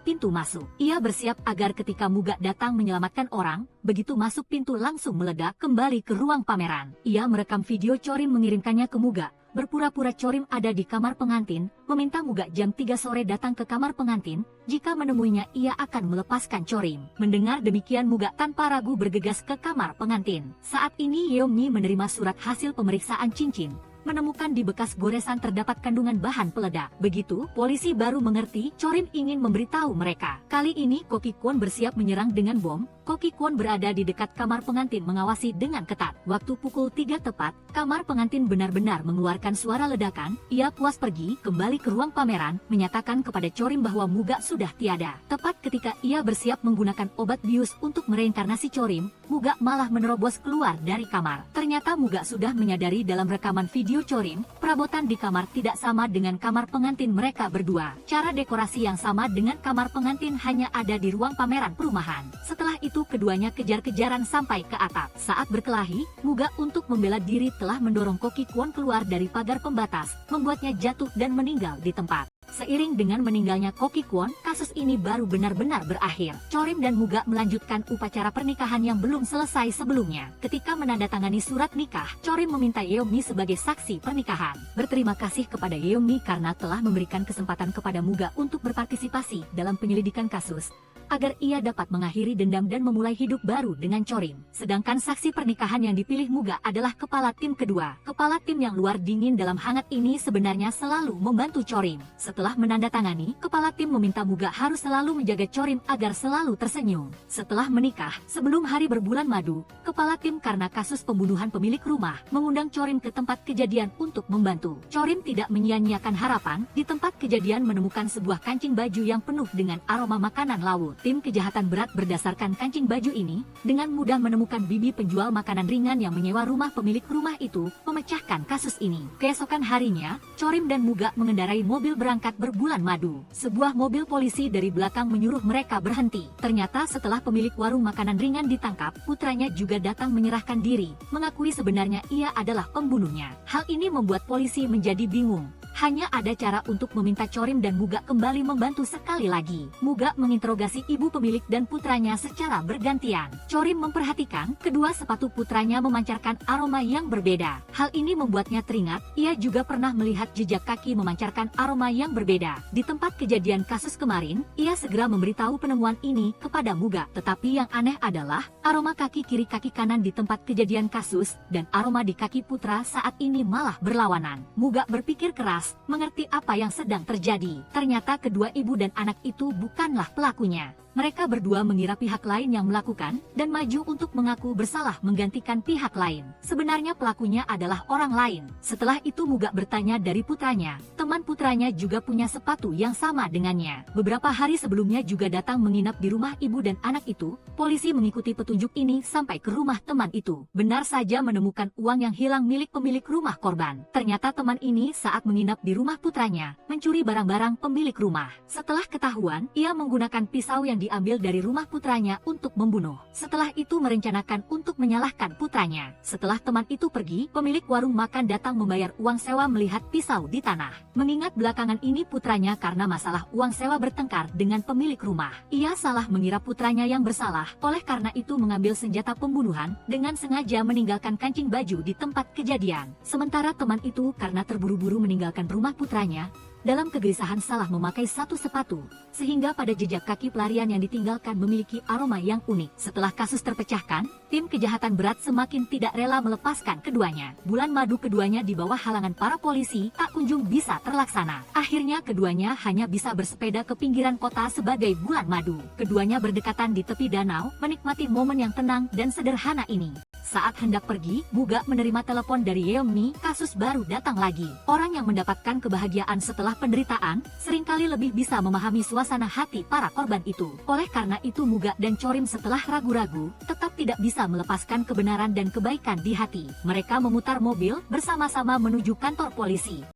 pintu masuk. Ia bersiap agar ketika Muga datang menyelamatkan orang, begitu masuk pintu langsung meledak kembali ke ruang pameran. Ia merekam video Chorim mengirimkannya ke Muga. Berpura-pura Chorim ada di kamar pengantin, meminta Muga jam 3 sore datang ke kamar pengantin, jika menemuinya ia akan melepaskan Chorim. Mendengar demikian Muga tanpa ragu bergegas ke kamar pengantin. Saat ini Yeongmi menerima surat hasil pemeriksaan cincin. Menemukan di bekas goresan terdapat kandungan bahan peledak. Begitu, polisi baru mengerti Chorim ingin memberitahu mereka. Kali ini Koki Kwon bersiap menyerang dengan bom. Koki Kwon berada di dekat kamar pengantin mengawasi dengan ketat. Waktu pukul 3 tepat, kamar pengantin benar-benar mengeluarkan suara ledakan. Ia puas pergi, kembali ke ruang pameran, menyatakan kepada Chorim bahwa Muga sudah tiada. Tepat ketika ia bersiap menggunakan obat bius untuk mereinkarnasi Chorim, Muga malah menerobos keluar dari kamar. Ternyata Muga sudah menyadari dalam rekaman video Chorim, perabotan di kamar tidak sama dengan kamar pengantin mereka berdua. Cara dekorasi yang sama dengan kamar pengantin hanya ada di ruang pameran perumahan. Setelah itu keduanya kejar-kejaran sampai ke atap. Saat berkelahi, Muga untuk membela diri telah mendorong Koki Kwon keluar dari pagar pembatas, membuatnya jatuh dan meninggal di tempat. Seiring dengan meninggalnya Koki Kwon, kasus ini baru benar-benar berakhir. Chorim dan Muga melanjutkan upacara pernikahan yang belum selesai sebelumnya. Ketika menandatangani surat nikah, Chorim meminta Yeongmi sebagai saksi pernikahan. Berterima kasih kepada Yeongmi karena telah memberikan kesempatan kepada Muga untuk berpartisipasi dalam penyelidikan kasus, agar ia dapat mengakhiri dendam dan memulai hidup baru dengan Chorim. Sedangkan saksi pernikahan yang dipilih Muga adalah kepala tim kedua. Kepala tim yang luar dingin dalam hangat ini sebenarnya selalu membantu Chorim. Setelah menandatangani, kepala tim meminta Muga harus selalu menjaga Chorim agar selalu tersenyum. Setelah menikah, sebelum hari berbulan madu, kepala tim karena kasus pembunuhan pemilik rumah mengundang Chorim ke tempat kejadian untuk membantu. Chorim tidak menyia-nyiakan harapan. Di tempat kejadian menemukan sebuah kancing baju yang penuh dengan aroma makanan laut. Tim kejahatan berat berdasarkan kancing baju ini, dengan mudah menemukan bibi penjual makanan ringan yang menyewa rumah pemilik rumah itu, memecahkan kasus ini. Keesokan harinya, Chorim dan Muga mengendarai mobil berangkat berbulan madu. Sebuah mobil polisi dari belakang menyuruh mereka berhenti. Ternyata setelah pemilik warung makanan ringan ditangkap, putranya juga datang menyerahkan diri, mengakui sebenarnya ia adalah pembunuhnya. Hal ini membuat polisi menjadi bingung. Hanya ada cara untuk meminta Chorim dan Muga kembali membantu sekali lagi. Muga menginterogasi ibu pemilik dan putranya secara bergantian. Chorim memperhatikan kedua sepatu putranya memancarkan aroma yang berbeda. Hal ini membuatnya teringat, ia juga pernah melihat jejak kaki memancarkan aroma yang berbeda. Di tempat kejadian kasus kemarin, ia segera memberitahu penemuan ini kepada Muga. Tetapi yang aneh adalah, aroma kaki kiri kaki kanan di tempat kejadian kasus, dan aroma di kaki putra saat ini malah berlawanan. Muga berpikir keras, mengerti apa yang sedang terjadi. Ternyata kedua ibu dan anak itu bukanlah pelakunya. Mereka berdua mengira pihak lain yang melakukan, dan maju untuk mengaku bersalah menggantikan pihak lain. Sebenarnya pelakunya adalah orang lain. Setelah itu Muga bertanya dari putranya. Teman putranya juga punya sepatu yang sama dengannya. Beberapa hari sebelumnya juga datang menginap di rumah ibu dan anak itu. Polisi mengikuti petunjuk ini sampai ke rumah teman itu. Benar saja menemukan uang yang hilang milik pemilik rumah korban. Ternyata teman ini saat menginap di rumah putranya, mencuri barang-barang pemilik rumah. Setelah ketahuan, ia menggunakan pisau yang diambil dari rumah putranya untuk membunuh. Setelah itu merencanakan untuk menyalahkan putranya. Setelah teman itu pergi, pemilik warung makan datang membayar uang sewa melihat pisau di tanah. Mengingat belakangan ini putranya karena masalah uang sewa bertengkar dengan pemilik rumah. Ia salah mengira putranya yang bersalah, oleh karena itu mengambil senjata pembunuhan dengan sengaja meninggalkan kancing baju di tempat kejadian. Sementara teman itu karena terburu-buru meninggalkan rumah putranya, dalam kegelisahan salah memakai satu sepatu, sehingga pada jejak kaki pelarian yang ditinggalkan memiliki aroma yang unik. Setelah kasus terpecahkan, tim kejahatan berat semakin tidak rela melepaskan keduanya. Bulan madu keduanya di bawah halangan para polisi tak kunjung bisa terlaksana. Akhirnya keduanya hanya bisa bersepeda ke pinggiran kota sebagai bulan madu. Keduanya berdekatan di tepi danau, menikmati momen yang tenang dan sederhana ini. Saat hendak pergi, Muga menerima telepon dari Yeongmi, kasus baru datang lagi. Orang yang mendapatkan kebahagiaan setelah penderitaan, seringkali lebih bisa memahami suasana hati para korban itu. Oleh karena itu Muga dan Chorim setelah ragu-ragu, tetap tidak bisa melepaskan kebenaran dan kebaikan di hati. Mereka memutar mobil, bersama-sama menuju kantor polisi.